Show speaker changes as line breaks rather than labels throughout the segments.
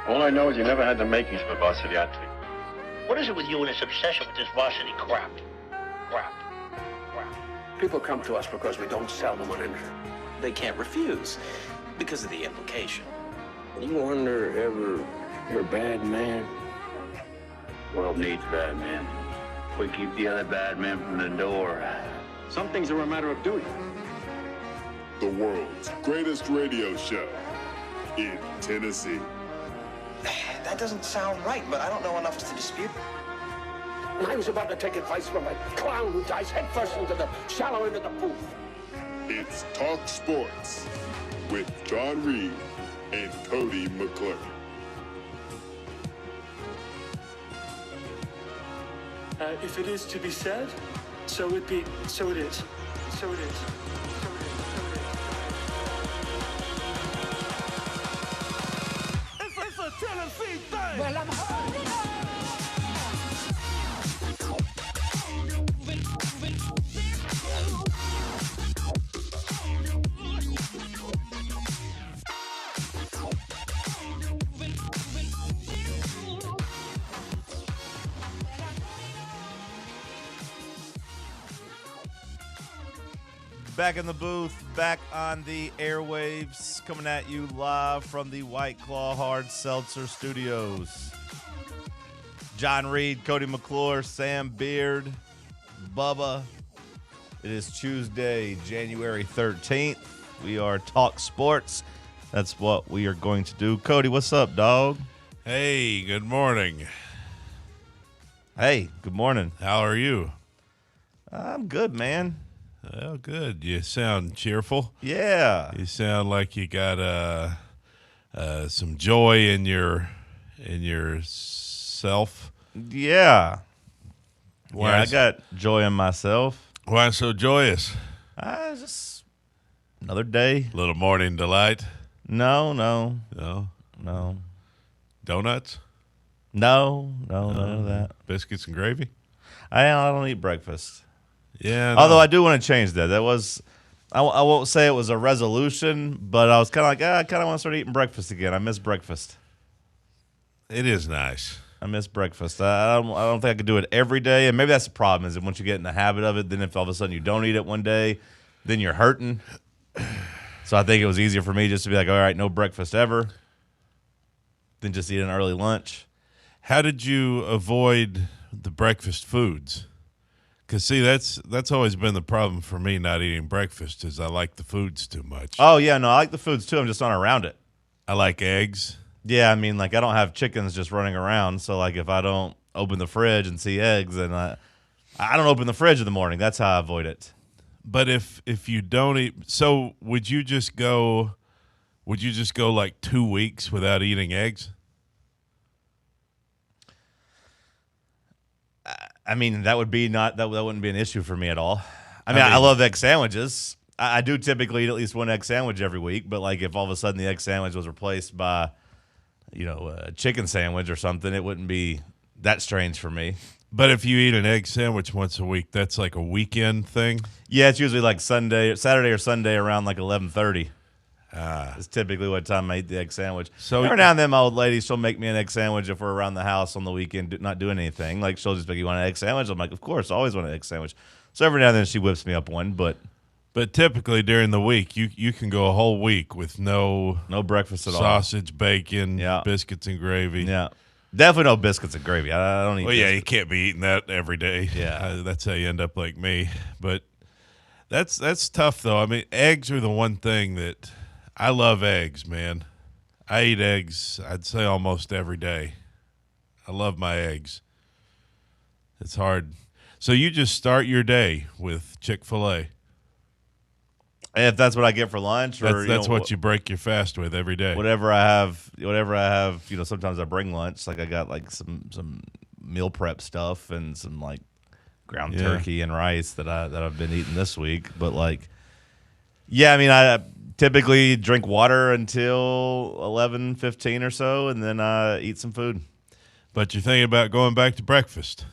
All I know is you never had the makings of a varsity athlete.
What is it with you and this obsession with this varsity crap? Crap.
People come to us because we don't sell them on anything.
They can't refuse because of the implication.
You wonder ever you're a bad man?
World needs bad men. We keep the other bad men from the door. Some things are a matter of duty.
The world's greatest radio show in Tennessee.
That doesn't sound right, but I don't know enough to dispute.
And I was about to take advice from a clown who dives headfirst into the shallow end of the pool.
It's Talk Sports with John Reed and Cody McClure.
If it is to be said, so it be, so it is. So it is. It's a Tennessee thing. Well, I'm holding on.
Back in the booth, back on the airwaves, coming at you live from the White Claw Hard Seltzer Studios. John Reed, Cody McClure, Sam Beard, Bubba. It is Tuesday, January 13th. We are Talk Sports. That's what we are going to do. Cody, what's up, dog?
Hey, good morning.
Hey, good morning.
How are you?
I'm good, man.
Oh, good. You sound cheerful.
Yeah.
You sound like you got some joy in your self.
Yeah.
Why
Yeah, I
is-
got joy in myself.
Why so joyous?
Just another day.
Little morning delight.
No.
No. Donuts.
None of that.
Biscuits and gravy.
I don't eat breakfast.
Yeah. No.
Although I do want to change that. That was, I won't say it was a resolution, but I was kind of like, I kind of want to start eating breakfast again. I miss breakfast.
It is nice.
I miss breakfast. I don't think I could do it every day, and maybe that's the problem. Is that once you get in the habit of it, then if all of a sudden you don't eat it one day, then you're hurting. So I think it was easier for me just to be like, all right, no breakfast ever, than just eat an early lunch.
How did you avoid the breakfast foods? Because, see, that's always been the problem for me not eating breakfast is I like the foods too much.
Oh, yeah, no, I like the foods too. I'm just not around it.
I like eggs.
Yeah, I mean, like I don't have chickens just running around. So, like, if I don't open the fridge and see eggs, then I don't open the fridge in the morning. That's how I avoid it.
But if you don't eat, so would you just go like 2 weeks without eating eggs?
I mean, that wouldn't be an issue for me at all. I mean, I love egg sandwiches. I do typically eat at least one egg sandwich every week. But like, if all of a sudden the egg sandwich was replaced by, a chicken sandwich or something, it wouldn't be that strange for me.
But if you eat an egg sandwich once a week, that's like a weekend thing?
Yeah, it's usually like Saturday or Sunday around like 11:30. It's typically what time I eat the egg sandwich.
So
every now and then, my old lady, she'll make me an egg sandwich if we're around the house on the weekend, not doing anything. Like, she'll just be like, you want an egg sandwich? I'm like, of course, I always want an egg sandwich. So every now and then she whips me up one, but
typically during the week, you can go a whole week with no
breakfast at all.
Sausage, bacon,
Yeah.
biscuits, and gravy.
Yeah. Definitely no biscuits and gravy. I don't eat
Well, yeah,
biscuits.
you can't be eating that every day.
Yeah.
That's how you end up like me. But that's tough, though. I mean, eggs are the one thing that I love eggs, man. I eat eggs, I'd say, almost every day. I love my eggs. It's hard. So you just start your day with Chick-fil-A.
If that's what I get for lunch, or
That's what you break your fast with every day.
whatever I have, sometimes I bring lunch. Like I got like some meal prep stuff and some like ground turkey and rice that I've been eating this week. But like, yeah, I mean, I typically drink water until 11:15 or so, and then eat some food.
But you're thinking about going back to breakfast.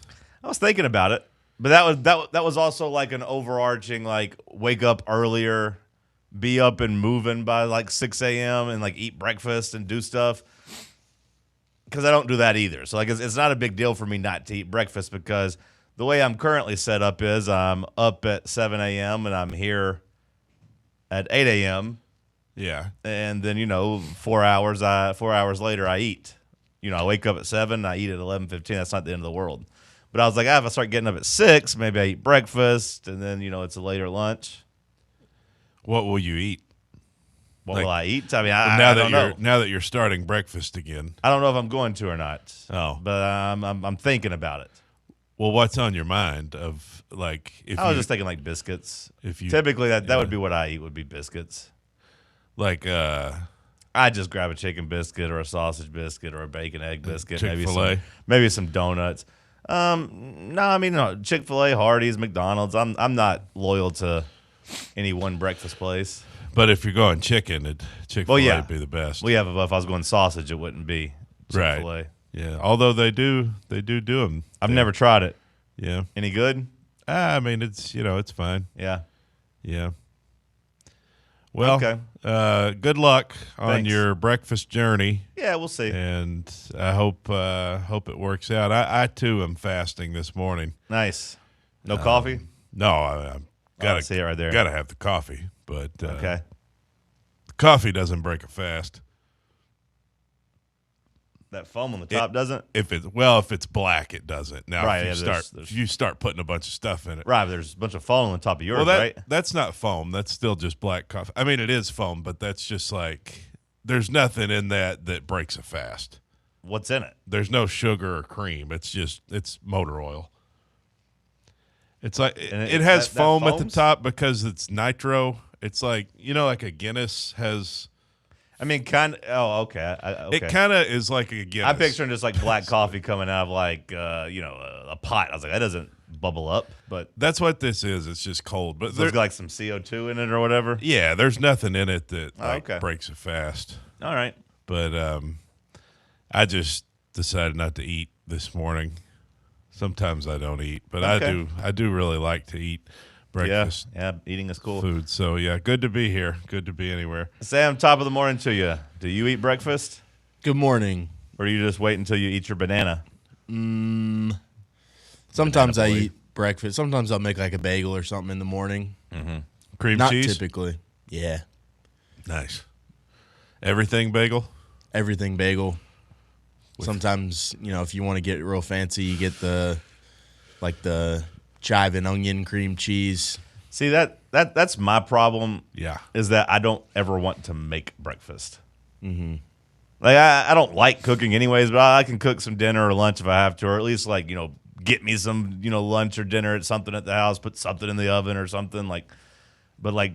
I was thinking about it, but that was also like an overarching like wake up earlier, be up and moving by like 6 a.m. and like eat breakfast and do stuff. because I don't do that either. So, like, it's not a big deal for me not to eat breakfast because the way I'm currently set up is I'm up at 7 a.m. and I'm here at 8 a.m.
Yeah.
And then, 4 hours later I eat. I wake up at 7, I eat at 11:15. That's not the end of the world. But I was like, if I start getting up at 6, maybe I eat breakfast, and then, it's a later lunch.
What will you eat?
What will I eat? I mean, I don't know.
Now that you're starting breakfast again.
I don't know if I'm going to or not.
Oh.
But I'm thinking about it.
Well, what's on your mind of, like, if
I was just thinking, like, biscuits.
If you
Typically, that would be what I eat, would be biscuits.
Like,
I'd just grab a chicken biscuit or a sausage biscuit or a bacon egg biscuit.
Chick-fil-A?
Maybe some donuts. No, Chick-fil-A, Hardee's, McDonald's. I'm not loyal to any one breakfast place.
But if you're going chicken, Chick-fil-A would be the best.
Well, yeah, but if I was going sausage, it wouldn't be Chick-fil-A.
Right. Yeah, although they do them.
I've never tried it.
Yeah.
Any good?
I mean, it's fine.
Yeah.
Yeah. Well,
okay.
Good luck on
Thanks.
your breakfast journey.
Yeah, we'll see.
And I hope it works out. I too am fasting this morning.
Nice. No coffee?
No, I gotta
see it right there.
Gotta have the coffee, but
okay.
The coffee doesn't break a fast.
That foam on the top doesn't?
If it's black, it doesn't. Now,
right,
if you start putting a bunch of stuff in it,
right? There's a bunch of foam on the top of yours, right?
That's not foam. That's still just black coffee. I mean, it is foam, but that's just like there's nothing in that breaks a fast.
What's in it?
There's no sugar or cream. It's motor oil. It's like it has foam at the top because it's nitro. It's like like a Guinness has.
I mean, kind of. Oh, okay. Okay.
It kind of is like a Guinness.
I'm picturing just like black coffee coming out of like a pot. I was like, that doesn't bubble up, but
that's what this is. It's just cold, but
there's like some CO2 in it or whatever.
Yeah, there's nothing in it that breaks it fast.
All right,
but I just decided not to eat this morning. Sometimes I don't eat, but I do really like to eat breakfast.
Yeah, eating is cool.
Food. So, yeah, good to be here. Good to be anywhere.
Sam, top of the morning to you. Do you eat breakfast?
Good morning.
Or do you just wait until you eat your banana?
Sometimes I eat breakfast. Sometimes I'll make like a bagel or something in the morning.
Mm-hmm. Cream
Not
cheese?
Not typically. Yeah.
Nice. Everything bagel?
Everything bagel. Sometimes, if you want to get real fancy, you get the chive and onion cream cheese.
See, that's my problem.
Yeah.
Is that I don't ever want to make breakfast. Mm-hmm. Like, I don't like cooking anyways, but I can cook some dinner or lunch if I have to, or at least, like, get me some, lunch or dinner at something at the house, put something in the oven or something. But,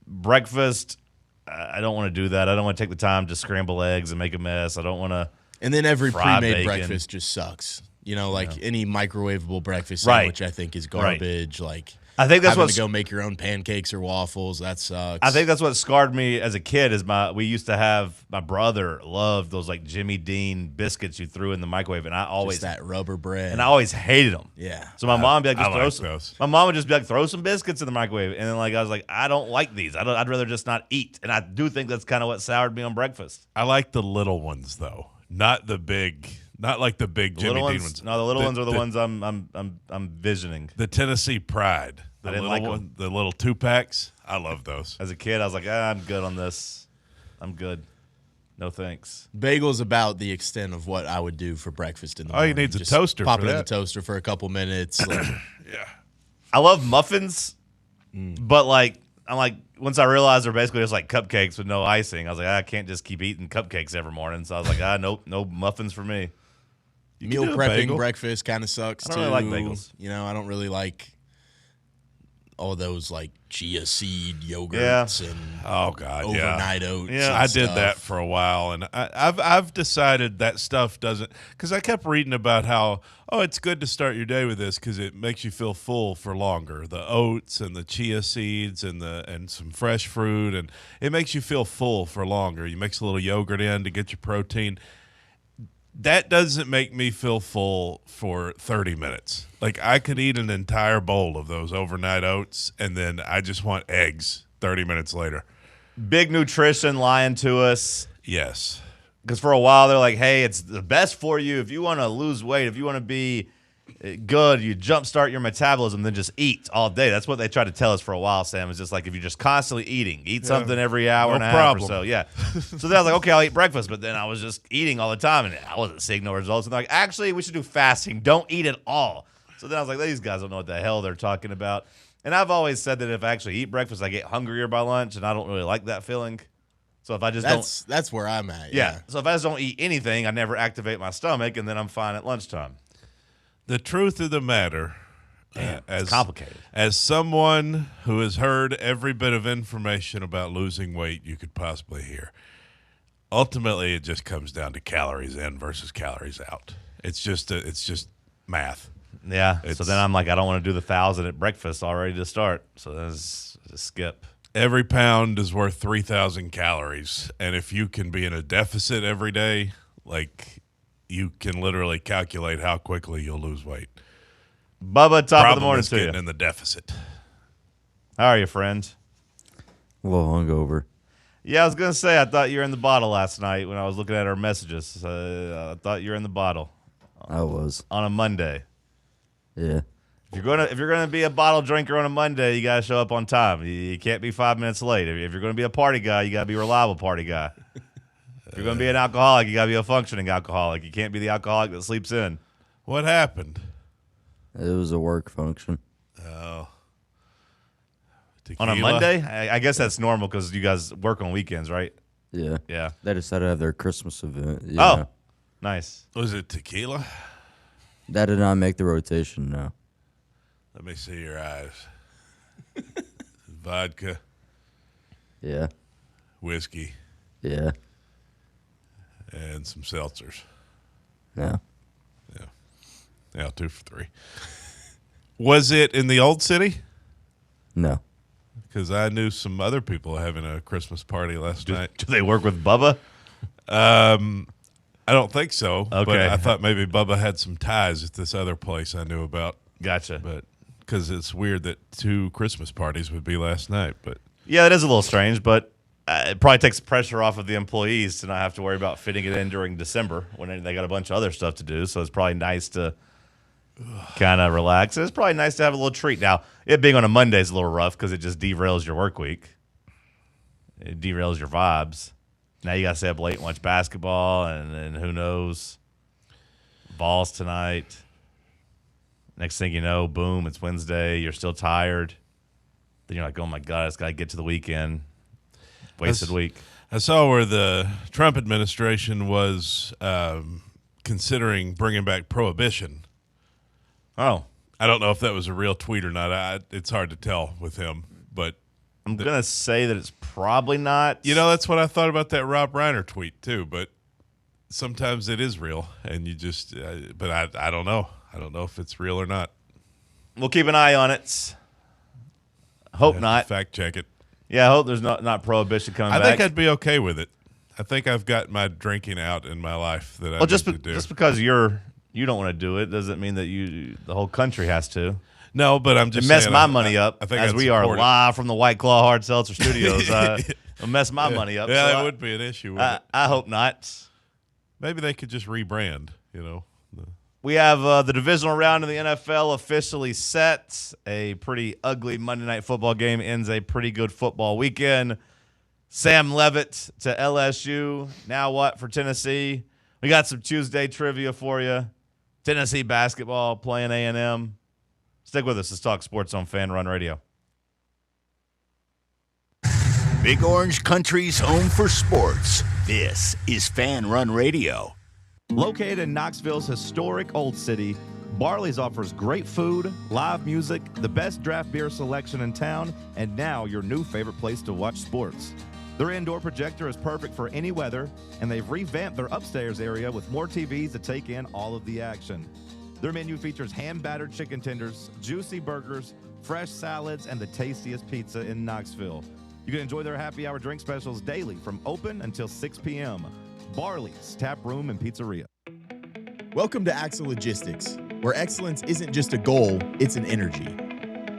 breakfast, I don't want to do that. I don't want to take the time to scramble eggs and make a mess. I don't want to.
And then every pre-made breakfast just sucks. Any microwavable breakfast sandwich, I think, is garbage.
Right.
Like,
I think that's
having to go make your own pancakes or waffles. That sucks.
I think that's what scarred me as a kid. We used to have, my brother loved those like Jimmy Dean biscuits you threw in the microwave, and I always
just that rubber bread,
and I always hated them.
Yeah.
So my mom would be like,
those.
My mom would just be like, throw some biscuits in the microwave, and then I was like, I don't like these. I'd rather just not eat, and I do think that's kind of what soured me on breakfast.
I like the little ones though, not the big. Not like the big Jimmy Dean ones.
No, the little ones are the ones I'm visioning.
The Tennessee Pride.
I didn't like them.
The little 2-packs. I love those.
As a kid, I was like, I'm good on this. I'm good. No thanks.
Bagel's about the extent of what I would do for breakfast in the morning.
All you need is a toaster.
Pop it in the toaster for a couple minutes.
Yeah.
I love muffins, but I'm like, once I realized they're basically just like cupcakes with no icing, I was like, I can't just keep eating cupcakes every morning. So I was like, nope, no muffins for me.
Meal prepping breakfast kind of sucks too.
I don't really like bagels.
I don't really like all those like chia seed yogurts and overnight oats.
Yeah, I did that for a while, and I've decided that stuff doesn't, because I kept reading about how it's good to start your day with this because it makes you feel full for longer. The oats and the chia seeds and some fresh fruit, and it makes you feel full for longer. You mix a little yogurt in to get your protein. That doesn't make me feel full for 30 minutes. Like, I could eat an entire bowl of those overnight oats, and then I just want eggs 30 minutes later.
Big nutrition lying to us.
Yes.
Because for a while they're like, hey, it's the best for you if you want to lose weight, if you want to be good, you jumpstart your metabolism, then just eat all day. That's what they tried to tell us for a while, Sam. It's just like if you're just constantly eating, eat something every hour and a half or so. Yeah. So then I was like, okay, I'll eat breakfast. But then I was just eating all the time, and I wasn't seeing no results. And they're like, actually, we should do fasting. Don't eat at all. So then I was like, these guys don't know what the hell they're talking about. And I've always said that if I actually eat breakfast, I get hungrier by lunch, and I don't really like that feeling. So if I just
that's where I'm at.
Yeah. So if I just don't eat anything, I never activate my stomach, and then I'm fine at lunchtime.
The truth of the matter,
it's complicated.
As someone who has heard every bit of information about losing weight you could possibly hear, ultimately it just comes down to calories in versus calories out. It's just math.
Yeah. So then I'm like, I don't want to do the 1,000 at breakfast already to start. So then it's just skip.
Every pound is worth 3,000 calories, and if you can be in a deficit every day, like you can literally calculate how quickly you'll lose weight.
Bubba, top of the morning to you.
Getting in the deficit.
How are you, friends?
A little hungover.
Yeah, I was gonna say I thought you were in the bottle last night when I was looking at our messages. I thought you were in the bottle.
I was
on a Monday.
Yeah.
If you're gonna be a bottle drinker on a Monday, you gotta show up on time. You can't be 5 minutes late. If you're gonna be a party guy, you gotta be a reliable party guy. If you're gonna be an alcoholic, you gotta be a functioning alcoholic. You can't be the alcoholic that sleeps in.
What happened?
It was a work function.
Oh.
On a Monday? I guess that's normal because you guys work on weekends, right?
Yeah.
Yeah.
They decided to have their Christmas event.
Oh, nice.
Was it tequila?
That did not make the rotation, no.
Let me see your eyes. Vodka.
Yeah.
Whiskey.
Yeah.
And some seltzers.
Yeah.
Yeah. Yeah, 2 for 3. Was it in the old city?
No.
Because I knew some other people having a Christmas party last night.
Do they work with Bubba?
I don't think so.
Okay.
But I thought maybe Bubba had some ties at this other place I knew about.
Gotcha.
But because it's weird that 2 Christmas parties would be last night. But
yeah, it is a little strange, but it probably takes pressure off of the employees to not have to worry about fitting it in during December when they got a bunch of other stuff to do. So it's probably nice to kind of relax. It's probably nice to have a little treat. Now, it being on a Monday is a little rough because it just derails your work week. It derails your vibes. Now you got to stay up late and watch basketball, and then who knows, Vols tonight. Next thing you know, boom, it's Wednesday. You're still tired. Then you're like, oh, my God, I just got to get to the weekend. Wasted week.
I saw where the Trump administration was considering bringing back prohibition.
Oh.
I don't know if that was a real tweet or not. It's hard to tell with him, but
I'm going to say that it's probably not.
You know, that's what I thought about that Rob Reiner tweet too, but sometimes it is real, and you just but I don't know. I don't know if it's real or not.
We'll keep an eye on it. Hope not.
Fact check it.
Yeah, I hope there's not prohibition coming back.
I think I'd be okay with it. I think I've got my drinking out in my life that I need to do.
Just because you don't want to do it doesn't mean that the whole country has to.
No, but I'm just
mess
saying,
my money up
I think
as we are live from the White Claw Hard Seltzer Studios. It'll mess my money up.
Yeah,
so
that would be an issue.
I hope not.
Maybe they could just rebrand, you know.
We have the divisional round in the NFL officially set. A pretty ugly Monday Night Football game ends a pretty good football weekend. Sam Leavitt to LSU. Now what for Tennessee? We got some Tuesday trivia for you. Tennessee basketball playing A&M. Stick with us. Let's talk sports on Fan Run Radio.
Big Orange Country's home for sports. This is Fan Run Radio.
Located in Knoxville's historic Old City, Barley's offers great food, live music, the best draft beer selection in town, and now your new favorite place to watch sports. Their indoor projector is perfect for any weather, and they've revamped their upstairs area with more TVs to take in all of the action. Their menu features hand-battered chicken tenders, juicy burgers, fresh salads, and the tastiest pizza in Knoxville. You can enjoy their happy hour drink specials daily from open until 6 p.m. Barley's Tap Room and Pizzeria.
Welcome to Axle Logistics, where excellence isn't just a goal, it's an energy.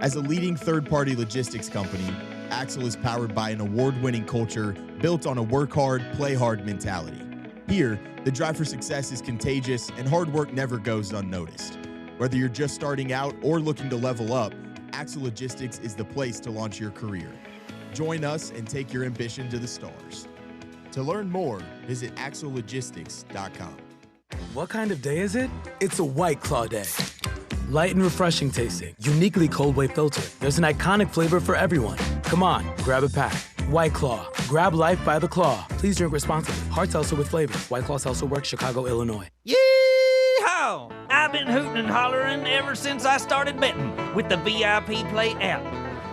As a leading third-party logistics company, Axle is powered by an award-winning culture built on a work hard, play hard mentality. Here, the drive for success is contagious and hard work never goes unnoticed. Whether you're just starting out or looking to level up, Axle Logistics is the place to launch your career. Join us and take your ambition to the stars. To learn more, visit axlelogistics.com.
What kind of day is it? It's a White Claw day. Light and refreshing tasting, uniquely cold wave filtered. There's an iconic flavor for everyone. Come on, grab a pack. White Claw. Grab life by the claw. Please drink responsibly. Hard seltzer with flavor. White Claw Seltzer Works, Chicago, Illinois.
Yeehaw! I've been hooting and hollering ever since I started betting with the VIP Play app.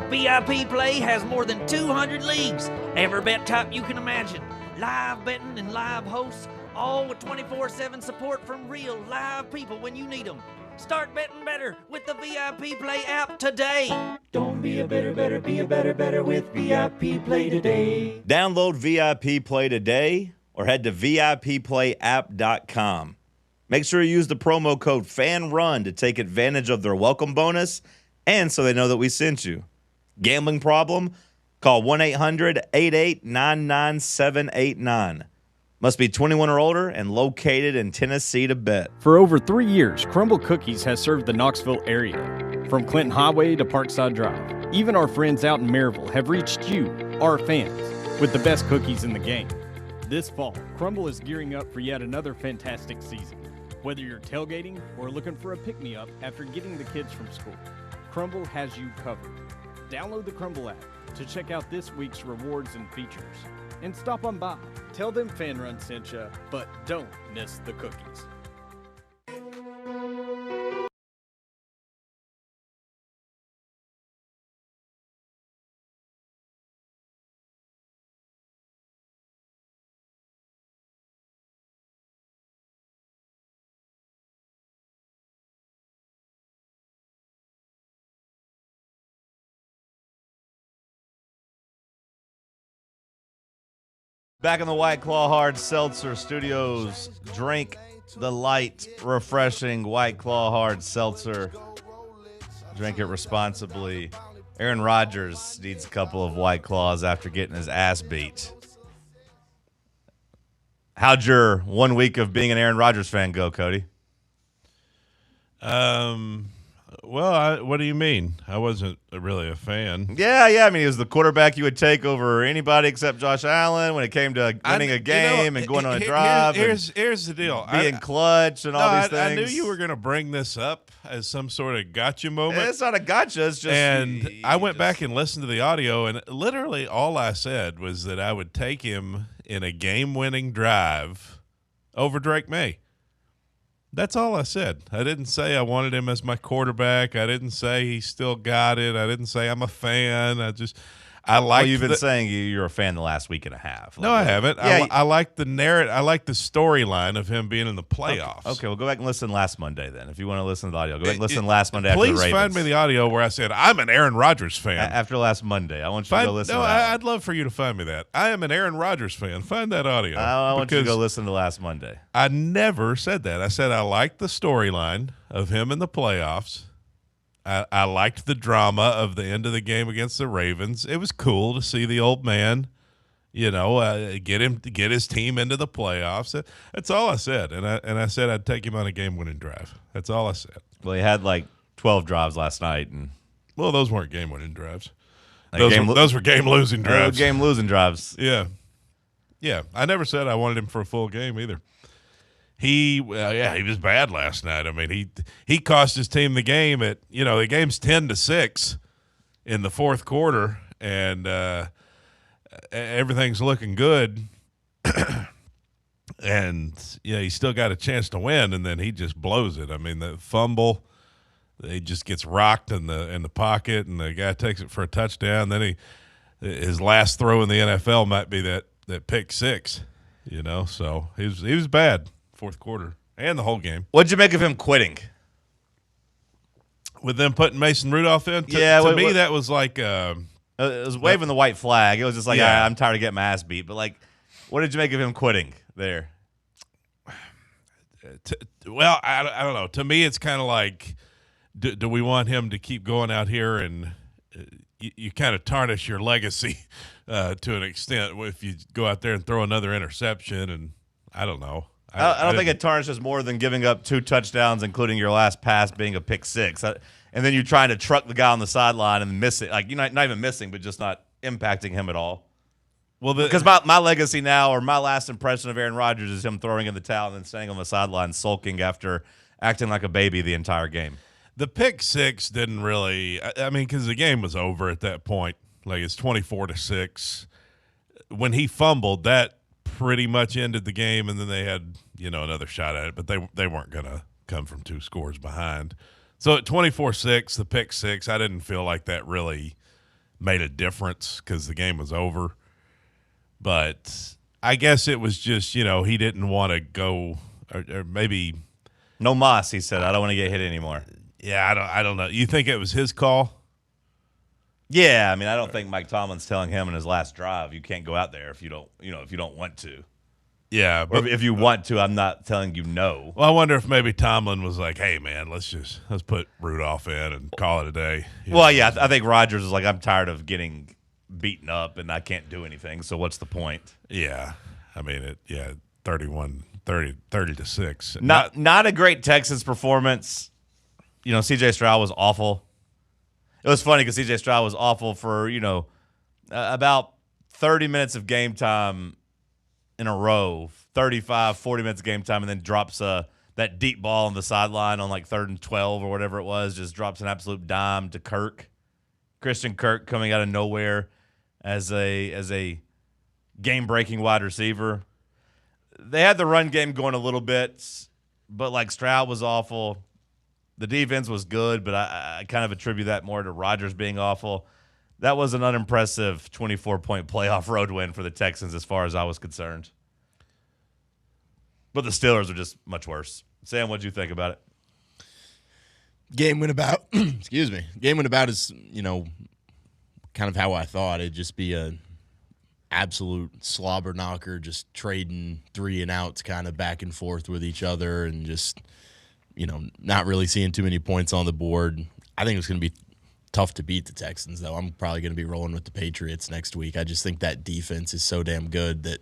VIP Play has more than 200 leagues. Every bet type you can imagine. Live betting and live hosts, all with 24/7 support from real live people when you need them. Start betting better with the VIP Play app today.
Don't be a better, be a better with VIP Play today.
Download VIP Play today or head to VIPPlayApp.com. Make sure you use the promo code FANRUN to take advantage of their welcome bonus and so they know that we sent you. Gambling problem? Call 1-800-8899-789. Must be 21 or older and located in Tennessee to bet.
For over 3 years, Crumble Cookies has served the Knoxville area. From Clinton Highway to Parkside Drive. Even our friends out in Maryville have reached you, our fans, with the best cookies in the game. This fall, Crumble is gearing up for yet another fantastic season. Whether you're tailgating or looking for a pick-me-up after getting the kids from school, Crumble has you covered. Download the Crumble app to check out this week's rewards and features. And stop on by. Tell them Fan Run sent you, but don't miss the cookies.
Back in the White Claw Hard Seltzer Studios, drink the light, refreshing White Claw Hard Seltzer. Drink it responsibly. Aaron Rodgers needs a couple of White Claws after getting his ass beat. How'd your 1 week of being an Aaron Rodgers fan go, Cody?
Well, what do you mean? I wasn't really a fan.
Yeah. I mean, he was the quarterback you would take over anybody except Josh Allen when it came to winning a game and going on a drive.
Here's the deal.
Being clutch and all these things.
I knew you were going to bring this up as some sort of gotcha moment.
It's not a gotcha. It's just.
And I went back and listened to the audio, and literally all I said was that I would take him in a game-winning drive over Drake May. That's all I said. I didn't say I wanted him as my quarterback. I didn't say he still got it. I didn't say I'm a fan. I like.
Well, you've been saying you're a fan the last week and a half.
No, I haven't. Yeah, I like the narrative. I like the storyline of him being in the playoffs.
Okay, well, go back and listen last Monday then. If you want to listen to the audio, go back and listen last Monday after the Ravens.
Please find me the audio where I said I'm an Aaron Rodgers fan.
After last Monday, I want you to go listen to that.
I'd love for you to find me that. I am an Aaron Rodgers fan. Find that audio.
I want you to go listen to last Monday.
I never said that. I said I liked the storyline of him in the playoffs. I liked the drama of the end of the game against the Ravens. It was cool to see the old man, get his team into the playoffs. That's all I said, and I said I'd take him on a game-winning drive. That's all I said.
Well, he had like 12 drives last night, and
those weren't game-winning drives. Those were game-losing drives.
Game-losing drives.
Yeah. I never said I wanted him for a full game either. He was bad last night. I mean, he cost his team the game the game's 10-6 in the fourth quarter, and everything's looking good. And he still got a chance to win, and then he just blows it. I mean, the fumble, he just gets rocked in the pocket, and the guy takes it for a touchdown. Then his last throw in the NFL might be that pick six. So he was bad. Fourth quarter and the whole game.
What'd you make of him quitting?
With them putting Mason Rudolph in? To me, that was like it
was waving the white flag. It was just like, I'm tired of getting my ass beat. But, what did you make of him quitting there?
Well, I don't know. To me, it's kind of like, do we want him to keep going out here and you kind of tarnish your legacy to an extent if you go out there and throw another interception and I don't know.
I don't think it tarnishes more than giving up 2 touchdowns, including your last pass being a pick six. And then you're trying to truck the guy on the sideline and miss it. Like, you're not even missing, but just not impacting him at all. Well, because my legacy now, or my last impression of Aaron Rodgers, is him throwing in the towel and then standing on the sideline sulking after acting like a baby the entire game.
The pick six didn't really – I mean, because the game was over at that point. Like, it's 24-6. When he fumbled, that pretty much ended the game, and then they had, another shot at it. But they weren't going to come from 2 scores behind. So at 24-6, the pick six, I didn't feel like that really made a difference because the game was over. But I guess it was just, he didn't want to go or maybe –
No mas, he said. I don't want to get hit anymore.
Yeah, I don't know. You think it was his call?
Yeah, I mean, I don't think Mike Tomlin's telling him in his last drive, you can't go out there if you don't want to.
Yeah,
but if you want to, I'm not telling you no.
Well, I wonder if maybe Tomlin was like, "Hey, man, let's put Rudolph in and call it a day."
Yeah, I think Rodgers is like, I'm tired of getting beaten up and I can't do anything. So what's the point?
Yeah, I mean 30-6.
Not a great Texans performance. C.J. Stroud was awful. It was funny because C.J. Stroud was awful for, about 30 minutes of game time in a row, 35, 40 minutes of game time, and then drops that deep ball on the sideline on like 3rd and 12 or whatever it was, just drops an absolute dime to Christian Kirk coming out of nowhere as a game-breaking wide receiver. They had the run game going a little bit, but like Stroud was awful. The defense was good, but I kind of attribute that more to Rodgers being awful. That was an unimpressive 24-point playoff road win for the Texans as far as I was concerned. But the Steelers are just much worse. Sam, what did you think about it?
Game went about, excuse me. Game went about is, kind of how I thought. It'd just be a absolute slobber knocker, just trading 3 and outs kind of back and forth with each other and just – not really seeing too many points on the board. I think it's going to be tough to beat the Texans, though. I'm probably going to be rolling with the Patriots next week. I just think that defense is so damn good that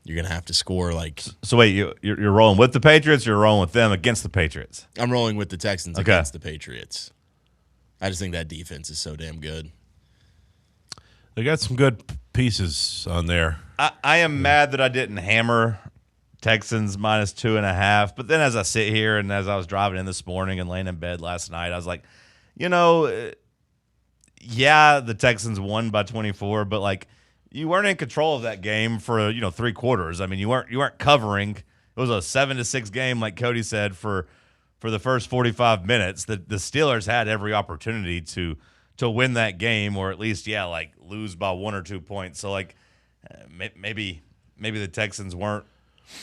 you're going to have to score like.
So wait, you're rolling with the Patriots, or you're rolling with them against the Patriots?
I'm rolling with the Texans against the Patriots. I just think that defense is so damn good.
They got some good pieces on there.
I am mad that I didn't hammer Texans minus 2.5. But then as I sit here and as I was driving in this morning and laying in bed last night, I was like, the Texans won by 24, but like you weren't in control of that game for 3 quarters. I mean, you weren't covering. It was a 7-6 game, like Cody said, for the first 45 minutes. The Steelers had every opportunity to win that game, or at least lose by 1 or 2 points. So like maybe the Texans weren't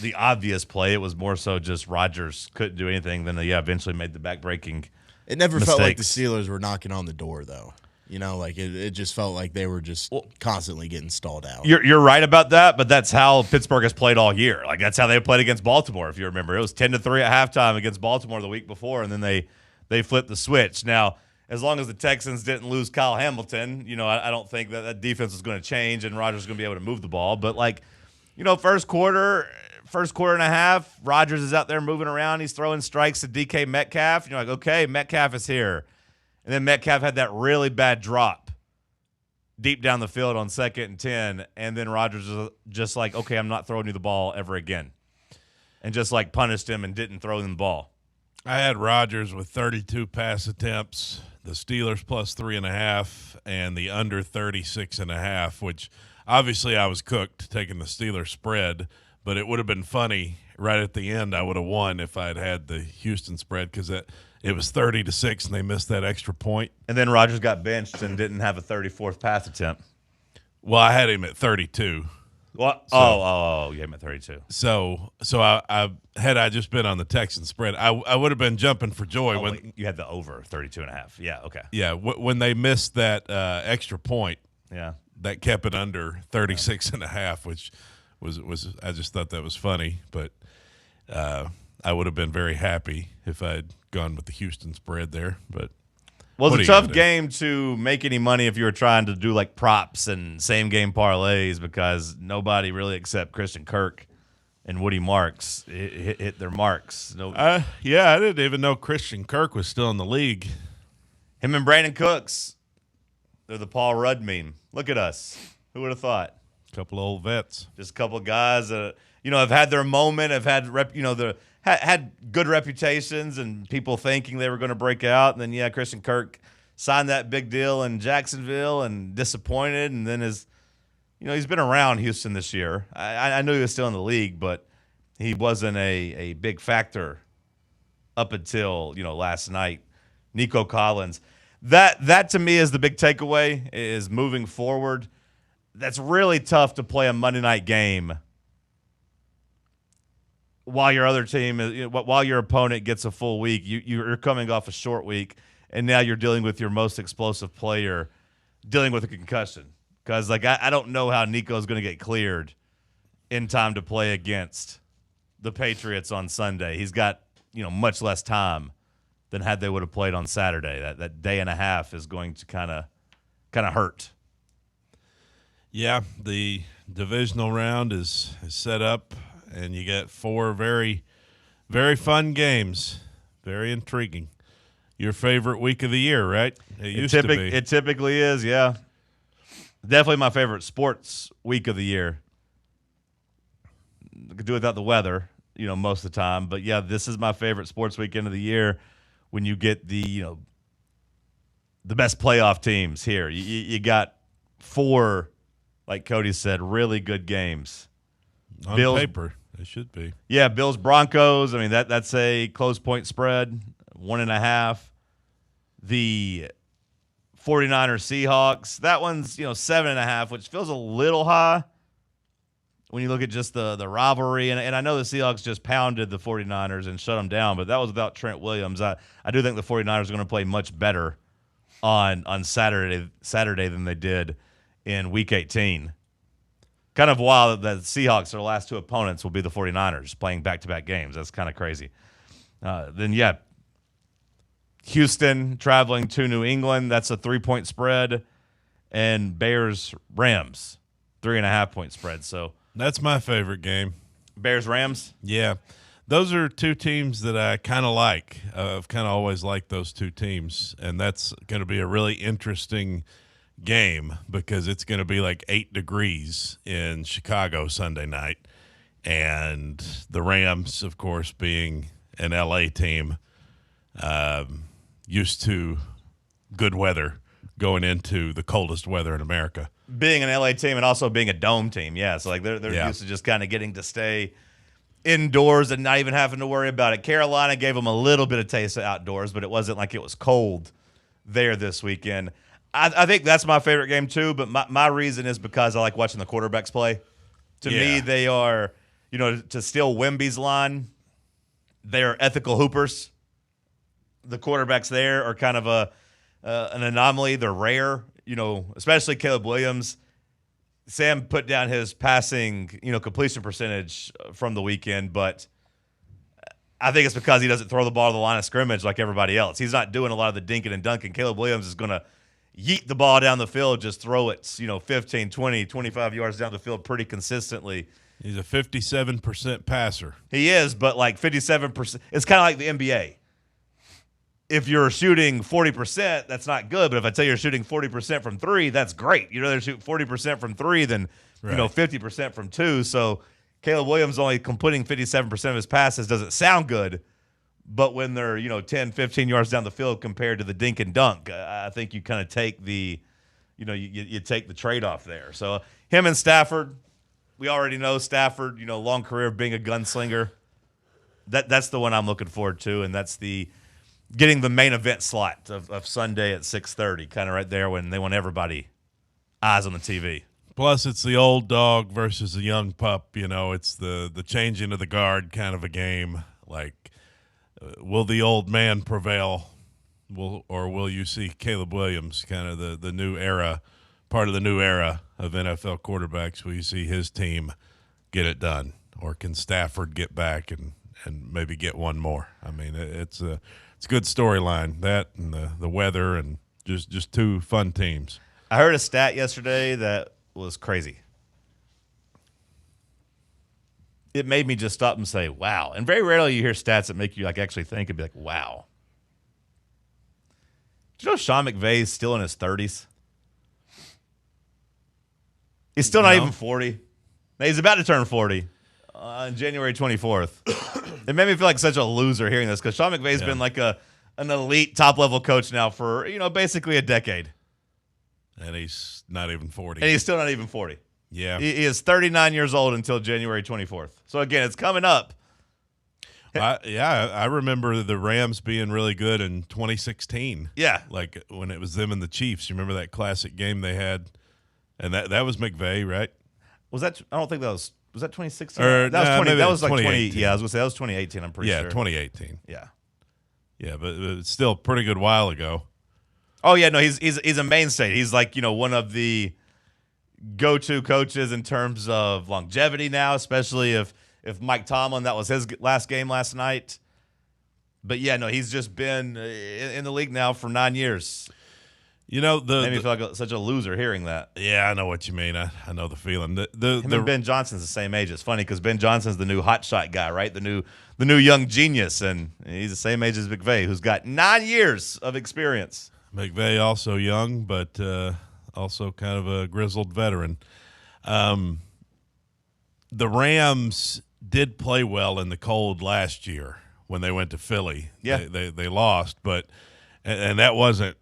the obvious play. It was more so just Rodgers couldn't do anything. Then eventually made the backbreaking.
It never
mistakes.
felt like the Steelers were knocking on the door, though. It just felt like they were just constantly getting stalled out.
You're right about that, but that's how Pittsburgh has played all year. Like that's how they played against Baltimore. If you remember, it was 10-3 at halftime against Baltimore the week before, and then they flipped the switch. Now, as long as the Texans didn't lose Kyle Hamilton, I don't think that defense is going to change and Rodgers is going to be able to move the ball. But first quarter and a half, Rodgers is out there moving around. He's throwing strikes to DK Metcalf. And you're like, okay, Metcalf is here. And then Metcalf had that really bad drop deep down the field on 2nd and 10. And then Rodgers was just like, okay, I'm not throwing you the ball ever again. And just like punished him and didn't throw him the ball.
I had Rodgers with 32 pass attempts, the Steelers plus 3.5, and the under 36.5, which obviously I was cooked taking the Steelers spread. But it would have been funny right at the end. I would have won if I had the Houston spread because it was 30-6 and they missed that extra point.
And then Rodgers got benched and didn't have a 34th pass attempt.
Well, I had him at 32.
What? So, you had him at 32.
So I had I just been on the Texans spread, I would have been jumping for joy when
you had the over 32.5. Yeah, okay.
Yeah, when they missed that extra point.
Yeah,
that kept it under 36.5, which. Was I just thought that was funny, but I would have been very happy if I had gone with the Houston spread there. But
well, it's a tough game to make any money if you were trying to do like props and same game parlays because nobody really except Christian Kirk and Woody Marks hit their marks. No,
yeah, I didn't even know Christian Kirk was still in the league.
him and Brandon Cooks, they're the Paul Rudd meme. Look at us. Who would have thought?
Couple of old vets.
Just a couple of guys that have had their moment, have had had good reputations, and people thinking they were going to break out. And then Christian Kirk signed that big deal in Jacksonville and disappointed, and then he's been around Houston this year. I knew he was still in the league, but he wasn't a big factor up until last night. Nico Collins. That to me is the big takeaway, is moving forward. That's really tough to play a Monday night game while your other team while your opponent gets a full week. You're coming off a short week, and now you're dealing with your most explosive player dealing with a concussion. Because I don't know how Nico's going to get cleared in time to play against the Patriots on Sunday. He's got much less time than had they would have played on Saturday. That day and a half is going to kind of hurt.
Yeah, the divisional round is set up, and you get 4 very, very fun games. Very intriguing. Your favorite week of the year, right? It used to be.
It typically is, yeah. Definitely my favorite sports week of the year. I could do without the weather, most of the time. But, yeah, this is my favorite sports weekend of the year when you get the best playoff teams here. You got 4, like Cody said, really good games.
On paper, it should be.
Yeah, Bills Broncos. I mean, that's a close point spread, 1.5. The 49ers Seahawks. That one's 7.5, which feels a little high when you look at just the rivalry. And I know the Seahawks just pounded the 49ers and shut them down, but that was without Trent Williams. I do think the 49ers are going to play much better on Saturday than they did in Week 18. Kind of wild that the Seahawks, their last 2 opponents, will be the 49ers playing back-to-back games. That's kind of crazy. Then, Houston traveling to New England. That's a 3-point spread. And Bears-Rams, 3.5-point spread. So
that's my favorite game.
Bears-Rams?
Yeah. Those are 2 teams that I kind of like. I've kind of always liked those 2 teams. And that's going to be a really interesting game because it's going to be like 8 degrees in Chicago Sunday night. And the Rams, of course, being an LA team, used to good weather going into the coldest weather in America.
Being an LA team and also being a dome team, yeah. So they're used to just kind of getting to stay indoors and not even having to worry about it. Carolina gave them a little bit of taste of outdoors, but it wasn't like it was cold there this weekend. I think that's my favorite game too, but my reason is because I like watching the quarterbacks play. To me, they are, to steal Wemby's line, they are ethical hoopers. The quarterbacks there are kind of an anomaly. They're rare, especially Caleb Williams. Sam put down his passing, completion percentage from the weekend, but I think it's because he doesn't throw the ball to the line of scrimmage like everybody else. He's not doing a lot of the dinking and dunking. Caleb Williams is going to yeet the ball down the field, just throw it, 15, 20, 25 yards down the field pretty consistently.
He's a 57% passer.
He is, but like 57%, it's kind of like the NBA. If you're shooting 40%, that's not good. But if I tell you you're shooting 40% from 3, that's great. You'd rather shoot 40% from 3 than 50% from 2. So Caleb Williams only completing 57% of his passes doesn't sound good. But when they're 10, 15 yards down the field compared to the dink and dunk, I think you kind of take the you take the trade off there. So him and Stafford, we already know Stafford. Long career of being a gunslinger. That's the one I'm looking forward to, and that's getting the main event slot of Sunday at 6:30, kind of right there when they want everybody eyes on the TV.
Plus, it's the old dog versus the young pup. It's the changing of the guard kind of a game. Like, will the old man prevail? Or will you see Caleb Williams, kind of the new era, part of the new era of NFL quarterbacks? Will you see his team get it done? Or can Stafford get back and maybe get one more? I mean, it's a good storyline, that and the weather and just 2 fun teams.
I heard a stat yesterday that was crazy. it made me just stop and say, wow. And very rarely you hear stats that make you like actually think and be like, wow. Do you know Sean McVay is still in his 30s? He's still not even 40. He's about to turn 40 on January 24th. It made me feel like such a loser hearing this because Sean McVay's been like an elite top-level coach now for, basically a decade.
And he's not even 40.
And he's still not even 40.
Yeah.
He is 39 years old until January 24th. So, again, it's coming up.
I remember the Rams being really good in 2016.
Yeah.
Like when it was them and the Chiefs. You remember that classic game they had? And that was McVay, right?
Was that – I don't think that was – was that 2016?
That
was like
2018.
Yeah, I was going to say that was 2018, I'm pretty sure.
Yeah, 2018.
Yeah.
Yeah, but it's still a pretty good while ago.
Oh, yeah, no, he's a mainstay. He's like, one of the go-to coaches in terms of longevity now, especially if Mike Tomlin, that was his last game last night. But, yeah, no, he's just been in the league now for 9 years.
Made
me feel like such a loser hearing that.
Yeah, I know what you mean. I know the feeling.
Him and Ben Johnson's the same age. It's funny because Ben Johnson's the new hotshot guy, right? The new young genius, and he's the same age as McVay, who's got 9 years of experience.
McVay also young, but also kind of a grizzled veteran. The Rams did play well in the cold last year when they went to Philly.
Yeah,
they lost, but and that wasn't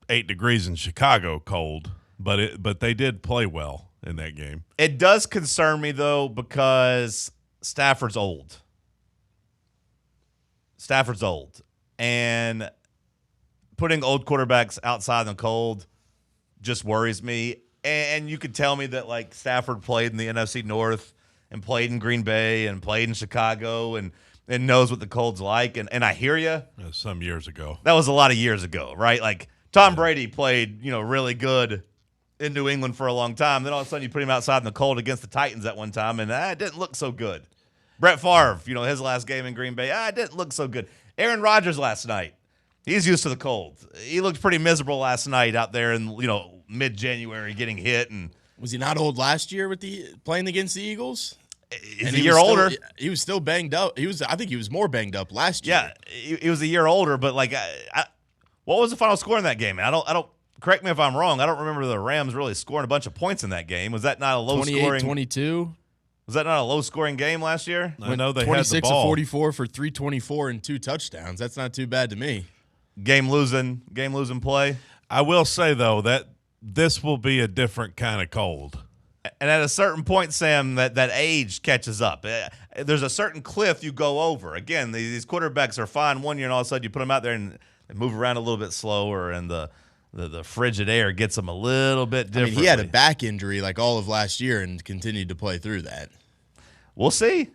8 degrees in Chicago cold, but they did play well in that game.
It does concern me though because Stafford's old. And putting old quarterbacks outside in the cold just worries me. And you could tell me that like Stafford played in the NFC North and played in Green Bay and played in Chicago and knows what the cold's like. And I hear you.
Some years ago.
That was a lot of years ago, right? Like Tom Brady played, really good in New England for a long time. Then all of a sudden you put him outside in the cold against the Titans at one time, and it didn't look so good. Brett Favre, his last game in Green Bay, it didn't look so good. Aaron Rodgers last night, he's used to the cold. He looked pretty miserable last night out there in, mid-January getting hit. And
was he not old last year with playing against the Eagles?
He's a year older.
He was still banged up. I think he was more banged up last year.
Yeah, he was a year older, but like what was the final score in that game? I don't correct me if I'm wrong. I don't remember the Rams really scoring a bunch of points in that game. Was that not a low-scoring
28-22?
Was that not a low-scoring game last year?
I know they had the
26
ball.
of 44 for 324 and 2 touchdowns. That's not too bad to me.
Game losing play.
I will say though that this will be a different kind of cold.
And at a certain point, Sam, that age catches up. There's a certain cliff you go over. Again, these quarterbacks are fine one year, and all of a sudden you put them out there and they move around a little bit slower, and the frigid air gets them a little bit different.
He had a back injury like all of last year and continued to play through that.
We'll see.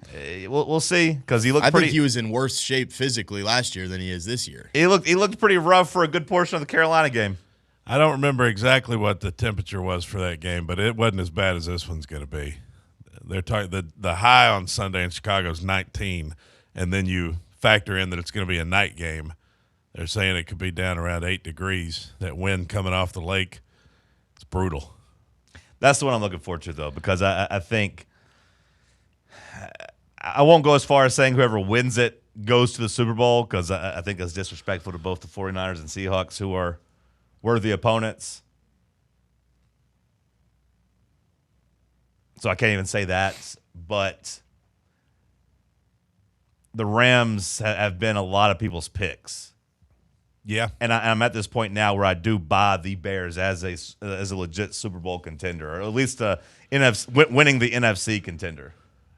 We'll see because he looked.
I think he was in worse shape physically last year than he is this year.
He looked pretty rough for a good portion of the Carolina game.
I don't remember exactly what the temperature was for that game, but it wasn't as bad as this one's going to be. They're talking the high on Sunday in Chicago is 19, and then you factor in that it's going to be a night game. They're saying it could be down around 8 degrees. That wind coming off the lake, it's brutal.
That's the one I'm looking forward to, though, because I think I won't go as far as saying whoever wins it goes to the Super Bowl because I think that's disrespectful to both the 49ers and Seahawks, who are worthy opponents. So I can't even say that, but the Rams have been a lot of people's picks.
Yeah,
and I'm at this point now where I do buy the Bears as a legit Super Bowl contender, or at least winning the NFC contender.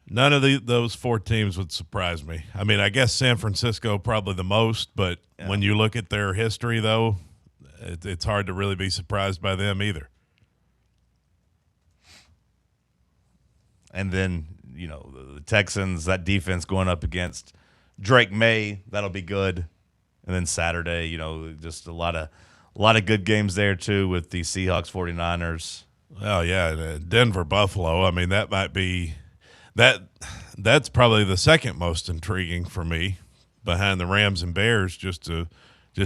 None of those 4 teams would surprise me. I mean, I guess San Francisco probably the most, but when you look at their history, though, it's hard to really be surprised by them either.
And then, the Texans, that defense going up against Drake May, that'll be good. And then Saturday, just a lot of good games there too with the Seahawks 49ers.
Oh yeah, Denver Buffalo. I mean, that might be that's probably the second most intriguing for me behind the Rams and Bears just to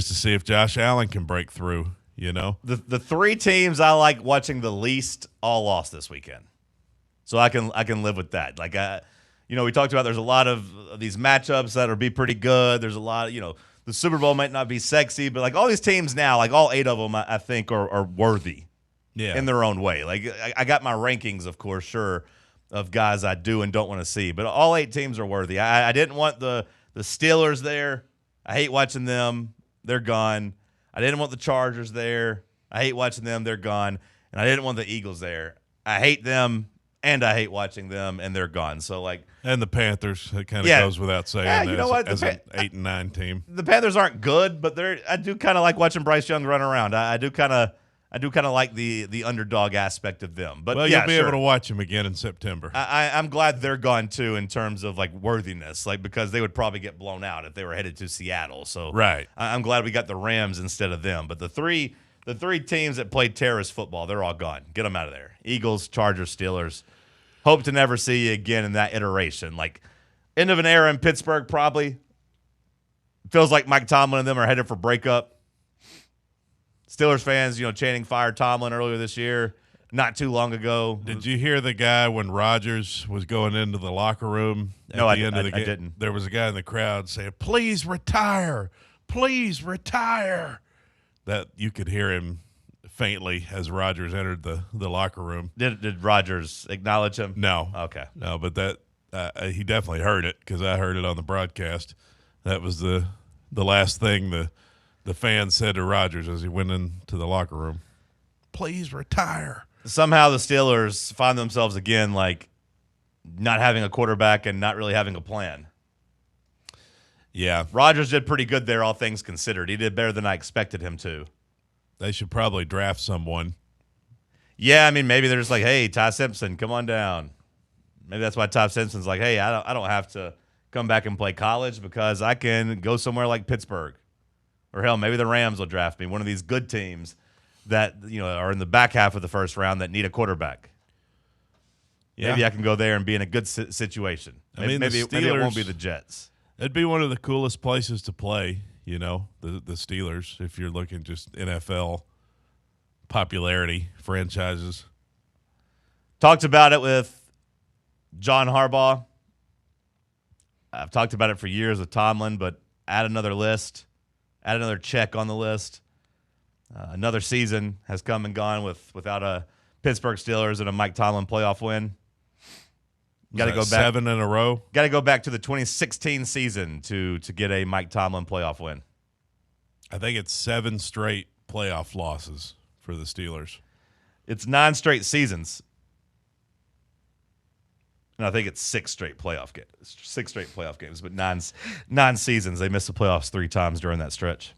see if Josh Allen can break through,
The 3 teams I like watching the least all lost this weekend. So I can live with that. Like we talked about there's a lot of these matchups that will be pretty good. There's a lot of, the Super Bowl might not be sexy, but like all these teams now, like all 8 of them, I think are worthy in their own way. Like I got my rankings, of course, sure, of guys I do and don't want to see, but all 8 teams are worthy. I didn't want the Steelers there. I hate watching them. They're gone. I didn't want the Chargers there. I hate watching them. They're gone. And I didn't want the Eagles there. I hate them, and I hate watching them, and they're gone. So, like,
and the Panthers, it kind of goes without saying as an 8 and 9 team.
The Panthers aren't good, but I do kind of like watching Bryce Young run around. I do kind of like the underdog aspect of them. But
you'll be able to watch them again in September.
I'm glad they're gone too in terms of like worthiness, like because they would probably get blown out if they were headed to Seattle. So
right,
I'm glad we got the Rams instead of them. But the three teams that played terrorist football, they're all gone. Get them out of there. Eagles, Chargers, Steelers. Hope to never see you again in that iteration. Like end of an era in Pittsburgh, probably. Feels like Mike Tomlin and them are headed for breakup. Steelers fans, chanting "Fire Tomlin" earlier this year, not too long ago.
Did you hear the guy when Rodgers was going into the locker room at the end of the game? I didn't. There was a guy in the crowd saying, "Please retire, please retire." That you could hear him faintly as Rodgers entered the locker room.
Did Rodgers acknowledge him?
No.
Okay.
No, but that he definitely heard it because I heard it on the broadcast. That was the last thing the fans said to Rodgers as he went into the locker room. Please retire.
Somehow the Steelers find themselves again like not having a quarterback and not really having a plan.
Yeah.
Rodgers did pretty good there, all things considered. He did better than I expected him to.
They should probably draft someone.
Yeah, I mean, maybe they're just like, hey, Ty Simpson, come on down. Maybe that's why Ty Simpson's like, hey, I don't have to come back and play college because I can go somewhere like Pittsburgh. Or hell, maybe the Rams will draft me, one of these good teams that are in the back half of the first round that need a quarterback. Yeah. Maybe I can go there and be in a good situation. Maybe it won't be the Jets.
It'd be one of the coolest places to play, the Steelers, if you're looking just NFL popularity franchises.
Talked about it with John Harbaugh. I've talked about it for years with Tomlin, but add another list, add another check on the list. Another season has come and gone without a Pittsburgh Steelers and a Mike Tomlin playoff win. Got to go back
7 in a row.
Got to go back to the 2016 season to get a Mike Tomlin playoff win.
I think it's 7 straight playoff losses for the Steelers.
It's 9 straight seasons. And I think it's 6 straight playoff games. 6 straight playoff games, but 9 seasons. They missed the playoffs 3 times during that stretch.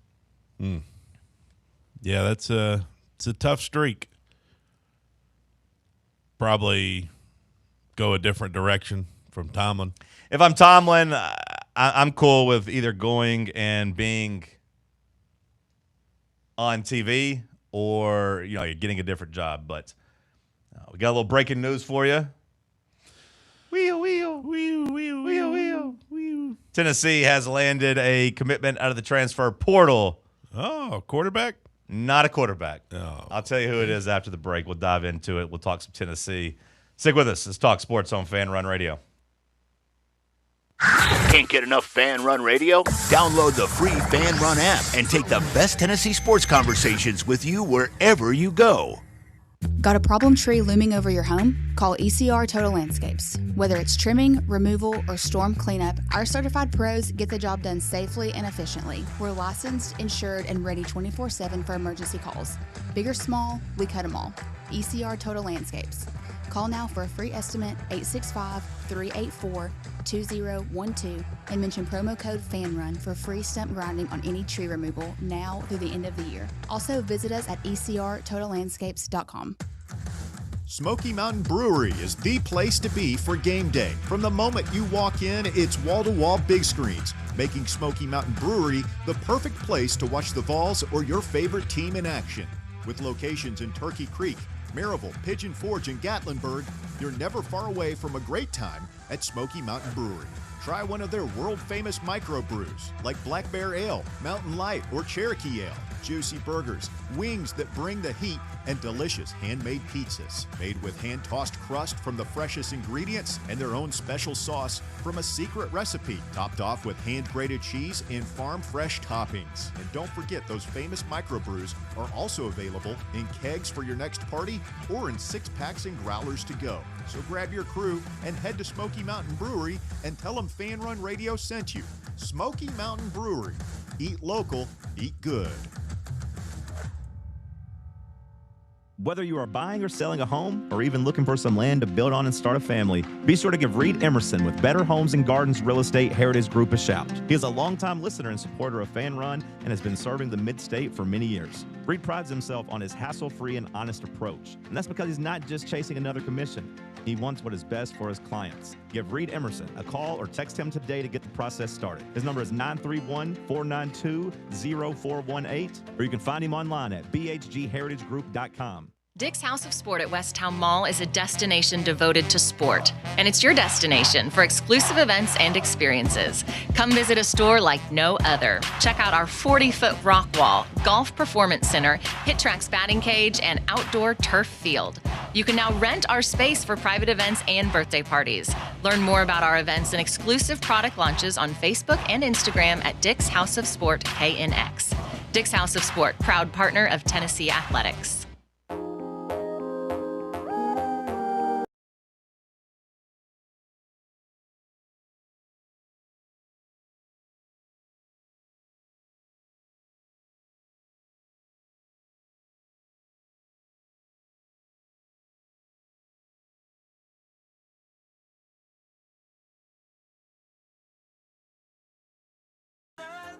Yeah, it's a tough streak. Probably go a different direction from Tomlin.
If I'm Tomlin, I'm cool with either going and being on TV or you're getting a different job. But we got a little breaking news for you. Tennessee has landed a commitment out of the transfer portal.
Oh, quarterback?
Not a quarterback.
Oh.
I'll tell you who it is after the break. We'll dive into it. We'll talk some Tennessee. Stick with us. It's Talk Sports on Fan Run Radio.
Can't get enough Fan Run Radio? Download the free Fan Run app and take the best Tennessee sports conversations with you wherever you go.
Got a problem tree looming over your home? Call ECR Total Landscapes. Whether it's trimming, removal, or storm cleanup, our certified pros get the job done safely and efficiently. We're licensed, insured, and ready 24/7 for emergency calls. Big or small, we cut them all. ECR Total Landscapes. Call now for a free estimate, 865-384-2012, and mention promo code FANRUN for free stump grinding on any tree removal now through the end of the year. Also, visit us at ecrtotallandscapes.com.
Smoky Mountain Brewery is the place to be for game day. From the moment you walk in, it's wall-to-wall big screens, making Smoky Mountain Brewery the perfect place to watch the Vols or your favorite team in action. With locations in Turkey Creek, Maryville, Pigeon Forge, and Gatlinburg, you're never far away from a great time at Smoky Mountain Brewery. Try one of their world-famous microbrews like Black Bear Ale, Mountain Light, or Cherokee Ale. Juicy burgers, wings that bring the heat, and delicious handmade pizzas made with hand-tossed crust from the freshest ingredients and their own special sauce from a secret recipe, topped off with hand-grated cheese and farm-fresh toppings. And don't forget, those famous microbrews are also available in kegs for your next party or in 6-packs and growlers to go. So grab your crew and head to Smoky Mountain Brewery and tell them Fan Run Radio sent you. Smoky Mountain Brewery. Eat local, eat good.
Whether you are buying or selling a home or even looking for some land to build on and start a family, be sure to give Reed Emerson with Better Homes and Gardens Real Estate Heritage Group a shout. He is a longtime listener and supporter of Fan Run and has been serving the Mid-State for many years. Reed prides himself on his hassle-free and honest approach, and that's because he's not just chasing another commission. He wants what is best for his clients. Give Reed Emerson a call or text him today to get the process started. His number is 931-492-0418, or you can find him online at bhgheritagegroup.com.
Dick's House of Sport at West Town Mall is a destination devoted to sport, and it's your destination for exclusive events and experiences. Come visit a store like no other. Check out our 40-foot rock wall, golf performance center, Hit Tracks batting cage, and outdoor turf field. You can now rent our space for private events and birthday parties. Learn more about our events and exclusive product launches on Facebook and Instagram at Dick's House of Sport KNX. Dick's House of Sport, proud partner of Tennessee Athletics.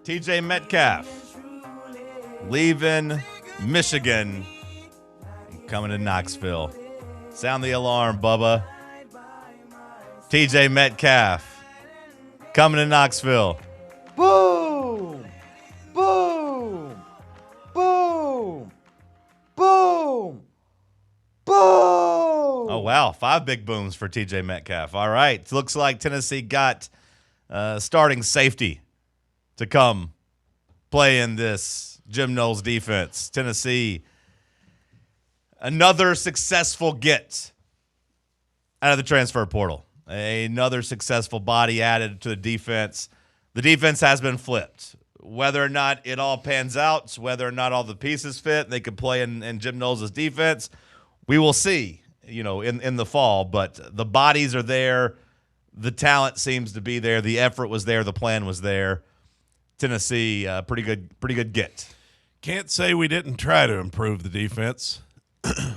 TJ Metcalf leaving Michigan, coming to Knoxville. Sound the alarm, Bubba. TJ Metcalf coming to Knoxville.
Boom! Boom! Boom! Boom! Boom!
Oh, wow. 5 big booms for TJ Metcalf. All right. Looks like Tennessee got starting safety to come play in this Jim Knowles defense. Tennessee, another successful get out of the transfer portal. Another successful body added to the defense. The defense has been flipped. Whether or not it all pans out, whether or not all the pieces fit, they could play in Jim Knowles' defense, we will see, in the fall. But the bodies are there. The talent seems to be there. The effort was there. The plan was there. Tennessee, pretty good get.
Can't say we didn't try to improve the defense.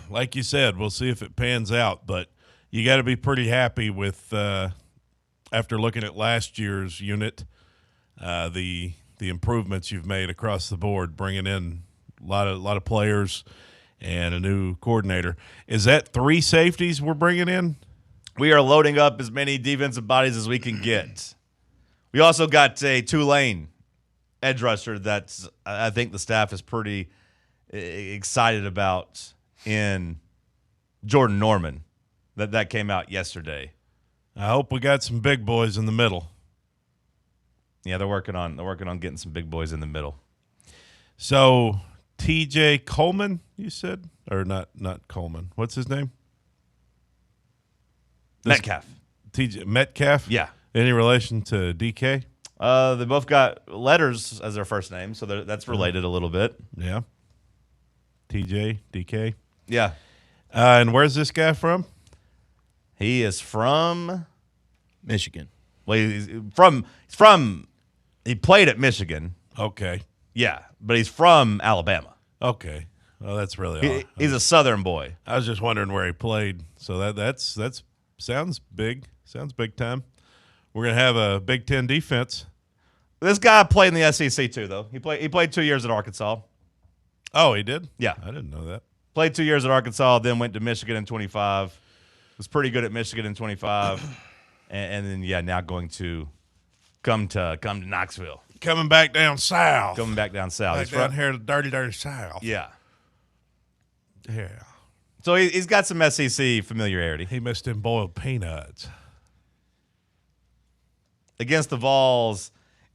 Like you said, we'll see if it pans out, but you got to be pretty happy with after looking at last year's unit, the improvements you've made across the board, bringing in a lot of players and a new coordinator. Is that 3 safeties we're bringing in?
We are loading up as many defensive bodies as we can get. We also got a Tulane edge rusher that I think the staff is pretty excited about in Jordan Norman. That came out yesterday.
I hope we got some big boys in the middle.
Yeah, they're working on getting some big boys in the middle.
So TJ Coleman, you said? Or not Coleman. What's his name?
Metcalf.
TJ Metcalf?
Yeah.
Any relation to DK?
They both got letters as their first name, so that's related a little bit.
Yeah. TJ, DK.
Yeah.
And where's this guy from?
He is from
Michigan.
Well, he played at Michigan.
Okay.
Yeah, but he's from Alabama.
Okay. Well, that's really
he's a Southern boy.
I was just wondering where he played. So that's sounds big. Sounds big time. We're gonna have a Big Ten defense.
This guy played in the SEC too, though. He played 2 years at Arkansas.
Oh, he did?
Yeah,
I didn't know that.
Played 2 years at Arkansas, then went to Michigan in 25. Was pretty good at Michigan in 25, and then now going to come to Knoxville.
Coming back down south.
Back
down here to the dirty south.
Yeah.
Yeah.
So he's got some SEC familiarity.
He missed them boiled peanuts.
Against the Vols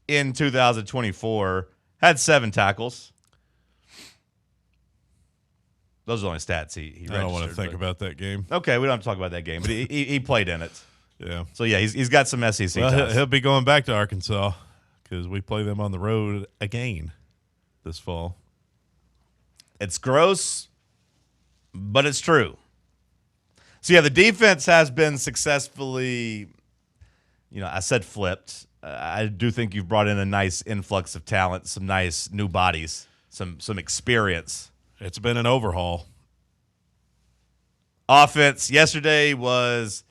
in 2024, had 7 tackles. Those are the only stats he registered.
I don't want to think about that game.
Okay, we don't have to talk about that game, but he played in it.
Yeah.
So, yeah, he's got some SEC ties.
He'll be going back to Arkansas because we play them on the road again this fall.
It's gross, but it's true. So, yeah, the defense has been successfully, I said flipped. I do think you've brought in a nice influx of talent, some nice new bodies, some experience.
It's been an overhaul.
Offense yesterday was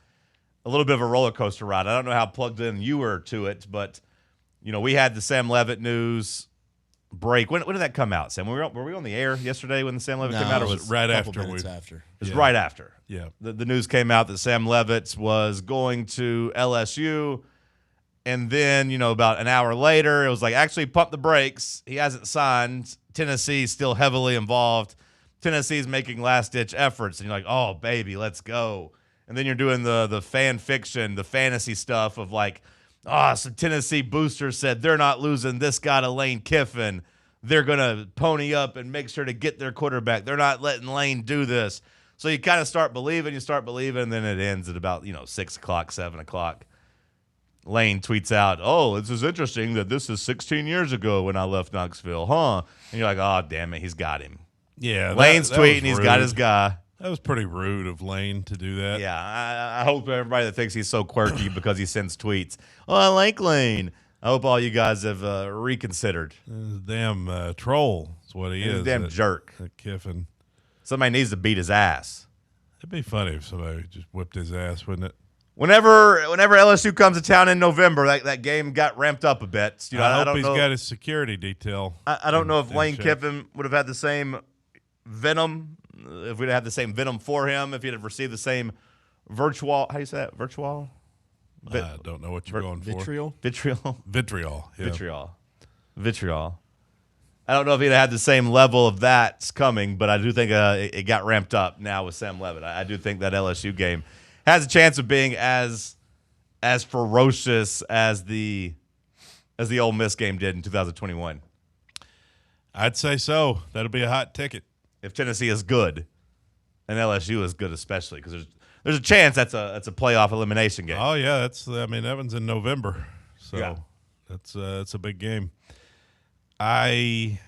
a little bit of a roller coaster ride. I don't know how plugged in you were to it, but, we had the Sam Leavitt news break. When did that come out, Sam? Were we on the air yesterday when the Sam Leavitt came out?
Or was it right after?
After.
It was right after.
Yeah.
The news came out that Sam Leavitt was going to LSU, and then, about an hour later, it was like, actually, pump the brakes. He hasn't signed. Tennessee's still heavily involved. Tennessee's making last-ditch efforts, and you're like, oh, baby, let's go. And then you're doing the fan fiction, the fantasy stuff of like, some Tennessee boosters said they're not losing this guy to Lane Kiffin. They're going to pony up and make sure to get their quarterback. They're not letting Lane do this. So you kind of start believing, and then it ends at about, 6 o'clock, 7 o'clock. Lane tweets out, oh, this is interesting that this is 16 years ago when I left Knoxville, huh? And you're like, oh, damn it, he's got him.
Yeah.
Lane's tweeting, he's got his guy.
That was pretty rude of Lane to do that.
Yeah, I hope everybody that thinks he's so quirky because he sends tweets, oh, I like Lane. I hope all you guys have reconsidered.
Damn troll is what he is.
Damn jerk.
Kiffin.
Somebody needs to beat his ass.
It'd be funny if somebody just whipped his ass, wouldn't it?
Whenever LSU comes to town in November, that game got ramped up a bit.
I hope he's got his security detail.
I don't know if Lane Kiffin would have had the same venom, if we'd have had the same venom for him, if he'd have received the same virtual. How do you say that? Virtual?
I don't know what you're going for.
Vitriol.
Yeah.
Vitriol. I don't know if he'd have had the same level of that's coming, but I do think it got ramped up now with Sam Leavitt. I do think that LSU game has a chance of being as ferocious as the Ole Miss game did in 2021.
I'd say so. That'll be a hot ticket.
If Tennessee is good, and LSU is good especially, because there's a chance that's a playoff elimination game.
Oh yeah, that one's in November, so yeah. That's a big game. I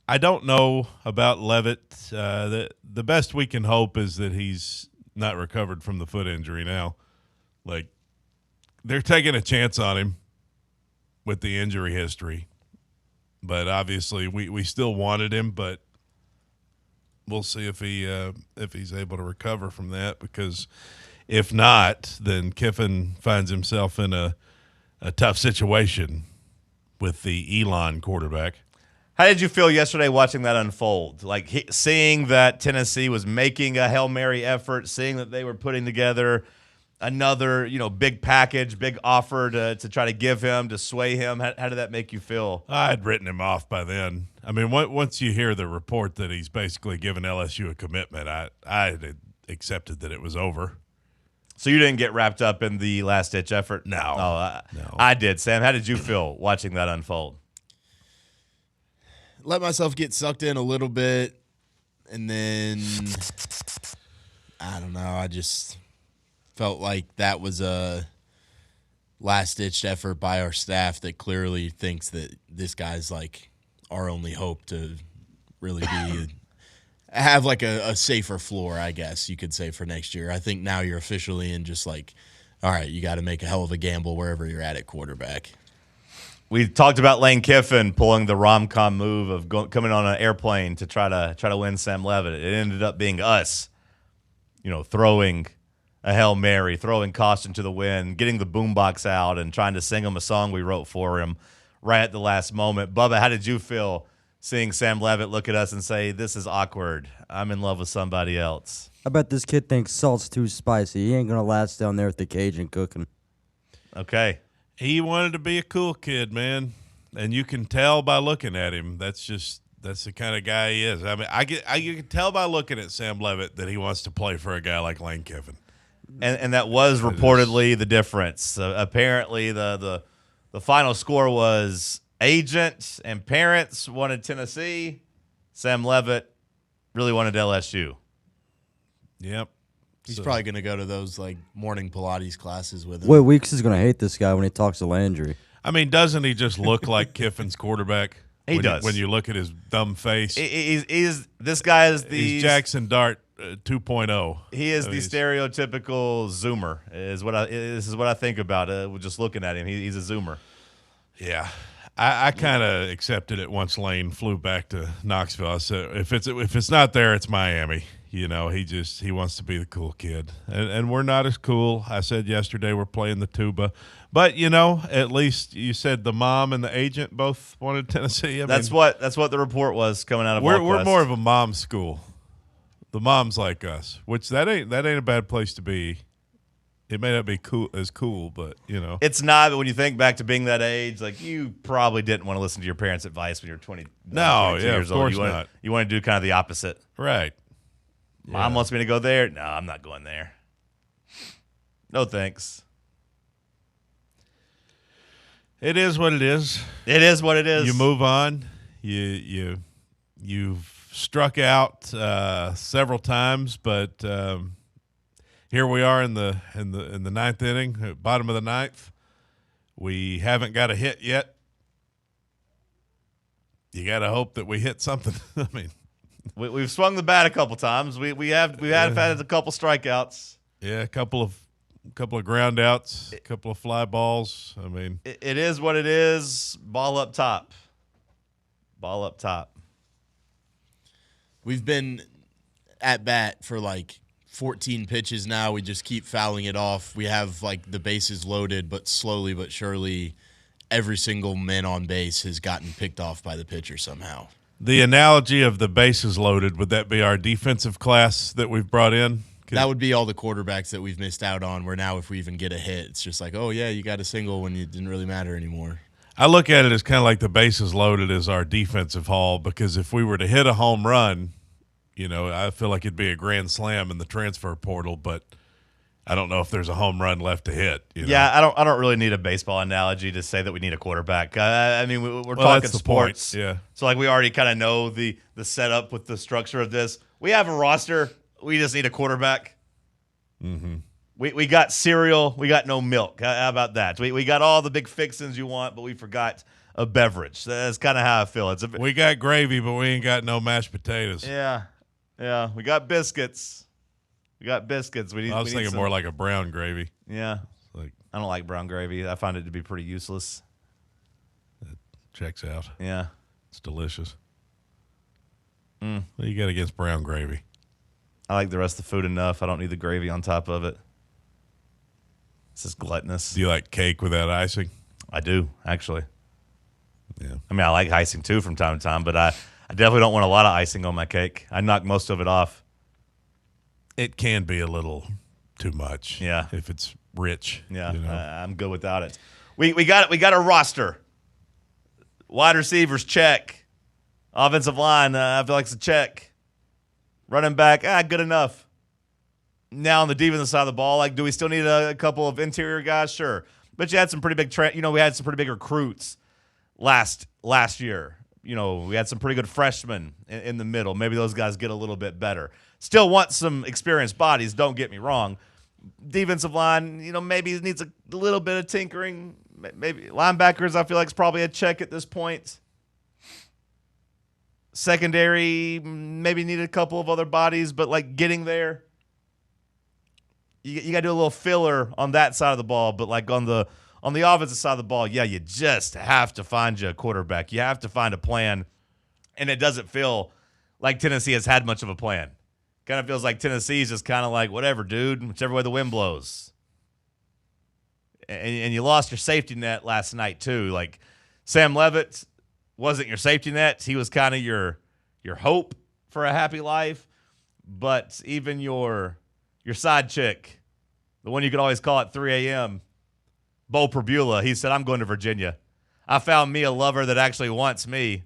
don't know about Leavitt. The best we can hope is that he's not recovered from the foot injury now. Like, they're taking a chance on him with the injury history. But obviously we still wanted him, but we'll see if he's able to recover from that, because if not, then Kiffin finds himself in a tough situation with the Elon quarterback.
How did you feel yesterday watching that unfold? Like seeing that Tennessee was making a Hail Mary effort, seeing that they were putting together another, big package, big offer to try to give him, to sway him. How did that make you feel?
I had written him off by then. I mean, once you hear the report that he's basically given LSU a commitment, I had accepted that it was over.
So you didn't get wrapped up in the last-ditch effort?
No.
No. I did. Sam, how did you feel watching that unfold?
Let myself get sucked in a little bit, and then I don't know. I just felt like that was a last-ditch effort by our staff that clearly thinks that this guy's like our only hope to really have like a safer floor, I guess you could say, for next year. I think now you're officially in just like, all right, you got to make a hell of a gamble wherever you're at quarterback.
We talked about Lane Kiffin pulling the rom-com move of coming on an airplane to try to win Sam Leavitt. It ended up being us, throwing a Hail Mary, throwing caution to the wind, getting the boombox out and trying to sing him a song we wrote for him right at the last moment. Bubba, how did you feel seeing Sam Leavitt look at us and say, this is awkward, I'm in love with somebody else?
I bet this kid thinks salt's too spicy. He ain't going to last down there with the Cajun cooking.
Okay.
He wanted to be a cool kid, man, and you can tell by looking at him. That's the kind of guy he is. I mean, you can tell by looking at Sam Leavitt that he wants to play for a guy like Lane Kiffin.
And that was reportedly the difference. Apparently, the final score was agents and parents wanted Tennessee. Sam Leavitt really wanted LSU.
Yep.
He's probably going to go to those like morning Pilates classes with him.
Wait, Weeks is going to hate this guy when he talks to Landry.
I mean, doesn't he just look like Kiffin's quarterback?
He does.
When you look at his dumb face.
This guy is
he's Jackson Dart 2.0.
He is the stereotypical Zoomer. This is what I think about it. Just looking at him, he's a Zoomer.
Yeah. I kind of accepted it once Lane flew back to Knoxville. I said, if it's not there, it's Miami. You know, he wants to be the cool kid. And we're not as cool. I said yesterday we're playing the tuba. But, you know, at least you said the mom and the agent both wanted Tennessee.
That's what the report was coming out of
We're
West.
more of a mom school. The mom's like us, which that ain't a bad place to be. It may not be cool, but, you know.
It's not, but when you think back to being that age, like, you probably didn't want to listen to your parents' advice when you were 22 years old.
Of course not.
You want to do kind of the opposite.
Right.
Mom wants me to go there. No, I'm not going there. No thanks.
It is what it is.
It is what it is.
You move on. You've struck out several times, but here we are in the ninth inning, bottom of the ninth. We haven't got a hit yet. You got to hope that we hit something. I mean,
we've swung the bat a couple times. We've had a couple strikeouts.
Yeah, a couple of ground outs, a couple of fly balls. I mean,
it is what it is. Ball up top. Ball up top.
We've been at bat for like 14 pitches now. We just keep fouling it off. We have like the bases loaded, but slowly but surely every single man on base has gotten picked off by the pitcher somehow.
The analogy of the bases loaded, would that be our defensive class that we've brought in?
That would be all the quarterbacks that we've missed out on, where now if we even get a hit, it's just like, oh, yeah, you got a single when it didn't really matter anymore.
I look at it as kind of like the bases loaded as our defensive haul, because if we were to hit a home run, you know, I feel like it'd be a grand slam in the transfer portal, but I don't know if there's a home run left to hit. You know?
Yeah, I don't really need a baseball analogy to say that we need a quarterback. I mean, we're talking sports.
Point. Yeah.
So, like, we already kind of know the setup with the structure of this. We have a roster. We just need a quarterback.
Mm-hmm.
We got cereal. We got no milk. How about that? We got all the big fixings you want, but we forgot a beverage. That's kind of how I feel.
We got gravy, but we ain't got no mashed potatoes.
Yeah. We got biscuits. I was
thinking more like a brown gravy.
Yeah. I don't like brown gravy. I find it to be pretty useless.
It checks out.
Yeah.
It's delicious. What do you got against brown gravy?
I like the rest of the food enough. I don't need the gravy on top of it. It's just gluttonous.
Do you like cake without icing?
I do, actually.
Yeah.
I mean, I like icing too from time to time, but I definitely don't want a lot of icing on my cake. I knock most of it off.
It can be a little too much.
Yeah.
If it's rich.
Yeah.
You know?
I'm good without it. We got a roster. Wide receivers, check. Offensive line, I feel like it's a check. Running back, good enough. Now on the defensive side of the ball, like, do we still need a couple of interior guys? Sure. But you had some pretty big we had some pretty big recruits last year. You know, we had some pretty good freshmen in the middle. Maybe those guys get a little bit better. Still want some experienced bodies, don't get me wrong. Defensive line, you know, maybe it needs a little bit of tinkering. Maybe linebackers, I feel like, is probably a check at this point. Secondary, maybe need a couple of other bodies, but like getting there, you got to do a little filler on that side of the ball. But like on the offensive side of the ball, yeah, you just have to find you a quarterback. You have to find a plan, and it doesn't feel like Tennessee has had much of a plan. Kind of feels like Tennessee's just kind of like, whatever, dude, whichever way the wind blows. And you lost your safety net last night too. Like Sam Leavitt wasn't your safety net. He was kind of your hope for a happy life. But even your side chick, the one you could always call at 3 a.m., Bo Perbula, he said, I'm going to Virginia. I found me a lover that actually wants me.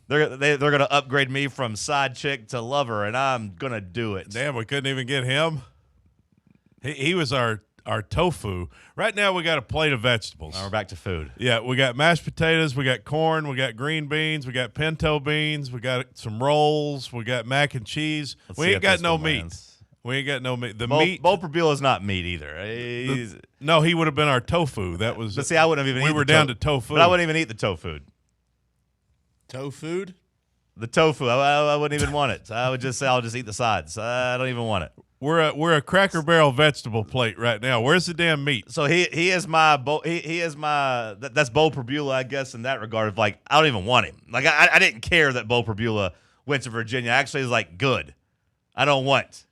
They're going to upgrade me from side chick to lover, and I'm going to do it.
Damn, we couldn't even get him. He was our our tofu. Right now we got a plate of vegetables.
Now we're back to food.
Yeah, we got mashed potatoes, we got corn, we got green beans, we got pinto beans, we got some rolls, we got mac and cheese. We ain't got no meat. We ain't got no meat. The meat.
Bo Perbula is not meat either.
No, he would have been our tofu. That was.
But see, I wouldn't have even.
We were down to tofu.
But I wouldn't even eat the tofu.
Tofu?
The tofu. I wouldn't even want it. I would just say I'll just eat the sides. I don't even want it.
We're a Cracker Barrel vegetable plate right now. Where's the damn meat?
So he is my that's Bo Perbula, I guess, in that regard. Of like, I don't even want him. Like I didn't care that Bo Perbula went to Virginia. Actually, it's like good. I don't want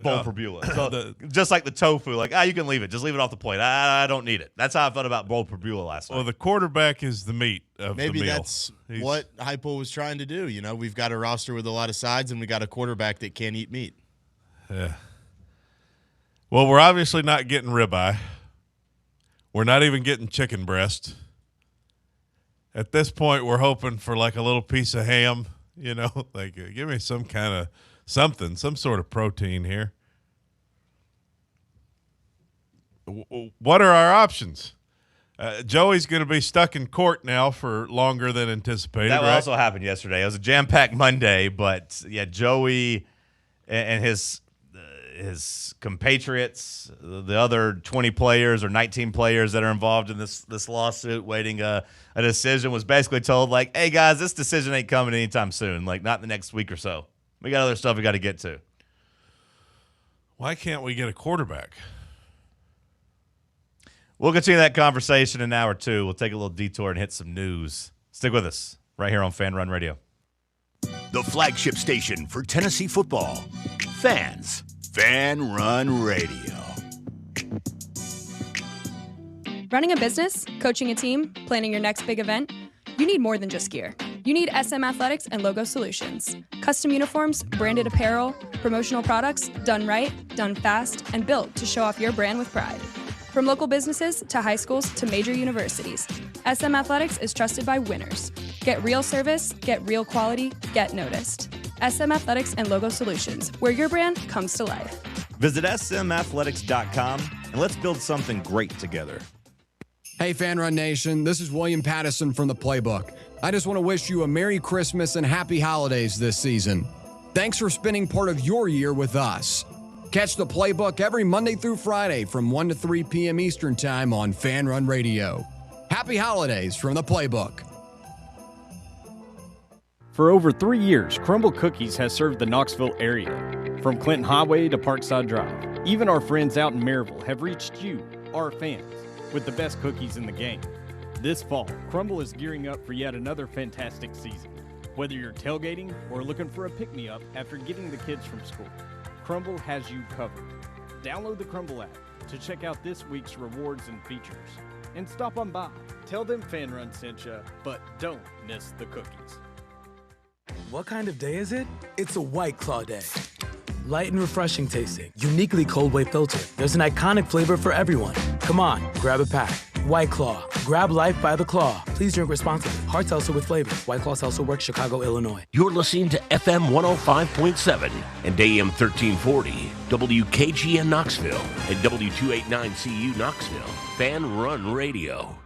Bo Perbula. So just like the tofu, like you can leave it. Just leave it off the plate. I don't need it. That's how I felt about Bo Perbula last night.
Well, the quarterback is the meat of
Maybe
the meal.
That's what Hypo was trying to do. You know, we've got a roster with a lot of sides, and we got a quarterback that can't eat meat.
Yeah. Well, we're obviously not getting ribeye. We're not even getting chicken breast. At this point, we're hoping for like a little piece of ham, you know, like give me some kind of something, some sort of protein here. What are our options? Joey's going to be stuck in court now for longer than anticipated.
That
right?
also happened yesterday. It was a jam-packed Monday, but yeah, Joey and his compatriots, the other 20 players or 19 players that are involved in this lawsuit waiting a decision, was basically told, like, hey, guys, this decision ain't coming anytime soon, like not in the next week or so. We got other stuff we got to get to.
Why can't we get a quarterback?
We'll continue that conversation in an hour or two. We'll take a little detour and hit some news. Stick with us right here on Fan Run Radio.
The flagship station for Tennessee football. Fans. Fan Run Radio.
Running a business, coaching a team, planning your next big event, you need more than just gear. You need SM Athletics and Logo Solutions. Custom uniforms, branded apparel, promotional products, done right, done fast, and built to show off your brand with pride. From local businesses to high schools to major universities, SM Athletics is trusted by winners. Get real service, get real quality, get noticed. SM Athletics and Logo Solutions, where your brand comes to life.
Visit smathletics.com and let's build something great together.
Hey, Fan Run Nation, this is William Pattison from The Playbook. I just want to wish you a Merry Christmas and Happy Holidays this season. Thanks for spending part of your year with us. Catch The Playbook every Monday through Friday from 1 to 3 p.m. Eastern Time on Fan Run Radio. Happy Holidays from The Playbook.
For over 3 years, Crumble Cookies has served the Knoxville area. From Clinton Highway to Parkside Drive, even our friends out in Maryville have reached you, our fans, with the best cookies in the game. This fall, Crumble is gearing up for yet another fantastic season. Whether you're tailgating or looking for a pick-me-up after getting the kids from school, Crumble has you covered. Download the Crumble app to check out this week's rewards and features. And stop on by. Tell them Fan Run sent you, but don't miss the cookies.
What kind of day is it? It's a White Claw day. Light and refreshing tasting, uniquely cold wave filtered. There's an iconic flavor for everyone. Come on, grab a pack. White Claw. Grab life by the claw. Please drink responsibly. Hard seltzer with flavor. White Claw Seltzer Works, Chicago, Illinois.
You're listening to FM 105.7 and AM 1340, WKGN Knoxville, and W289CU Knoxville. Fan Run Radio.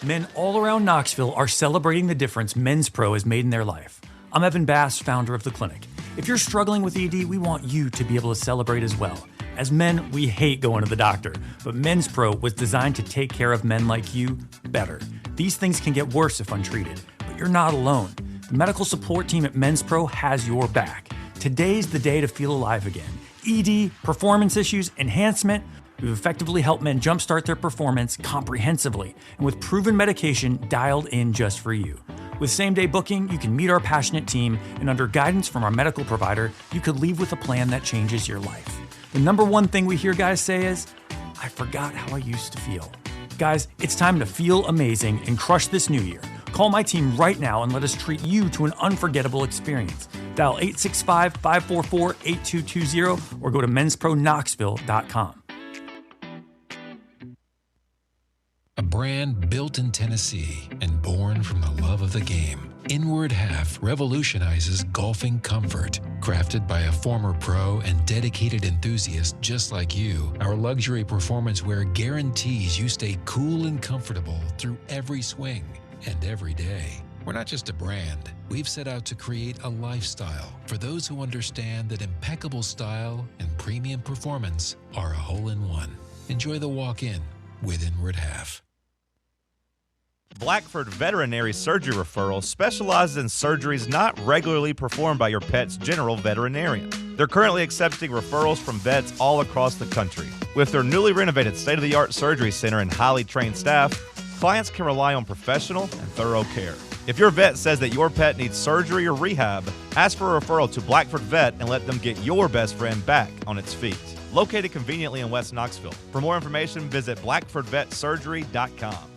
Men all around Knoxville are celebrating the difference Men's Pro has made in their life. I'm Evan Bass, founder of the clinic. If you're struggling with ED, we want you to be able to celebrate as well. As men, we hate going to the doctor, but Men's Pro was designed to take care of men like you better. These things can get worse if untreated, but you're not alone. The medical support team at Men's Pro has your back. Today's the day to feel alive again. ED, performance issues, enhancement. We've effectively helped men jumpstart their performance comprehensively and with proven medication dialed in just for you. With same-day booking, you can meet our passionate team, and under guidance from our medical provider, you could leave with a plan that changes your life. The number one thing we hear guys say is, I forgot how I used to feel. Guys, it's time to feel amazing and crush this new year. Call my team right now and let us treat you to an unforgettable experience. Dial 865-544-8220 or go to menspronknoxville.com.
A brand built in Tennessee and born from the love of the game. Inward Half revolutionizes golfing comfort. Crafted by a former pro and dedicated enthusiast just like you, our luxury performance wear guarantees you stay cool and comfortable through every swing and every day. We're not just a brand. We've set out to create a lifestyle for those who understand that impeccable style and premium performance are a hole-in-one. Enjoy the walk-in with Inward Half.
Blackford Veterinary Surgery Referral specializes in surgeries not regularly performed by your pet's general veterinarian. They're currently accepting referrals from vets all across the country. With their newly renovated state-of-the-art surgery center and highly trained staff, clients can rely on professional and thorough care. If your vet says that your pet needs surgery or rehab, ask for a referral to Blackford Vet and let them get your best friend back on its feet. Located conveniently in West Knoxville. For more information, visit blackfordvetsurgery.com.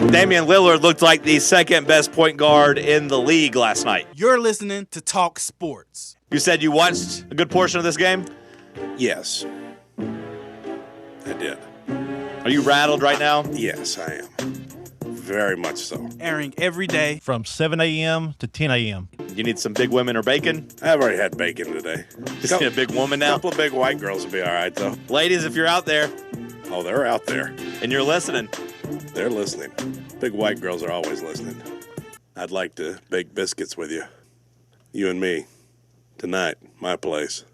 Damian Lillard looked like the second best point guard in the league last night.
You're listening to Talk Sports.
You said you watched a good portion of this game?
Yes, I did.
Are you rattled right now?
Yes, I am. Very much so.
Airing every day
from 7 a.m. to 10 a.m.
You need some big women or bacon?
I've already had bacon today.
Just need a big woman now?
A couple of big white girls will be all right, though.
Ladies, if you're out there.
Oh, they're out there.
And you're listening.
They're listening. Big white girls are always listening. I'd like to bake biscuits with you. You and me. Tonight. My place.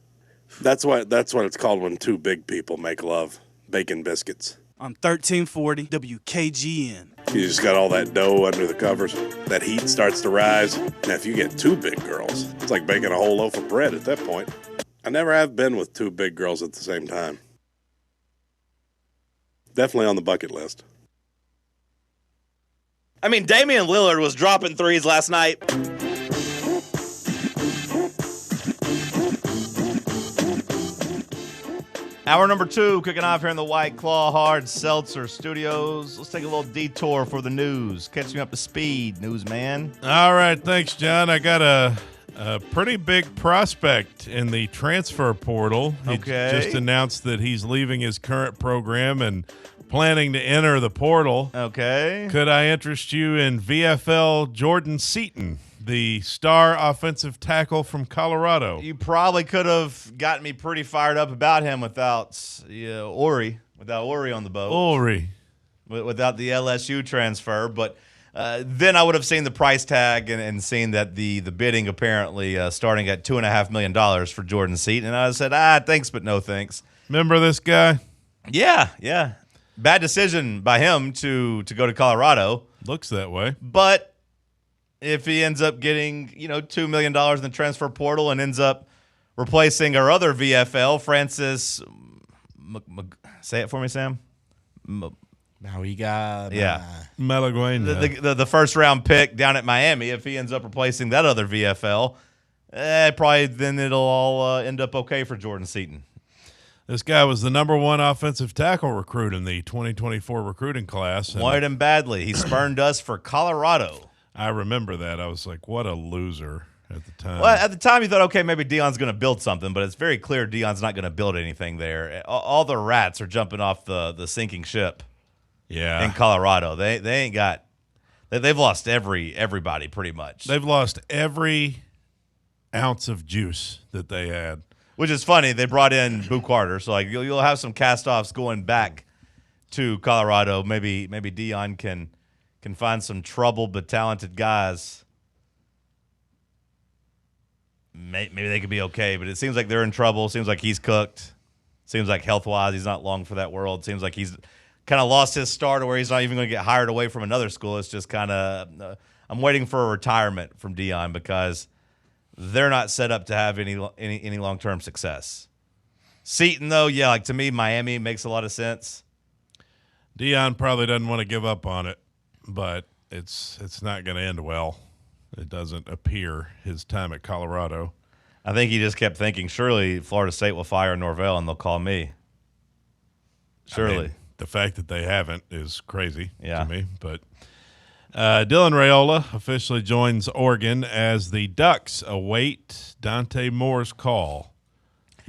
That's what it's called when two big people make love. Bacon biscuits.
On 1340 WKGN.
You just got all that dough under the covers. That heat starts to rise. Now, if you get two big girls, it's like baking a whole loaf of bread at that point. I never have been with two big girls at the same time. Definitely on the bucket list.
I mean, Damian Lillard was dropping threes last night.
Hour number 2 kicking off here in the White Claw Hard Seltzer Studios. Let's take a little detour for the news. Catch me up to speed, newsman.
All right, thanks, John. I got a pretty big prospect in the transfer portal.
Okay.
He just announced that he's leaving his current program and planning to enter the portal.
Okay.
Could I interest you in VFL Jordan Seaton, the star offensive tackle from Colorado?
You probably could have gotten me pretty fired up about him without Ori on the boat.
Ori.
Without the LSU transfer. But then I would have seen the price tag and seen that the bidding apparently starting at $2.5 million for Jordan Seaton. And I said, thanks, but no thanks.
Remember this guy?
Yeah. Bad decision by him to go to Colorado.
Looks that way.
But if he ends up getting, $2 million in the transfer portal and ends up replacing our other VFL, Francis, say it for me, Sam.
Malaguena.
Yeah.
Malaguena.
The first round pick down at Miami, if he ends up replacing that other VFL, probably then it'll all end up okay for Jordan Seaton.
This guy was the number 1 offensive tackle recruit in the 2024 recruiting class.
Wanted him badly. He spurned us for Colorado.
I remember that. I was like, what a loser at the time.
Well, at the time you thought, okay, maybe Deion's going to build something, but it's very clear Deion's not going to build anything there. All the rats are jumping off the sinking ship.
Yeah.
In Colorado. They ain't got – they've lost everybody pretty much.
They've lost every ounce of juice that they had.
Which is funny. They brought in Boo Carter, so like you'll have some cast-offs going back to Colorado. Maybe Deion can find some troubled but talented guys. Maybe they could be okay, but it seems like they're in trouble. Seems like he's cooked. Seems like health-wise he's not long for that world. Seems like he's kind of lost his star to where he's not even going to get hired away from another school. It's just kind of I'm waiting for a retirement from Deion because they're not set up to have any long-term success. Seaton, though, yeah, like to me, Miami makes a lot of sense.
Deion probably doesn't want to give up on it, but it's not going to end well. It doesn't appear his time at Colorado.
I think he just kept thinking, surely Florida State will fire Norvell and they'll call me. Surely.
I mean, the fact that they haven't is crazy
to
me, but Dylan Raiola officially joins Oregon as the Ducks await Dante Moore's call.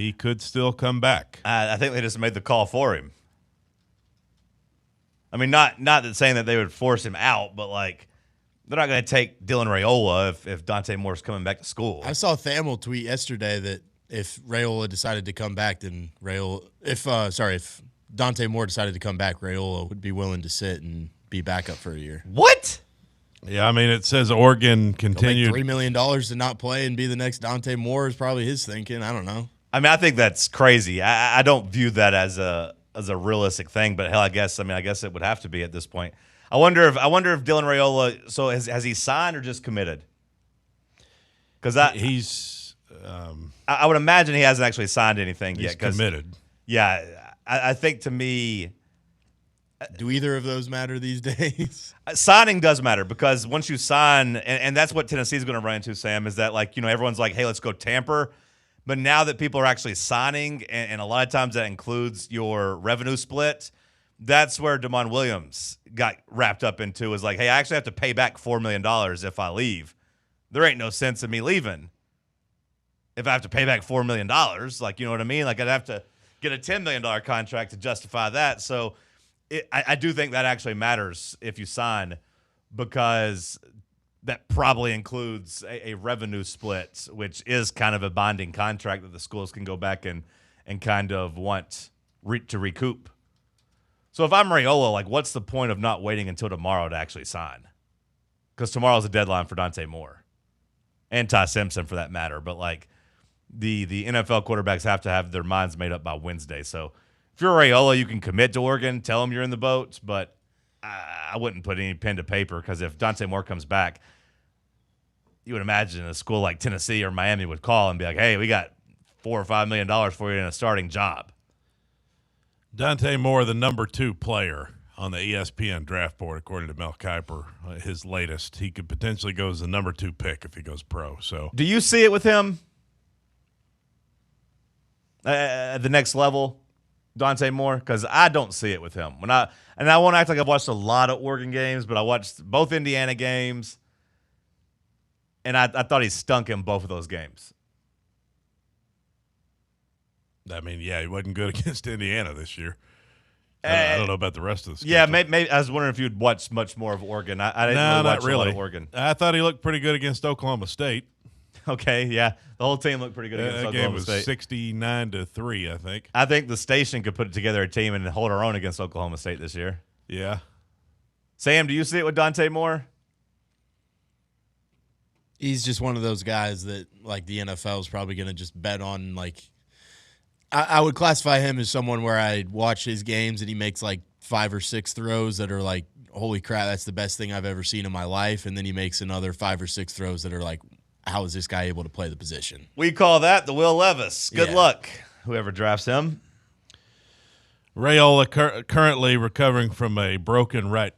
He could still come back.
I think they just made the call for him. I mean, not that saying that they would force him out, but like they're not going to take Dylan Raiola if Dante Moore's coming back to school.
I saw Thamel tweet yesterday that if Raiola decided to come back, then if Dante Moore decided to come back, Raiola would be willing to sit and be backup for a year.
What?
Yeah, I mean, it says Oregon continued.
$3 million to not play and be the next Dante Moore is probably his thinking. I don't know.
I mean, I think that's crazy. I don't view that as a realistic thing, but hell, I guess it would have to be at this point. I wonder if Dylan Raiola. So has he signed or just committed? Because
he's.
I would imagine he hasn't actually signed anything yet.
He's committed.
Yeah, I think to me.
Do either of those matter these days?
Signing does matter because once you sign, and that's what Tennessee's going to run into, Sam, is that like everyone's like, hey, let's go tamper. But now that people are actually signing, and a lot of times that includes your revenue split, that's where Damon Williams got wrapped up into is like, hey, I actually have to pay back $4 million if I leave. There ain't no sense in me leaving if I have to pay back $4 million. Like, you know what I mean? Like, I'd have to get a $10 million contract to justify that. So I do think that actually matters if you sign because that probably includes a revenue split, which is kind of a binding contract that the schools can go back and kind of want to recoup. So if I'm Raiola, like, what's the point of not waiting until tomorrow to actually sign? Because tomorrow's a deadline for Dante Moore and Ty Simpson for that matter. But, like, the NFL quarterbacks have to have their minds made up by Wednesday. So if you're Raiola, you can commit to Oregon, tell them you're in the boat, but I wouldn't put any pen to paper because if Dante Moore comes back, you would imagine a school like Tennessee or Miami would call and be like, hey, we got $4 or $5 million for you in a starting job.
Dante Moore, the number 2 player on the ESPN draft board, according to Mel Kiper, his latest. He could potentially go as the number 2 pick if he goes pro. So,
do you see it with him at the next level, Dante Moore? Because I don't see it with him. I won't act like I've watched a lot of Oregon games, but I watched both Indiana games, and I thought he stunk in both of those games.
I mean, yeah, he wasn't good against Indiana this year. I don't know about the rest of the schedule.
Yeah, maybe I was wondering if you'd watched much more of Oregon. I didn't watch a lot of Oregon.
I thought he looked pretty good against Oklahoma State.
Okay, yeah. The whole team looked pretty good against Oklahoma State.
That game was 69-3, I think.
I think the station could put together a team and hold our own against Oklahoma State this year.
Yeah.
Sam, do you see it with Dante Moore?
He's just one of those guys that, like, the NFL is probably going to just bet on, like, I would classify him as someone where I watch his games and he makes like 5 or 6 throws that are like, holy crap, that's the best thing I've ever seen in my life. And then he makes another 5 or 6 throws that are like, how is this guy able to play the position?
We call that the Will Levis. Good luck, whoever drafts him.
Raiola currently recovering from a broken right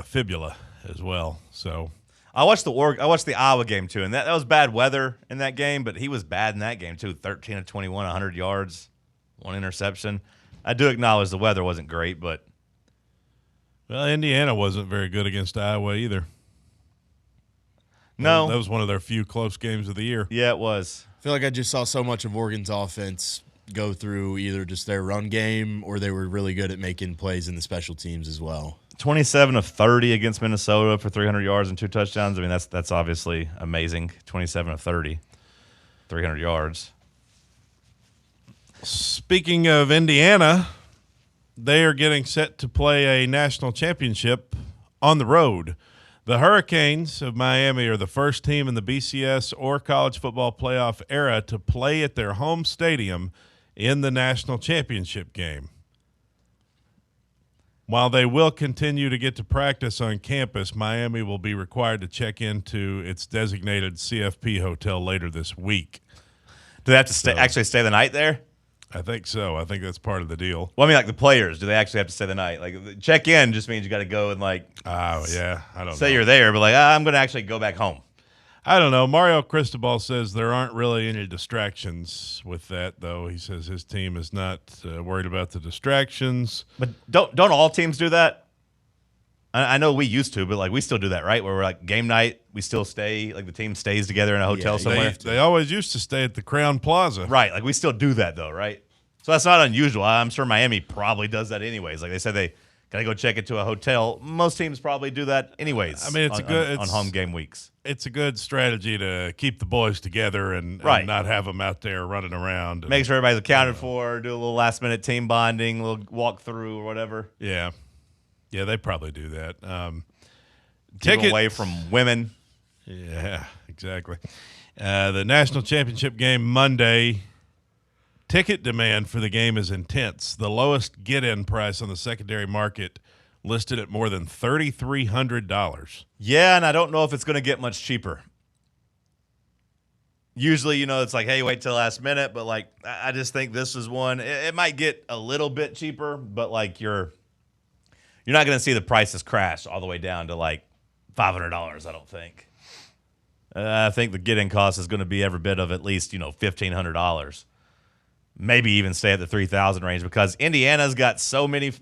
fibula as well. So
I watched the Iowa game too, and that was bad weather in that game, but he was bad in that game too. 13 of 21, 100 yards. 1 interception. I do acknowledge the weather wasn't great, but
well, Indiana wasn't very good against Iowa either.
No.
That was one of their few close games of the year.
Yeah, it was.
I feel like I just saw so much of Oregon's offense go through either just their run game or they were really good at making plays in the special teams as well.
27 of 30 against Minnesota for 300 yards and 2 touchdowns. I mean, that's obviously amazing. 27 of 30, 300 yards.
Speaking of Indiana, they are getting set to play a national championship on the road. The Hurricanes of Miami are the first team in the BCS or college football playoff era to play at their home stadium in the national championship game. While they will continue to get to practice on campus, Miami will be required to check into its designated CFP hotel later this week.
Do they have to actually stay the night there?
I think so. I think that's part of the deal.
Well, I mean, like the players, do they actually have to stay the night? Like, check in just means you got to go and like.
Oh yeah, I don't
say
know.
You're there, but like, I'm going to actually go back home.
I don't know. Mario Cristobal says there aren't really any distractions with that, though. He says his team is not worried about the distractions.
But don't all teams do that? I know we used to, but like we still do that, right? Where we're like game night, we still stay, like the team stays together in a hotel somewhere.
They always used to stay at the Crown Plaza.
Right, like we still do that though, right? So that's not unusual. I'm sure Miami probably does that anyways. Like they said they got to go check into a hotel. Most teams probably do that anyways.
I mean,
on home game weeks.
It's a good strategy to keep the boys together and not have them out there running around.
Make sure everybody's accounted for, do a little last-minute team bonding, a little walk-through or whatever.
Yeah. Yeah, they probably do that.
Keep them away from women.
Yeah, exactly. The national championship game Monday, ticket demand for the game is intense. The lowest get-in price on the secondary market listed at more than $3,300.
Yeah, and I don't know if it's going to get much cheaper. Usually, it's like, hey, wait till last minute, but like I just think this is one. It might get a little bit cheaper, but like you're not going to see the prices crash all the way down to like $500. I don't think. I think the get-in cost is going to be every bit of at least $1,500. Maybe even stay at the $3,000 range because Indiana's got so many. Do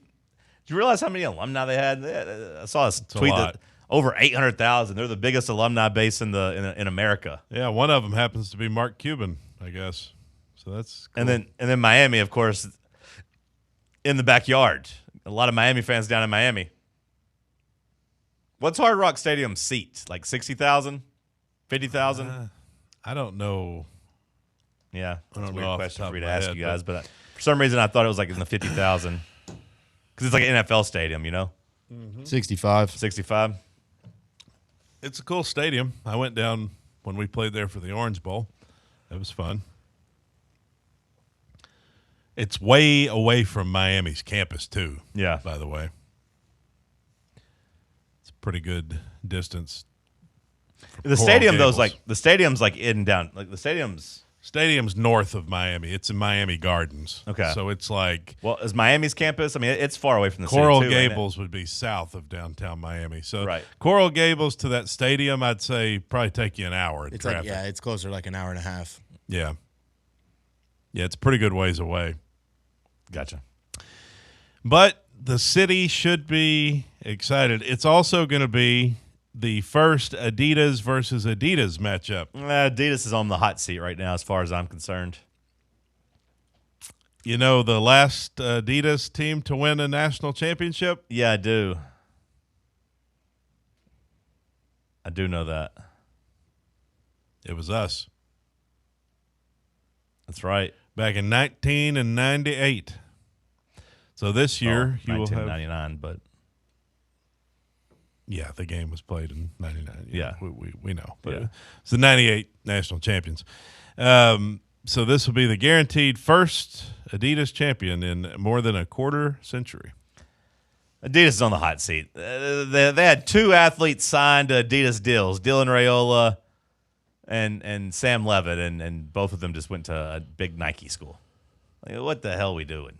you realize how many alumni they had? I saw a tweet that over 800,000. They're the biggest alumni base in America.
Yeah, one of them happens to be Mark Cuban, I guess. So that's cool.
And then Miami, of course, in the backyard. A lot of Miami fans down in Miami. What's Hard Rock Stadium seat? Like 60,000? 50,000?
I don't know.
Yeah, that's a weird
off
question
the top
for me
of
to
my
ask
head,
you guys, but for some reason I thought it was like in the 50,000 because it's like an NFL stadium,
65.
65.
It's a cool stadium. I went down when we played there for the Orange Bowl. It was fun. It's way away from Miami's campus too.
Yeah.
By the way, it's a pretty good distance.
The stadium though is like the stadium's like in down like the stadium's
north of Miami. It's in Miami Gardens.
Okay.
So it's like
is Miami's campus? I mean, it's far away from the
Coral
city too,
Gables would be south of downtown Miami. So
right.
Coral Gables to that stadium, I'd say probably take you an hour.
It's
traffic.
it's closer, like an hour and a half.
Yeah. Yeah, it's a pretty good ways away.
Gotcha.
But the city should be excited. It's also going to be the first Adidas versus Adidas matchup.
Adidas is on the hot seat right now as far as I'm concerned.
You know the last Adidas team to win a national championship?
Yeah, I do. I do know that.
It was us.
That's right.
Back in 1998. So this year you will have
1999, but
yeah, the game was played in 99.
Yeah.
We know. But it's the 98 national champions. So this will be the guaranteed first Adidas champion in more than a quarter century.
Adidas is on the hot seat. They had two athletes signed to Adidas deals, Dylan Raiola and Sam Leavitt, and both of them just went to a big Nike school. Like, what the hell are we doing?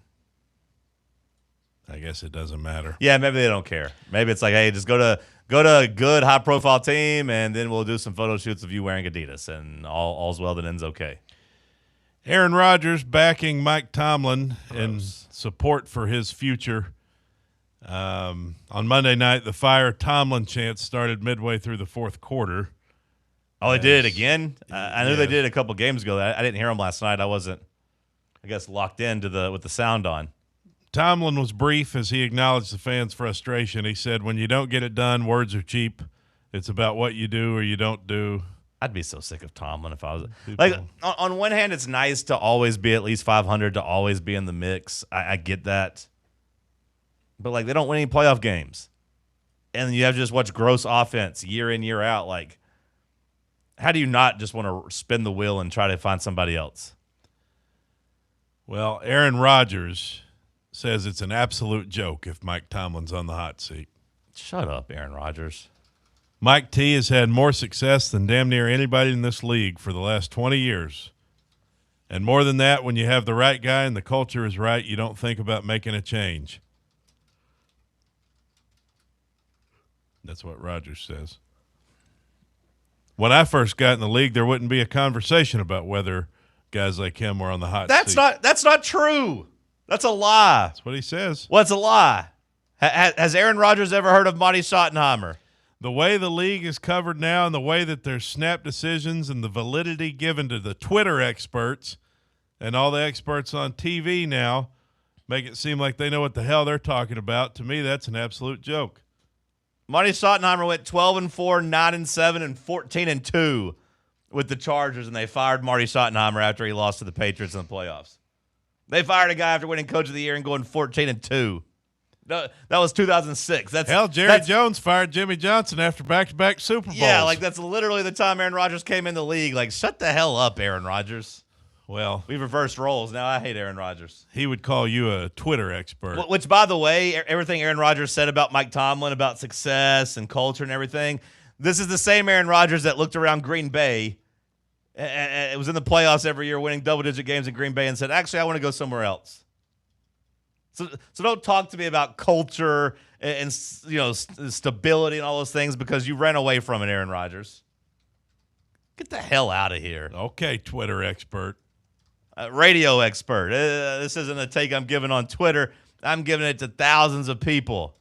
I guess it doesn't matter.
Yeah, maybe they don't care. Maybe it's like, hey, just go to a good high-profile team, and then we'll do some photo shoots of you wearing Adidas, and all's well that ends okay.
Aaron Rodgers backing Mike Tomlin in support for his future. On Monday night, the Fire Tomlin chant started midway through the fourth quarter.
Oh, they did it again? I knew they did it a couple games ago. I didn't hear them last night. I wasn't, I guess, locked into with the sound on.
Tomlin was brief as he acknowledged the fans' frustration. He said, when you don't get it done, words are cheap. It's about what you do or you don't do.
I'd be so sick of Tomlin if I was like. On one hand, it's nice to always be at least 500, to always be in the mix. I get that, but like they don't win any playoff games, and you have to just watch gross offense year in year out. Like, how do you not just want to spin the wheel and try to find somebody else?
Well, Aaron Rodgers says it's an absolute joke if Mike Tomlin's on the hot seat.
Shut up, Aaron Rodgers.
Mike T has had more success than damn near anybody in this league for the last 20 years. And more than that, when you have the right guy and the culture is right, you don't think about making a change. That's what Rodgers says. When I first got in the league, there wouldn't be a conversation about whether guys like him were on the hot seat.
That's not true. That's a lie.
That's what he says.
What's a lie? Has Aaron Rodgers ever heard of Marty Schottenheimer?
The way the league is covered now and the way that there's snap decisions and the validity given to the Twitter experts and all the experts on TV now make it seem like they know what the hell they're talking about. To me, that's an absolute joke.
Marty Schottenheimer went 12-4, 9-7, and 14-2 with the Chargers, and they fired Marty Schottenheimer after he lost to the Patriots in the playoffs. They fired a guy after winning Coach of the Year and going 14-2. No, that was 2006.
Jerry Jones fired Jimmy Johnson after back-to-back Super Bowls.
Yeah, like that's literally the time Aaron Rodgers came in the league. Like, shut the hell up, Aaron Rodgers.
Well,
we've reversed roles. Now I hate Aaron Rodgers.
He would call you a Twitter expert.
Which, by the way, everything Aaron Rodgers said about Mike Tomlin, about success and culture and everything, this is the same Aaron Rodgers that looked around Green Bay. It was in the playoffs every year, winning double-digit games in Green Bay, and said, actually, I want to go somewhere else. So don't talk to me about culture and stability and all those things because you ran away from it, Aaron Rodgers. Get the hell out of here.
Okay, Twitter expert.
Radio expert. This isn't a take I'm giving on Twitter. I'm giving it to thousands of people.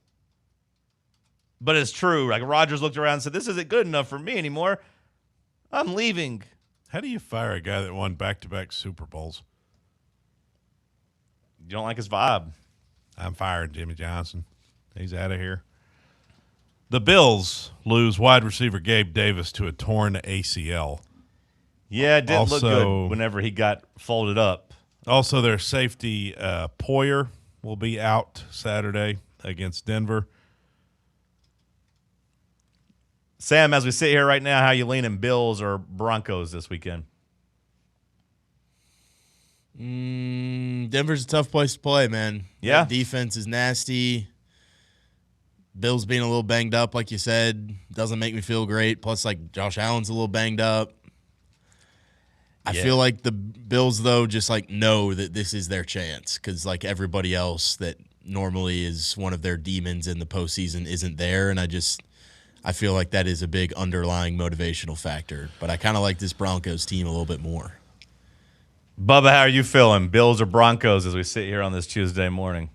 But it's true. Like Rodgers looked around and said, this isn't good enough for me anymore. I'm leaving.
How do you fire a guy that won back-to-back Super Bowls?
You don't like his vibe.
I'm firing Jimmy Johnson. He's out of here. The Bills lose wide receiver Gabe Davis to a torn ACL.
Yeah, it didn't look good whenever he got folded up.
Also, their safety, Poyer, will be out Saturday against Denver.
Sam, as we sit here right now, how you leaning, Bills or Broncos this weekend?
Denver's a tough place to play, man.
Yeah.
That defense is nasty. Bills being a little banged up, like you said, doesn't make me feel great. Plus, like, Josh Allen's a little banged up. I feel like the Bills, though, just, like, know that this is their chance because, like, everybody else that normally is one of their demons in the postseason isn't there, and I feel like that is a big underlying motivational factor. But I kind of like this Broncos team a little bit more.
Bubba, how are you feeling? Bills or Broncos as we sit here on this Tuesday morning?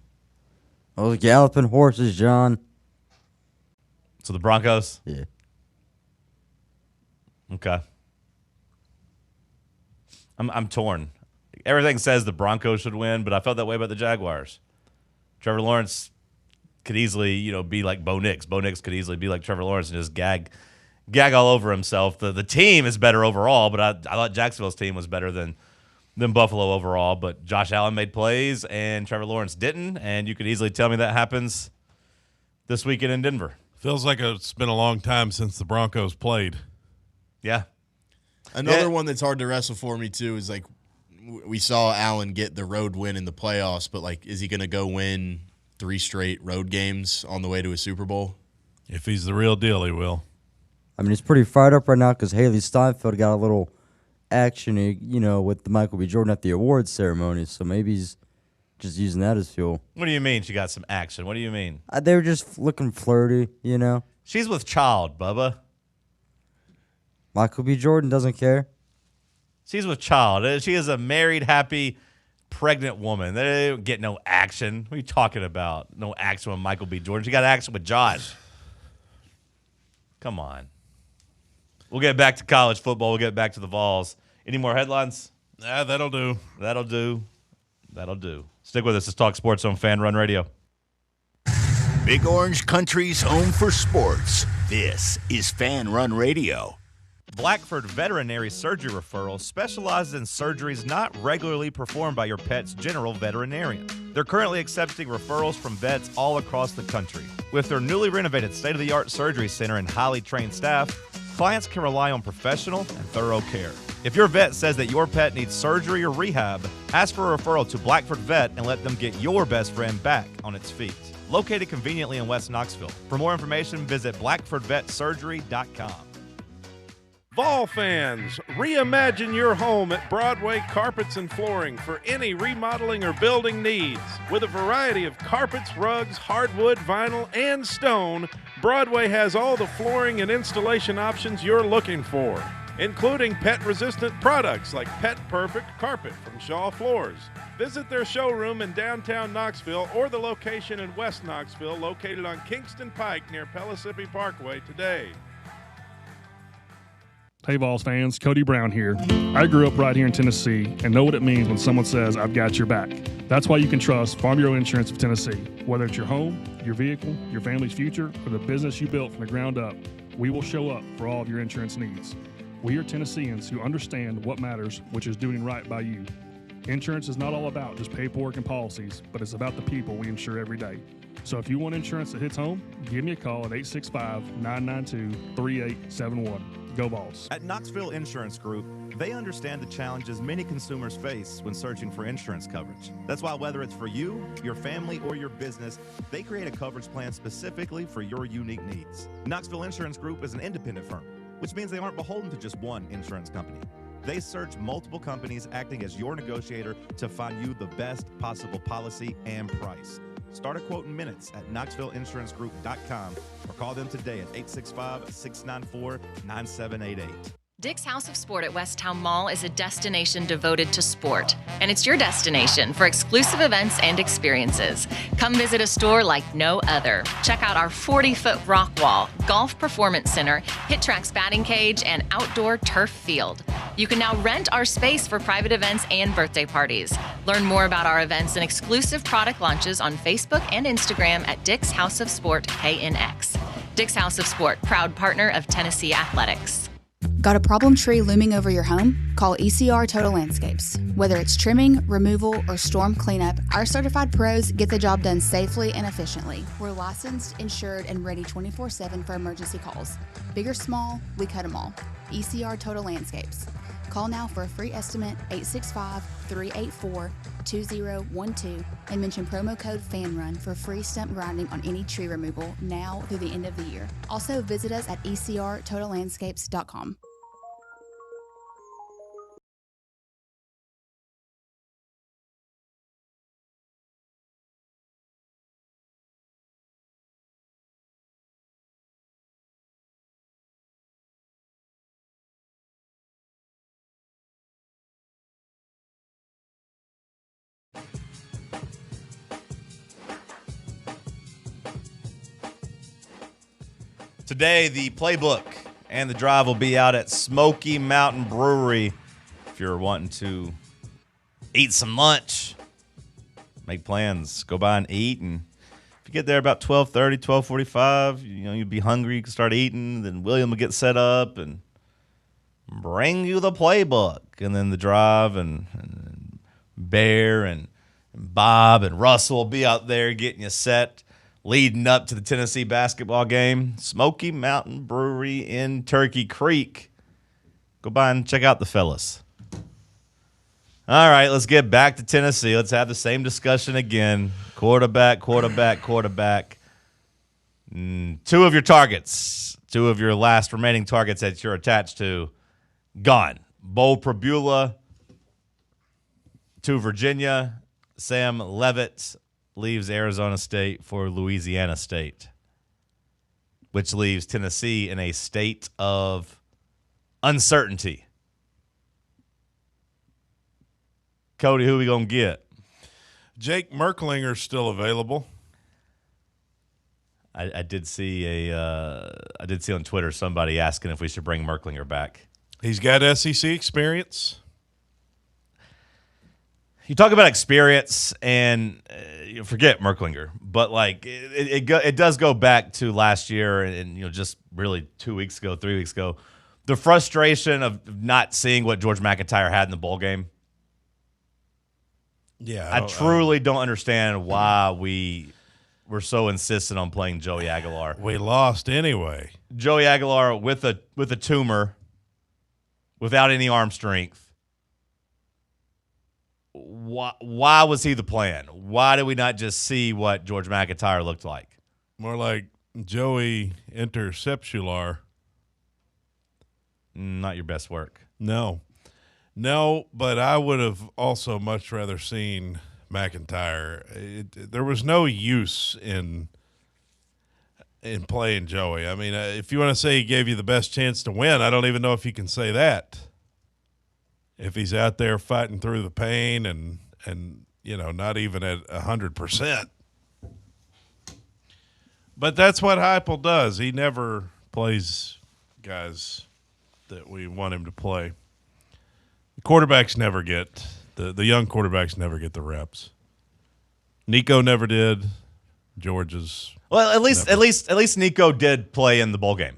Those galloping horses, John.
So the Broncos?
Yeah.
Okay. I'm torn. Everything says the Broncos should win, but I felt that way about the Jaguars. Trevor Lawrence could easily, be like Bo Nix. Bo Nix could easily be like Trevor Lawrence and just gag all over himself. The team is better overall, but I thought Jacksonville's team was better than Buffalo overall. But Josh Allen made plays and Trevor Lawrence didn't, and you could easily tell me that happens this weekend in Denver.
Feels like it's been a long time since the Broncos played.
Yeah.
Another one that's hard to wrestle for me, too, is, like, we saw Allen get the road win in the playoffs, but, like, is he going to go win 3 straight road games on the way to a Super Bowl?
If he's the real deal, he will.
I mean, he's pretty fired up right now because Haley Steinfeld got a little action, with the Michael B. Jordan at the awards ceremony, so maybe he's just using that as fuel.
What do you mean she got some action? What do you mean?
They were just looking flirty,
She's with child, Bubba.
Michael B. Jordan doesn't care.
She's with child. She is a married, happy, pregnant woman. They don't get no action. What are you talking about? No action with Michael B. Jordan. She got action with Josh. Come on. We'll get back to college football. We'll get back to the Vols. Any more headlines?
That'll do.
That'll do. Stick with us. Let's talk sports on Fan Run Radio.
Big Orange Country's home for sports. This is Fan Run Radio.
Blackford Veterinary Surgery Referral specializes in surgeries not regularly performed by your pet's general veterinarian. They're currently accepting referrals from vets all across the country. With their newly renovated state-of-the-art surgery center and highly trained staff, clients can rely on professional and thorough care. If your vet says that your pet needs surgery or rehab, ask for a referral to Blackford Vet and let them get your best friend back on its feet. Located conveniently in West Knoxville. For more information, visit blackfordvetsurgery.com.
Vol fans, reimagine your home at Broadway Carpets and Flooring for any remodeling or building needs. With a variety of carpets, rugs, hardwood, vinyl, and stone, Broadway has all the flooring and installation options you're looking for, including pet-resistant products like Pet Perfect Carpet from Shaw Floors. Visit their showroom in downtown Knoxville or the location in West Knoxville located on Kingston Pike near Pellissippi Parkway today.
Hey, Vols fans, Cody Brown here. I grew up right here in Tennessee and know what it means when someone says, I've got your back. That's why you can trust Farm Bureau Insurance of Tennessee. Whether it's your home, your vehicle, your family's future, or the business you built from the ground up, we will show up for all of your insurance needs. We are Tennesseans who understand what matters, which is doing right by you. Insurance is not all about just paperwork and policies, but it's about the people we insure every day. So if you want insurance that hits home, give me a call at 865-992-3871. Go Vols.
At Knoxville Insurance Group, they understand the challenges many consumers face when searching for insurance coverage. That's why whether it's for you, your family, or your business, they create a coverage plan specifically for your unique needs. Knoxville Insurance Group is an independent firm, which means they aren't beholden to just one insurance company. They search multiple companies, acting as your negotiator to find you the best possible policy and price. Start a quote in minutes at KnoxvilleInsuranceGroup.com or call them today at 865-694-9788.
Dick's House of Sport at Westtown Mall is a destination devoted to sport, and it's your destination for exclusive events and experiences. Come visit a store like no other. Check out our 40-foot rock wall, golf performance center, hit tracks batting cage, and outdoor turf field. You can now rent our space for private events and birthday parties. Learn more about our events and exclusive product launches on Facebook and Instagram at Dick's House of Sport KNX. Dick's House of Sport, proud partner of Tennessee Athletics.
Got a problem tree looming over your home? Call ECR Total Landscapes. Whether it's trimming, removal, or storm cleanup, our certified pros get the job done safely and efficiently. We're licensed, insured, and ready 24/7 for emergency calls. Big or small, we cut them all. ECR Total Landscapes. Call now for a free estimate, 865-384-2012, and mention promo code FANRUN for free stump grinding on any tree removal now through the end of the year. Also, visit us at ecrtotallandscapes.com.
Today, the playbook and the drive will be out at Smoky Mountain Brewery. If you're wanting to eat some lunch, make plans, go by and eat. And if you get there about 12:30, 12:45, you'll be hungry, you can start eating. Then William will get set up and bring you the playbook. And then the drive and Bear and Bob and Russell will be out there getting you set, leading up to the Tennessee basketball game. Smoky Mountain Brewery in Turkey Creek. Go by and check out the fellas. All right, let's get back to Tennessee. Let's have the same discussion again. Quarterback. Two of your targets, two of your last remaining targets that you're attached to, gone. Bo Prabula to Virginia. Sam Leavitt leaves Arizona State for Louisiana State, which leaves Tennessee in a state of uncertainty. Cody, who we going to get?
Jake Merklinger's still available.
I did see on Twitter somebody asking if we should bring Merklinger back.
He's got SEC experience.
You talk about experience, and you forget Merklinger, but like it does go back to last year, and just really 2 weeks ago, 3 weeks ago, the frustration of not seeing what George McIntyre had in the bowl game.
Yeah,
I truly don't understand why we were so insistent on playing Joey Aguilar.
We lost anyway.
Joey Aguilar with a tumor, without any arm strength. Why was he the plan? Why did we not just see what George McIntyre looked like?
More like Joey Interceptular.
Not your best work.
No, but I would have also much rather seen McIntyre. There was no use in playing Joey. I mean, if you want to say he gave you the best chance to win, I don't even know if you can say that. If he's out there fighting through the pain and not even at 100%. But that's what Heupel does. He never plays guys that we want him to play. The quarterbacks never get the young quarterbacks never get the reps. Nico never did. George's
at least Nico did play in the bowl game.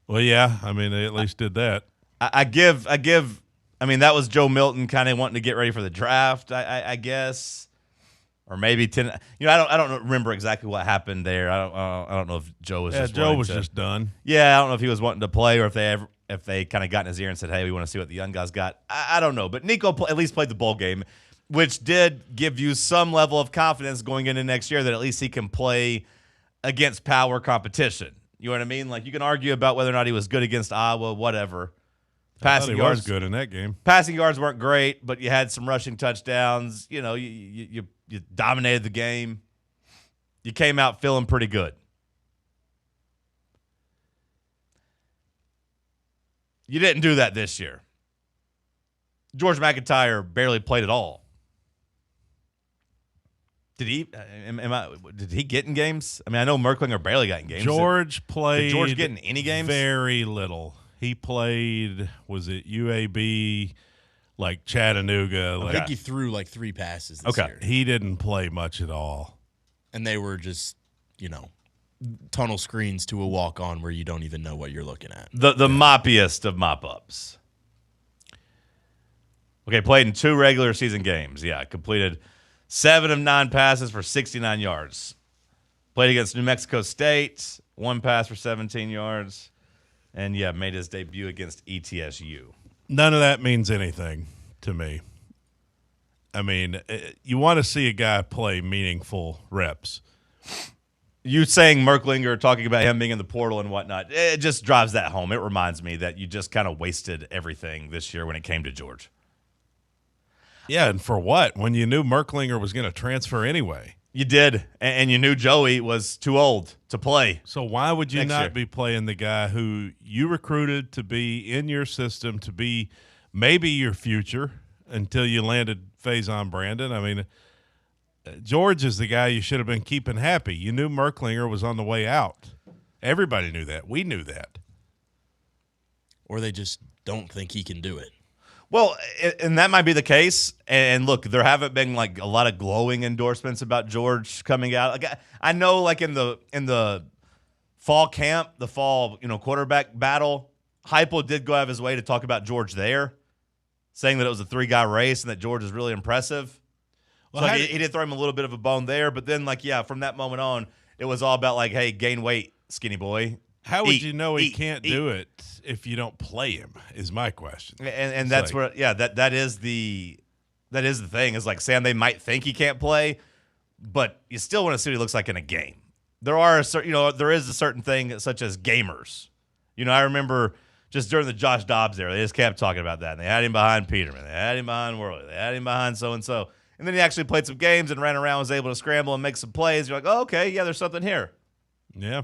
Well, yeah, I mean they at least did that.
I give. I mean that was Joe Milton kind of wanting to get ready for the draft. I guess. Or maybe 10. I don't remember exactly what happened there. I don't know if Joe was.
Yeah,
just
Joe was
to,
just done.
Yeah, I don't know if he was wanting to play or if they kind of got in his ear and said, "Hey, we want to see what the young guys got." I don't know, but Nico at least played the bowl game, which did give you some level of confidence going into next year that at least he can play against power competition. You know what I mean? Like you can argue about whether or not he was good against Iowa, whatever.
Passing yards was good in that game.
Passing yards weren't great, but you had some rushing touchdowns. You dominated the game. You came out feeling pretty good. You didn't do that this year. George McIntyre barely played at all. Did he? Did he get in games? I mean, I know Merklinger barely got in games.
George played.
Did George get in any games?
Very little. He played. Was it UAB? Like Chattanooga.
I think he threw like 3 passes this year.
He didn't play much at all.
And they were just, tunnel screens to a walk-on where you don't even know what you're looking at.
The moppiest of mop-ups. Okay, played in 2 regular season games. Yeah, completed 7 of 9 passes for 69 yards. Played against New Mexico State, 1 pass for 17 yards. And, made his debut against ETSU.
None of that means anything to me. I mean, you want to see a guy play meaningful reps.
You saying Merklinger, talking about him being in the portal and whatnot, it just drives that home. It reminds me that you just kind of wasted everything this year when it came to George.
Yeah, and for what? When you knew Merklinger was going to transfer anyway.
You did, and you knew Joey was too old to play.
So why would you not
year.
be playing the guy who you recruited to be in your system, to be maybe your future until you landed Faison Brandon? I mean, George is the guy you should have been keeping happy. You knew Merklinger was on the way out. Everybody knew that. We knew that.
Or they just don't think he can do it.
Well, and that might be the case. And look, there haven't been like a lot of glowing endorsements about George coming out. Like I know, like in the fall camp, the fall quarterback battle, Heupel did go out of his way to talk about George there, saying that it was a 3-guy race and that George is really impressive. Well, so he did throw him a little bit of a bone there, but then from that moment on, it was all about like, hey, gain weight, skinny boy.
How would you know he can't do it if you don't play him? Is my question.
And that's where that is the thing is like Sam. They might think he can't play, but you still want to see what he looks like in a game. There is a certain thing such as gamers. I remember just during the Josh Dobbs era, they just kept talking about that. And they had him behind Peterman, they had him behind Worley, they had him behind so and so, and then he actually played some games and ran around, was able to scramble and make some plays. You're like, oh, okay, yeah, there's something here.
Yeah.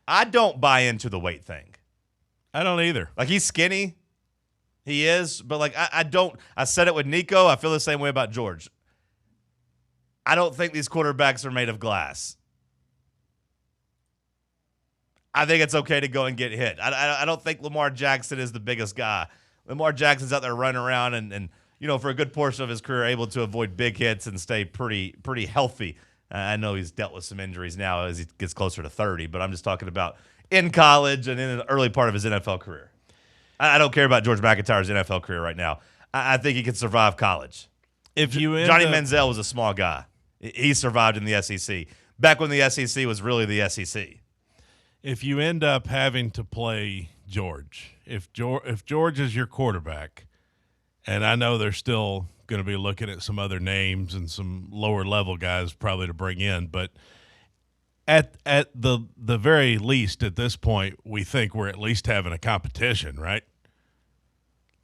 I don't buy into the weight thing.
I don't either.
Like, he's skinny. He is. But, like, I don't. I said it with Nico. I feel the same way about George. I don't think these quarterbacks are made of glass. I think it's okay to go and get hit. I don't think Lamar Jackson is the biggest guy. Lamar Jackson's out there running around and for a good portion of his career, able to avoid big hits and stay pretty healthy. I know he's dealt with some injuries now as he gets closer to 30, but I'm just talking about in college and in the early part of his NFL career. I don't care about George McIntyre's NFL career right now. I think he can survive college. Johnny Manziel was a small guy. He survived in the SEC. Back when the SEC was really the SEC.
If you end up having to play George, if George is your quarterback, and I know they're still going to be looking at some other names and some lower level guys probably to bring in, but at the very least at this point, we think we're at least having a competition, right?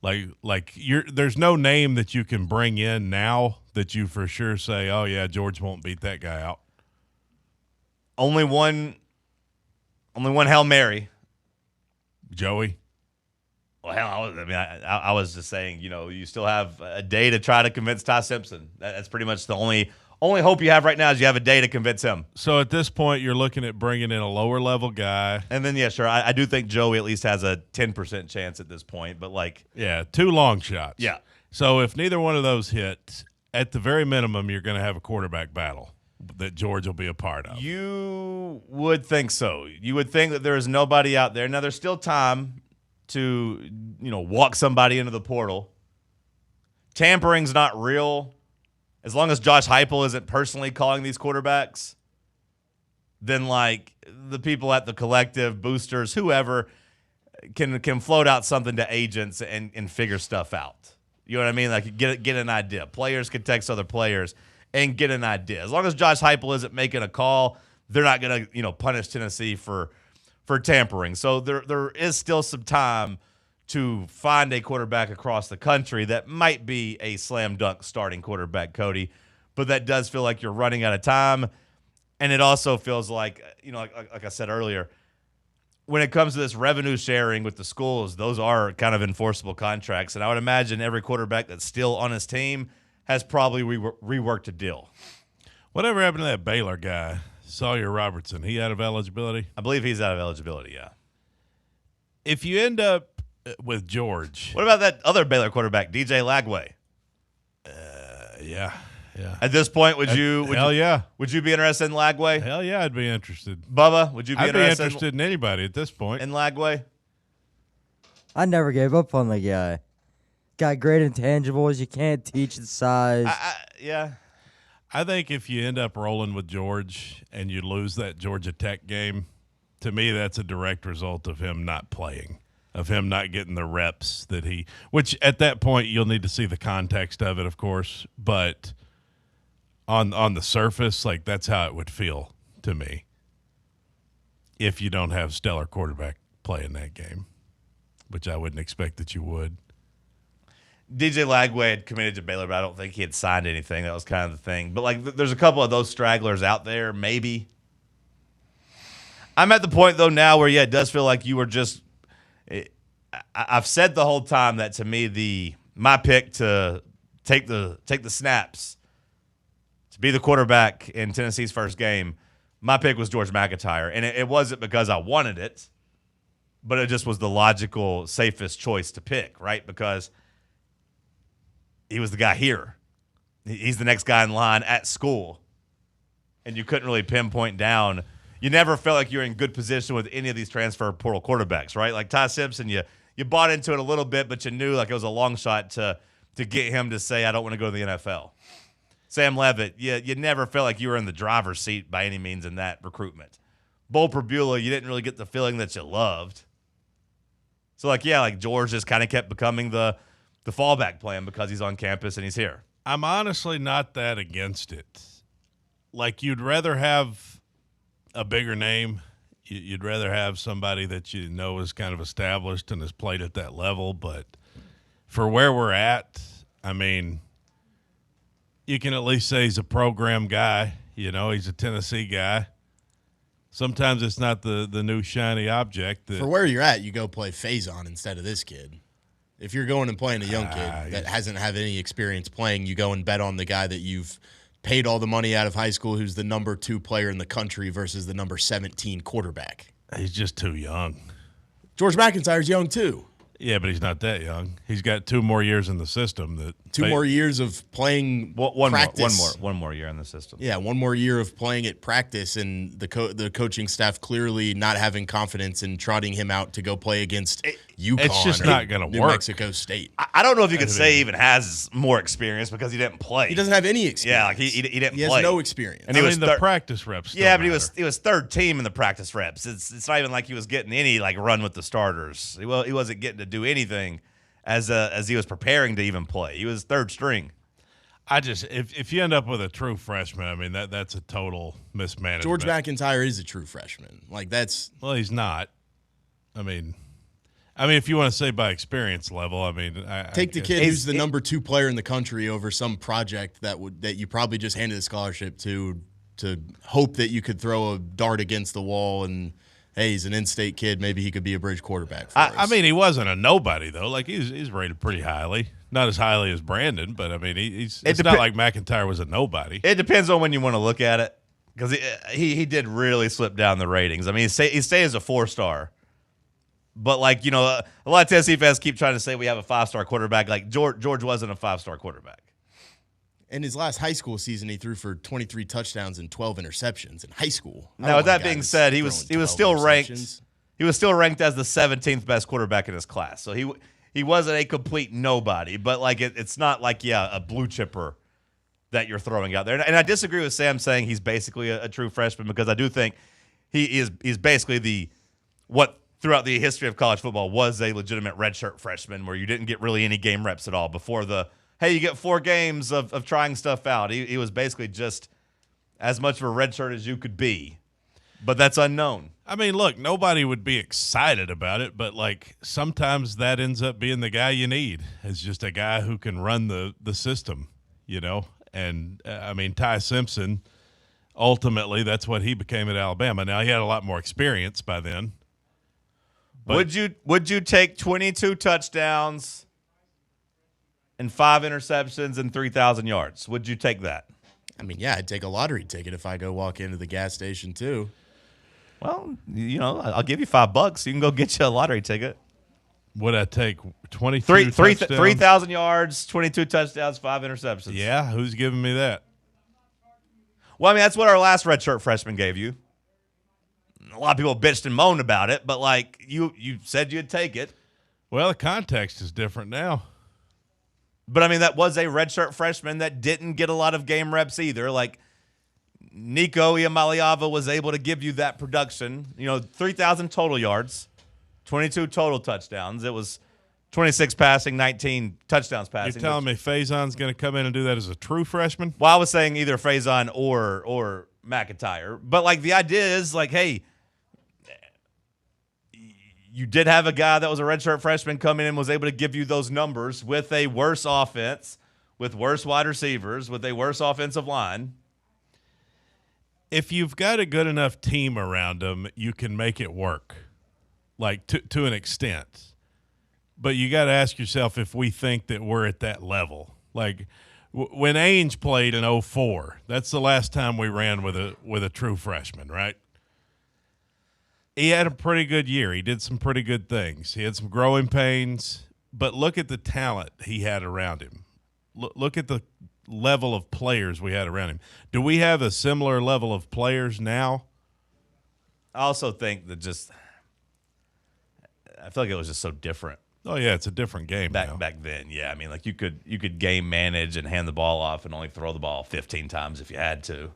Like there's no name that you can bring in now that you for sure say, oh yeah, George won't beat that guy out.
Only one Hail Mary.
Joey.
Well, hell, I was just saying, you still have a day to try to convince Ty Simpson. That's pretty much the only hope you have right now is you have a day to convince him.
So at this point, you're looking at bringing in a lower level guy.
And then, yeah, sure, I do think Joey at least has a 10% chance at this point. But,
yeah, 2 long shots.
Yeah.
So if neither one of those hit, at the very minimum, you're going to have a quarterback battle that George will be a part of.
You would think so. You would think that there is nobody out there. Now, there's still time to, walk somebody into the portal. Tampering's not real. As long as Josh Heupel isn't personally calling these quarterbacks, then, the people at the collective, boosters, whoever, can float out something to agents and figure stuff out. You know what I mean? Get an idea. Players can text other players and get an idea. As long as Josh Heupel isn't making a call, they're not going to, punish Tennessee for tampering. So there is still some time to find a quarterback across the country that might be a slam dunk starting quarterback, Cody. But that does feel like you're running out of time. And it also feels like, like I said earlier, when it comes to this revenue sharing with the schools, those are kind of enforceable contracts. And I would imagine every quarterback that's still on his team has probably reworked a deal.
Whatever happened to that Baylor guy, Sawyer Robertson? He out of eligibility?
I believe he's out of eligibility, yeah.
If you end up with George.
What about that other Baylor quarterback, DJ Lagway?
Yeah.
At this point, would you be interested in Lagway?
Hell yeah, I'd be interested.
Bubba, would you be interested?
I'd be interested in anybody at this point.
In Lagway?
I never gave up on the guy. Got great intangibles. You can't teach the size.
Yeah.
I think if you end up rolling with George and you lose that Georgia Tech game, to me that's a direct result of him not playing, of him not getting the reps that which at that point you'll need to see the context of it, of course, but on the surface, that's how it would feel to me if you don't have stellar quarterback play in that game, which I wouldn't expect that you would.
DJ Lagway had committed to Baylor, but I don't think he had signed anything. That was kind of the thing. But, there's a couple of those stragglers out there, maybe. I'm at the point, though, now where, it does feel like you were just – I've said the whole time that, to me, my pick to take the snaps, to be the quarterback in Tennessee's first game, my pick was George McIntyre. And it wasn't because I wanted it, but it just was the logical, safest choice to pick, right? Because – he was the guy here. He's the next guy in line at school. And you couldn't really pinpoint down. You never felt like you were in good position with any of these transfer portal quarterbacks, right? Like Ty Simpson, you bought into it a little bit, but you knew it was a long shot to get him to say, I don't want to go to the NFL. Sam Leavitt, you never felt like you were in the driver's seat by any means in that recruitment. Bo Prabula, you didn't really get the feeling that you loved. So, George just kind of kept becoming the fallback plan because he's on campus and he's here.
I'm honestly not that against it. You'd rather have a bigger name. You'd rather have somebody that you know is kind of established and has played at that level. But for where we're at, you can at least say he's a program guy. He's a Tennessee guy. Sometimes it's not the new shiny object.
For where you're at, you go play Faison instead of this kid. If you're going and playing a young kid that hasn't had any experience playing, you go and bet on the guy that you've paid all the money out of high school who's the number 2 player in the country versus the number 17 quarterback.
He's just too young.
George McIntyre's young too.
Yeah, but he's not that young. He's got 2 more years in the system.
2 more years of playing practice.
One more year in the system.
Yeah, 1 more year of playing at practice, and the coaching staff clearly not having confidence in trotting him out to go play against UConn.
It's just not going to
New
work.
Mexico State.
I don't know if you could say he even has more experience because he didn't play.
He doesn't have any experience.
Yeah, he didn't play.
He has no experience.
And the practice reps.
Yeah, but he was third team in the practice reps. It's not even like he was getting any run with the starters. He wasn't getting to do anything as he was preparing to even play. He was third string.
If you end up with a true freshman, that's a total mismanagement.
George McIntyre is a true freshman.
Well, he's not. If you want to say by experience level,
take the kid who's the number 2 player in the country over some project that you probably just handed a scholarship to hope that you could throw a dart against the wall and hey, he's an in-state kid. Maybe he could be a bridge quarterback for
I
us.
mean, he wasn't a nobody, though. Like, he's rated pretty highly. Not as highly as Brandon, but, I mean, it's not like McIntyre was a nobody.
It depends on when you want to look at it, because he did really slip down the ratings. I mean, he stayed as a 4-star. But, like, you know, a lot of Tennessee fans keep trying to say we have a 5-star quarterback. Like, George wasn't a 5-star quarterback.
In his last high school season, he threw for 23 touchdowns and 12 interceptions in high school.
Now, with that being said, he was still ranked. He was still ranked as the 17th best quarterback in his class. So he wasn't a complete nobody. But like it's not like a blue chipper that you're throwing out there. And I disagree with Sam saying he's basically a true freshman, because I do think he's basically what throughout the history of college football was a legitimate redshirt freshman, where you didn't get really any game reps at all before hey, you get 4 games of trying stuff out. He was basically just as much of a redshirt as you could be. But that's unknown.
I mean, look, nobody would be excited about it, but, like, sometimes that ends up being the guy you need. It's just a guy who can run the system, you know. And, I mean, Ty Simpson, ultimately, that's what he became at Alabama. Now, he had a lot more experience by then.
Would you take 22 touchdowns and 5 interceptions and 3,000 yards? Would you take that?
I mean, yeah, I'd take a lottery ticket if I go walk into the gas station too.
Well, you know, I'll give you $5. You can go get you a lottery ticket.
Would I take 23 touchdowns?
3,000 yards, 22 touchdowns, 5 interceptions?
Yeah, who's giving me that?
Well, I mean, that's what our last redshirt freshman gave you. A lot of people bitched and moaned about it, but, like, you said you'd take it.
Well, the context is different now.
But, I mean, that was a redshirt freshman that didn't get a lot of game reps either. Like, Nico Iamaleava was able to give you that production. You know, 3,000 total yards, 22 total touchdowns. It was 26 passing, 19 touchdowns passing.
You're telling me Faison's going to come in and do that as a true freshman?
Well, I was saying either Faison or McIntyre. But, like, the idea is, like, hey, you did have a guy that was a redshirt freshman come in and was able to give you those numbers with a worse offense, with worse wide receivers, with a worse offensive line.
If you've got a good enough team around them, you can make it work, like to an extent. But you got to ask yourself if we think that we're at that level. Like when Ainge played in 2004, that's the last time we ran with a true freshman, right? He had a pretty good year. He did some pretty good things. He had some growing pains, but look at the talent he had around him. Look at the level of players we had around him. Do we have a similar level of players now?
I also think that I feel like it was just so different.
Oh yeah, it's a different game
back then. Yeah, I mean, like you could game manage and hand the ball off and only throw the ball 15 times if you had to.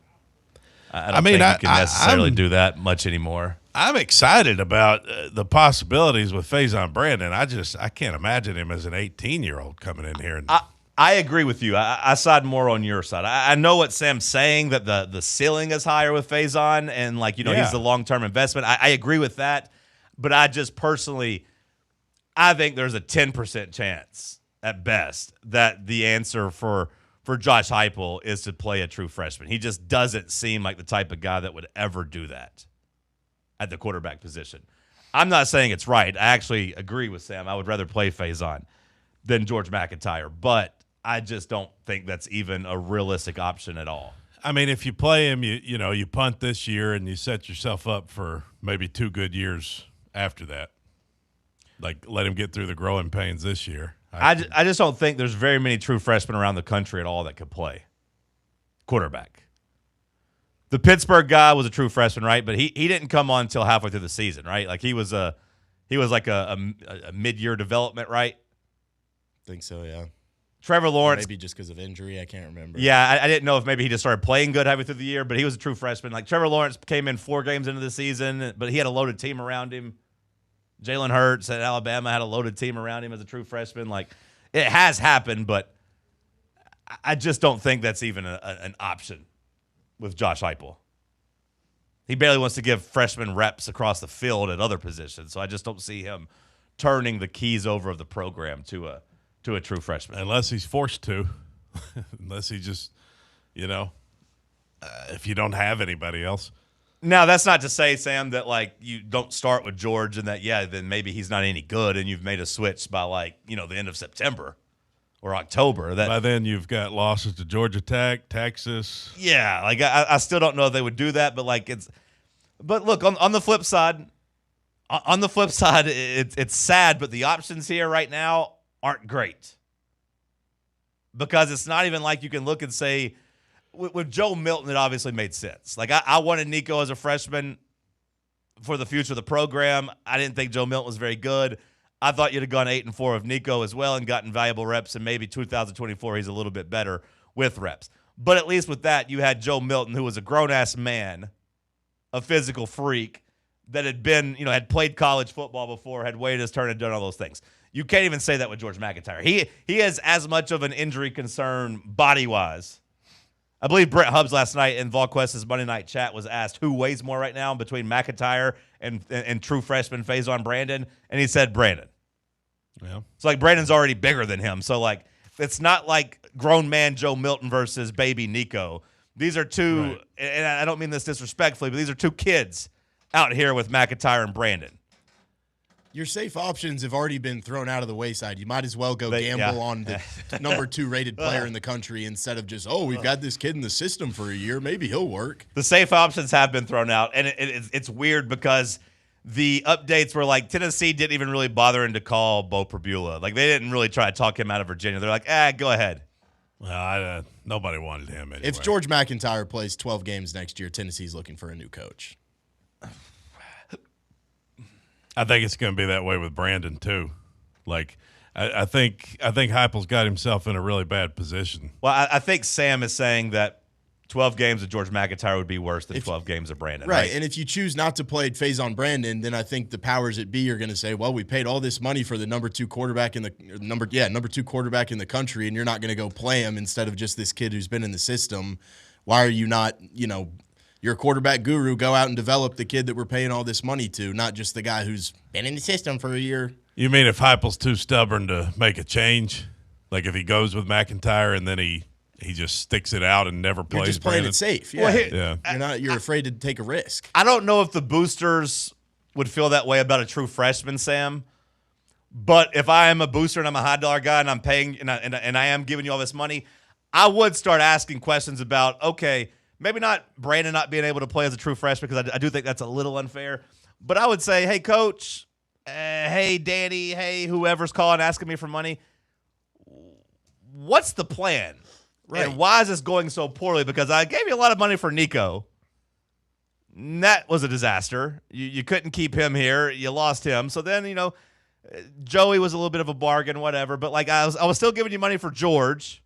I don't think you can necessarily do that much anymore.
I'm excited about the possibilities with Faison Brandon. I can't imagine him as an 18-year-old coming in here.
I agree with you. I side more on your side. I know what Sam's saying, that the ceiling is higher with Faison, and he's the long-term investment. I agree with that, but I just personally, I think there's a 10% chance at best that the answer for Josh Heupel is to play a true freshman. He just doesn't seem like the type of guy that would ever do that at the quarterback position. I'm not saying it's right. I actually agree with Sam. I would rather play Faison than George McIntyre, but I just don't think that's even a realistic option at all.
I mean, if you play him, you punt this year and you set yourself up for maybe 2 good years after that. Like, let him get through the growing pains this year.
I just don't think there's very many true freshmen around the country at all that could play quarterback. The Pittsburgh guy was a true freshman, right? But he didn't come on until halfway through the season, right? Like he was like a mid-year development, right?
I think so, yeah.
Trevor Lawrence.
Or maybe just because of injury, I can't remember.
Yeah, I didn't know if maybe he just started playing good halfway through the year, but he was a true freshman. Like Trevor Lawrence came in 4 games into the season, but he had a loaded team around him. Jalen Hurts at Alabama had a loaded team around him as a true freshman. Like, it has happened, but I just don't think that's even an option with Josh Heupel. He barely wants to give freshmen reps across the field at other positions, so I just don't see him turning the keys over of the program to a true freshman.
Unless he's forced to. Unless he just, if you don't have anybody else.
Now, that's not to say, Sam, that like you don't start with George and that, then maybe he's not any good and you've made a switch by the end of September or October.
By then you've got losses to Georgia Tech, Texas.
Yeah, I still don't know if they would do that, but look, on the flip side, it's sad, but the options here right now aren't great. Because it's not even like you can look and say, with Joe Milton, it obviously made sense. I wanted Nico as a freshman for the future of the program. I didn't think Joe Milton was very good. I thought you'd have gone 8-4 of Nico as well and gotten valuable reps, and maybe 2024 he's a little bit better with reps. But at least with that, you had Joe Milton, who was a grown-ass man, a physical freak, that had been, had played college football before, had waited his turn and done all those things. You can't even say that with George McIntyre. He has as much of an injury concern body-wise. I believe Brett Hubbs last night in VolQuest's Monday Night Chat was asked who weighs more right now between McIntyre and true freshman Faison Brandon, and he said Brandon.
Yeah.
So, Brandon's already bigger than him. So, it's not like grown man Joe Milton versus baby Nico. These are two, and I don't mean this disrespectfully, but these are two kids out here with McIntyre and Brandon.
Your safe options have already been thrown out of the wayside. You might as well go gamble on the number 2 rated player in the country instead of just, we've got this kid in the system for a year. Maybe he'll work.
The safe options have been thrown out, and it's weird because the updates were Tennessee didn't even really bother to call Bo Prabula. They didn't really try to talk him out of Virginia. They're like, go ahead.
Well, nobody wanted him anyway.
If George McIntyre plays 12 games next year, Tennessee's looking for a new coach.
I think it's going to be that way with Brandon too. I think Heupel's got himself in a really bad position.
Well, I think Sam is saying that 12 games of George McIntyre would be worse than 12 games of Brandon.
Right, and if you choose not to play Faison Brandon, then I think the powers that be are going to say, well, we paid all this money for the number 2 quarterback in the number 2 quarterback in the country, and you're not going to go play him instead of just this kid who's been in the system. Why are you not, you're a quarterback guru, go out and develop the kid that we're paying all this money to, not just the guy who's been in the system for a year.
You mean if Heupel's too stubborn to make a change? If he goes with McIntyre and then he just sticks it out and never plays.
You're just playing
Brandon?
it safe. Yeah.
Well,
You're afraid to take a risk.
I don't know if the boosters would feel that way about a true freshman, Sam. But if I am a booster and I'm a high dollar guy and I'm paying and I am giving you all this money, I would start asking questions about, okay, maybe not Brandon not being able to play as a true freshman, because I do think that's a little unfair. But I would say, hey, coach, hey, Danny, hey, whoever's calling asking me for money, what's the plan? Right. And why is this going so poorly? Because I gave you a lot of money for Nico. That was a disaster. You couldn't keep him here. You lost him. So then, Joey was a little bit of a bargain, whatever. But I was still giving you money for George.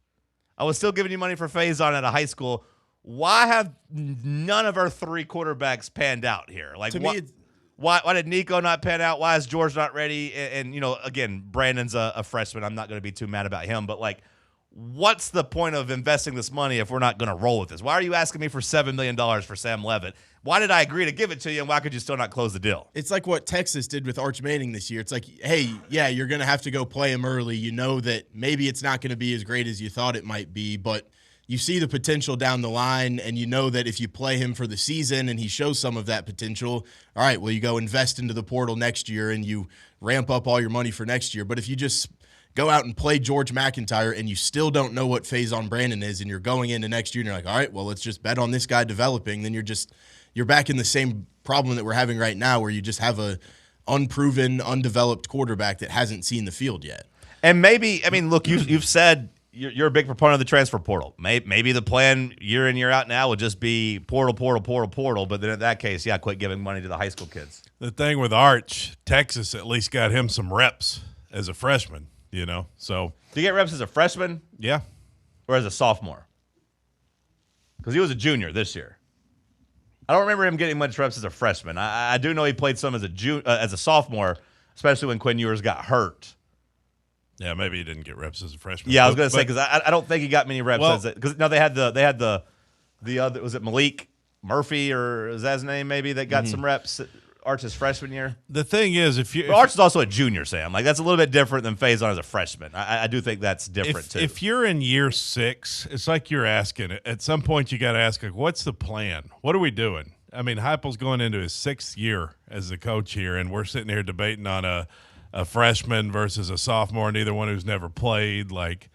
I was still giving you money for Faison at a high school. Why have none of our 3 quarterbacks panned out here? Why did Nico not pan out? Why is George not ready? And again, Brandon's a freshman. I'm not going to be too mad about him. But what's the point of investing this money if we're not going to roll with this? Why are you asking me for $7 million for Sam Leavitt? Why did I agree to give it to you, and why could you still not close the deal?
It's like what Texas did with Arch Manning this year. It's like, hey, yeah, you're going to have to go play him early. You know that maybe it's not going to be as great as you thought it might be, but you see the potential down the line, and you know that if you play him for the season and he shows some of that potential, all right, well, you go invest into the portal next year and you ramp up all your money for next year. But if you just go out and play George McIntyre and you still don't know what Faison Brandon is, and you're going into next year and you're like, all right, well, let's just bet on this guy developing, then you're back in the same problem that we're having right now, where you just have a unproven, undeveloped quarterback that hasn't seen the field yet.
And maybe, look, you've said you're a big proponent of the transfer portal. Maybe the plan year in, year out now would just be portal. But then in that case, quit giving money to the high school kids.
The thing with Arch, Texas at least got him some reps as a freshman, So
do you get reps as a freshman?
Yeah.
Or as a sophomore? Because he was a junior this year. I don't remember him getting much reps as a freshman. I do know he played some as a sophomore, especially when Quinn Ewers got hurt.
Yeah, maybe he didn't get reps as a freshman.
Yeah, I was going to say, because I don't think he got many reps. Because they had the other, was it Malik Murphy, or is that his name maybe, that got some reps Arch's freshman year?
The thing is,
Arch is also a junior, Sam. That's a little bit different than Faison as a freshman. I do think that's different too.
If you're in year 6, it's like you're asking. At some point, you got to ask, what's the plan? What are we doing? I mean, Heupel's going into his 6th year as a coach here, and we're sitting here debating on a freshman versus a sophomore, neither one who's never played. Like,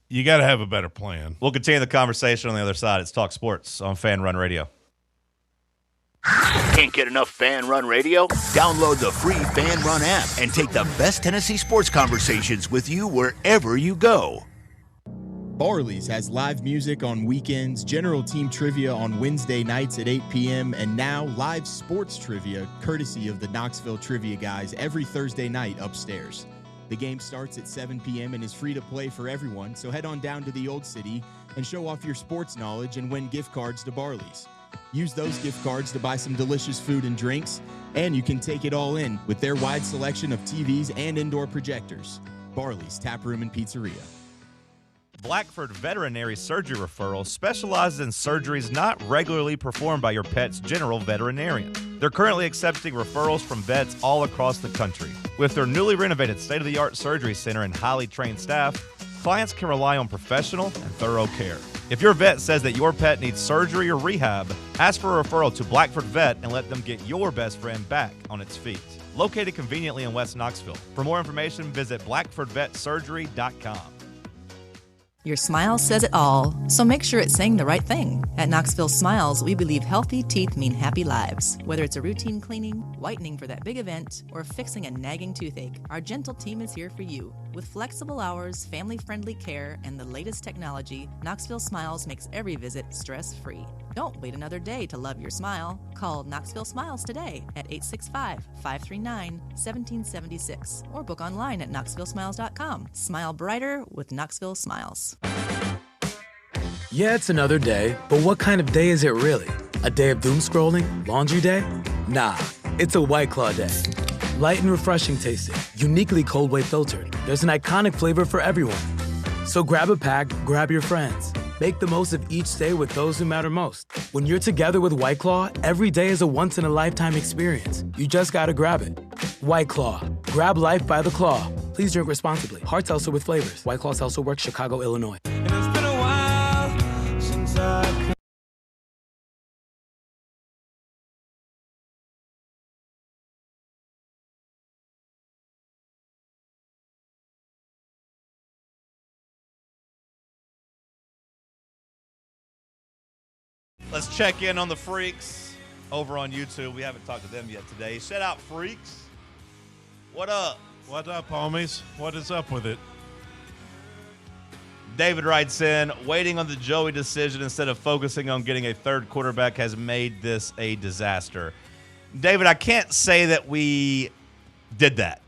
you got to have a better plan.
We'll continue the conversation on the other side. It's Talk Sports on Fan Run Radio.
Can't get enough Fan Run Radio? Download the free Fan Run app and take the best Tennessee sports conversations with you wherever you go.
Barley's has live music on weekends, general team trivia on Wednesday nights at 8 p.m., and now live sports trivia courtesy of the Knoxville Trivia Guys every Thursday night upstairs. The game starts at 7 p.m. and is free to play for everyone, so head on down to the Old City and show off your sports knowledge and win gift cards to Barley's. Use those gift cards to buy some delicious food and drinks, and you can take it all in with their wide selection of TVs and indoor projectors. Barley's Tap Room and Pizzeria.
Blackford Veterinary Surgery Referral specializes in surgeries not regularly performed by your pet's general veterinarian. They're currently accepting referrals from vets all across the country. With their newly renovated state-of-the-art surgery center and highly trained staff, clients can rely on professional and thorough care. If your vet says that your pet needs surgery or rehab, ask for a referral to Blackford Vet and let them get your best friend back on its feet. Located conveniently in West Knoxville. For more information, visit blackfordvetsurgery.com.
Your smile says it all, so make sure it's saying the right thing. At Knoxville Smiles, we believe healthy teeth mean happy lives. Whether it's a routine cleaning, whitening for that big event, or fixing a nagging toothache, our gentle team is here for you. With flexible hours, family-friendly care, and the latest technology, Knoxville Smiles makes every visit stress-free. Don't wait another day to love your smile. Call Knoxville Smiles today at 865-539-1776 or book online at knoxvillesmiles.com. Smile brighter with Knoxville Smiles.
Yeah, it's another day, but what kind of day is it really? A day of doom scrolling? Laundry day? Nah, it's a White Claw day. Light and refreshing tasting, uniquely cold way filtered. There's an iconic flavor for everyone. So grab a pack, grab your friends. Make the most of each day with those who matter most. When you're together with White Claw, every day is a once-in-a-lifetime experience. You just gotta grab it. White Claw. Grab life by the claw. Please drink responsibly. Hard seltzer with flavors. White Claw Seltzer Works, Chicago, Illinois.
Let's check in on the Freaks over on YouTube. We haven't talked to them yet today. Shout out, Freaks. What up?
What up, homies? What is up with it?
David writes in, waiting on the Joey decision instead of focusing on getting a third quarterback has made this a disaster. David, I can't say that we did that.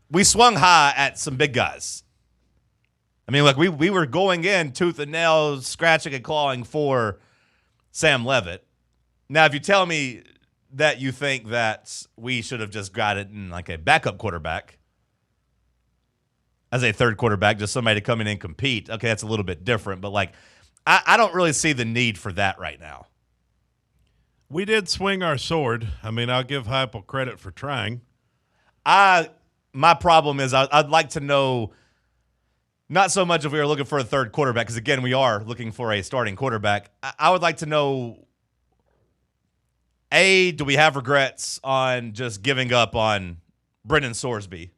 We swung high at some big guys. I mean, like we were going in tooth and nail, scratching and clawing for Sam Leavitt. Now, if you tell me that you think that we should have just got it in like a backup quarterback as a third quarterback, just somebody to come in and compete, okay, that's a little bit different. But, like, I don't really see the need for that right now.
We did swing our sword. I mean, I'll give Heupel credit for trying.
My problem is I'd like to know – not so much if we were looking for a third quarterback, because, again, we are looking for a starting quarterback. I would like to know, A, do we have regrets on just giving up on Brendan Sorsby?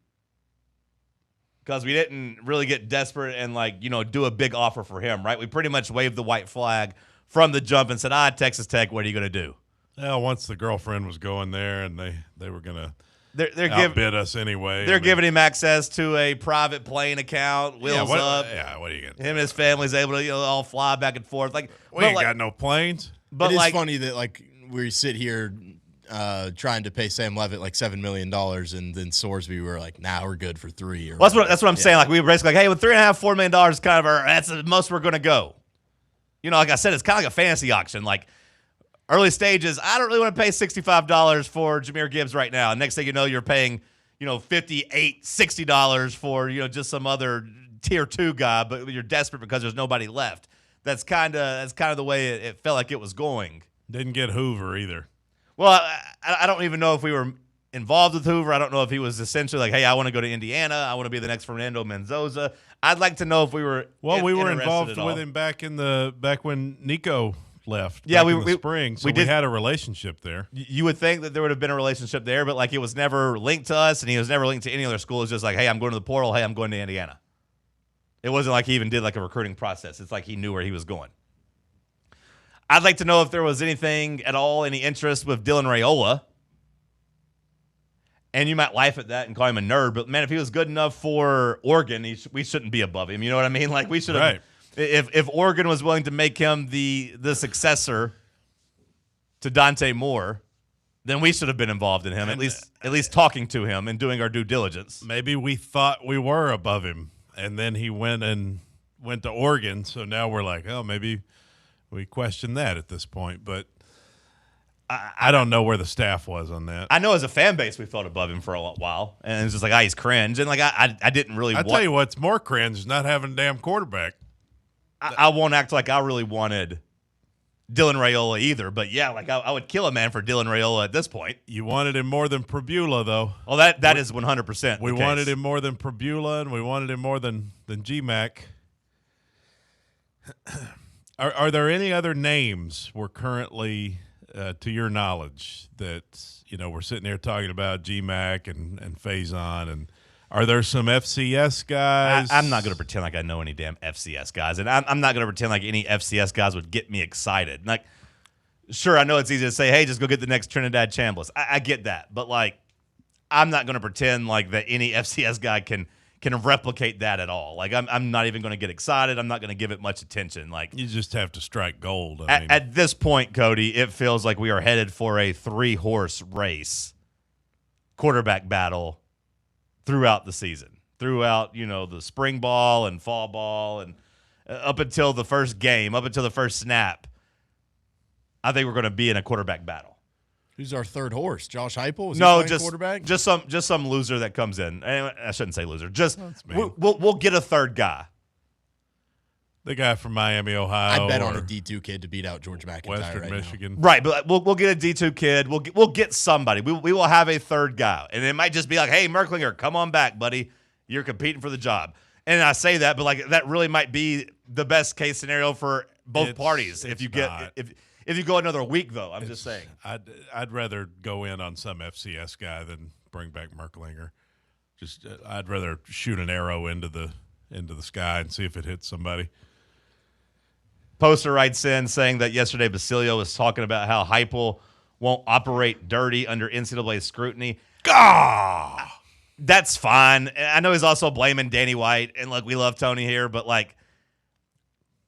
Because we didn't really get desperate and, like, you know, do a big offer for him, right? We pretty much waved the white flag from the jump and said, Texas Tech, what are you going to do?
Well, once the girlfriend was going there and they were going to outbid us anyway.
They're giving him access to a private plane account, wheels up.
Yeah, what are you going to do?
Him and his family's able to all fly back and forth. Like,
we ain't got no planes.
But
it is funny that, like, we sit here trying to pay Sam Leavitt like $7 million, and then Sorsby were like, nah, we're good for $3 million.
Well, that's what I'm saying. Like, we were basically like, hey, with $3.5, $4 million is kind of that's the most we're going to go. You know, like I said, it's kind of like a fantasy auction. Like, early stages, I don't really want to pay $65 for Jahmyr Gibbs right now. Next thing you know, you're paying, you know, $58, $60 for, you know, just some other tier 2 guy, but you're desperate because there's nobody left. That's kind of the way it felt like it was going.
Didn't get Hoover either.
Well, I don't even know if we were involved with Hoover. I don't know if he was essentially like, hey, I want to go to Indiana. I want to be the next Fernando Mendoza. I'd like to know if we were
we were involved with him back when Nico left.
Yeah,
in the spring, so we had a relationship there.
You would think that there would have been a relationship there, but like it was never linked to us, and he was never linked to any other school. It was just like, hey, I'm going to the portal. Hey, I'm going to Indiana. It wasn't like he even did like a recruiting process. It's like he knew where he was going. I'd like to know if there was anything at all, any interest with Dylan Raiola. And you might laugh at that and call him a nerd, but man, if he was good enough for Oregon, we shouldn't be above him. You know what I mean? Like we should have.
Right.
If Oregon was willing to make him the successor to Dante Moore, then we should have been involved in him, at least talking to him and doing our due diligence.
Maybe we thought we were above him, and then he went to Oregon, so now we're like, oh, maybe we question that at this point. But I don't know where the staff was on that.
I know as a fan base we felt above him for a while, and it's just like, he's cringe. And like I didn't really
I'll tell you what's more cringe is not having a damn quarterback.
I won't act like I really wanted Dylan Raiola either, but yeah, like I would kill a man for Dylan Raiola at this point.
You wanted him more than Prabula, though.
Well, that is 100%.
We wanted him more than Prabula, and we wanted him more than GMAC. Are there any other names we're currently, to your knowledge, that we're sitting here talking about GMAC and Faison, and are there some FCS guys?
I'm not going to pretend like I know any damn FCS guys, and I'm not going to pretend like any FCS guys would get me excited. Like, sure, I know it's easy to say, hey, just go get the next Trinidad Chambliss. I get that, but like, I'm not going to pretend like that any FCS guy can replicate that at all. Like, I'm not even going to get excited. I'm not going to give it much attention. Like,
you just have to strike gold.
At this point, Cody, it feels like we are headed for a 3-horse race quarterback battle throughout the season, throughout, the spring ball and fall ball and up until the first game, up until the first snap. I think we're going to be in a quarterback battle.
Who's our third horse? Josh Heupel?
No,
quarterback?
just some loser that comes in. I shouldn't say loser. Just we'll get a third guy.
The guy from Miami, Ohio.
I bet on a D2 kid to beat out George McIntyre
Western Michigan.
Right, but we'll get a D2 kid. We'll get somebody. We will have a third guy. And it might just be like, hey, Merklinger, come on back, buddy. You're competing for the job. And I say that, but like that really might be the best case scenario for both parties. If you go another week, though, I'm just saying.
I'd rather go in on some FCS guy than bring back Merklinger. Just I'd rather shoot an arrow into the sky and see if it hits somebody.
Poster writes in saying that yesterday Basilio was talking about how Heupel won't operate dirty under NCAA scrutiny.
Gah!
That's fine. I know he's also blaming Danny White, and look, we love Tony here, but like,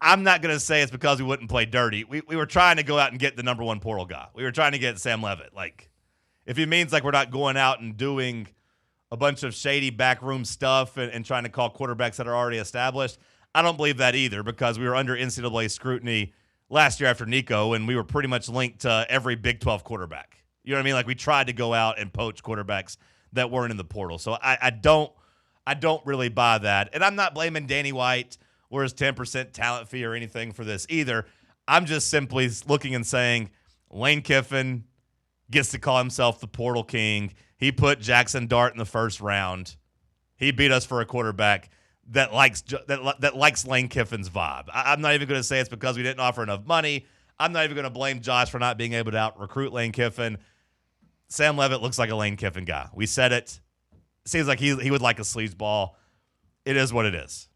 I'm not going to say it's because we wouldn't play dirty. We were trying to go out and get the number one portal guy. We were trying to get Sam Leavitt. Like, if it means like we're not going out and doing a bunch of shady backroom stuff and trying to call quarterbacks that are already established, I don't believe that either, because we were under NCAA scrutiny last year after Nico, and we were pretty much linked to every Big 12 quarterback. You know what I mean? Like, we tried to go out and poach quarterbacks that weren't in the portal. So I don't really buy that. And I'm not blaming Danny White or his 10% talent fee or anything for this either. I'm just simply looking and saying Lane Kiffin gets to call himself the portal king. He put Jackson Dart in the first round. He beat us for a quarterback that likes Lane Kiffin's vibe. I'm not even going to say it's because we didn't offer enough money. I'm not even going to blame Josh for not being able to out-recruit Lane Kiffin. Sam Leavitt looks like a Lane Kiffin guy. We said it. Seems like he would like a sleeves ball. It is what it is.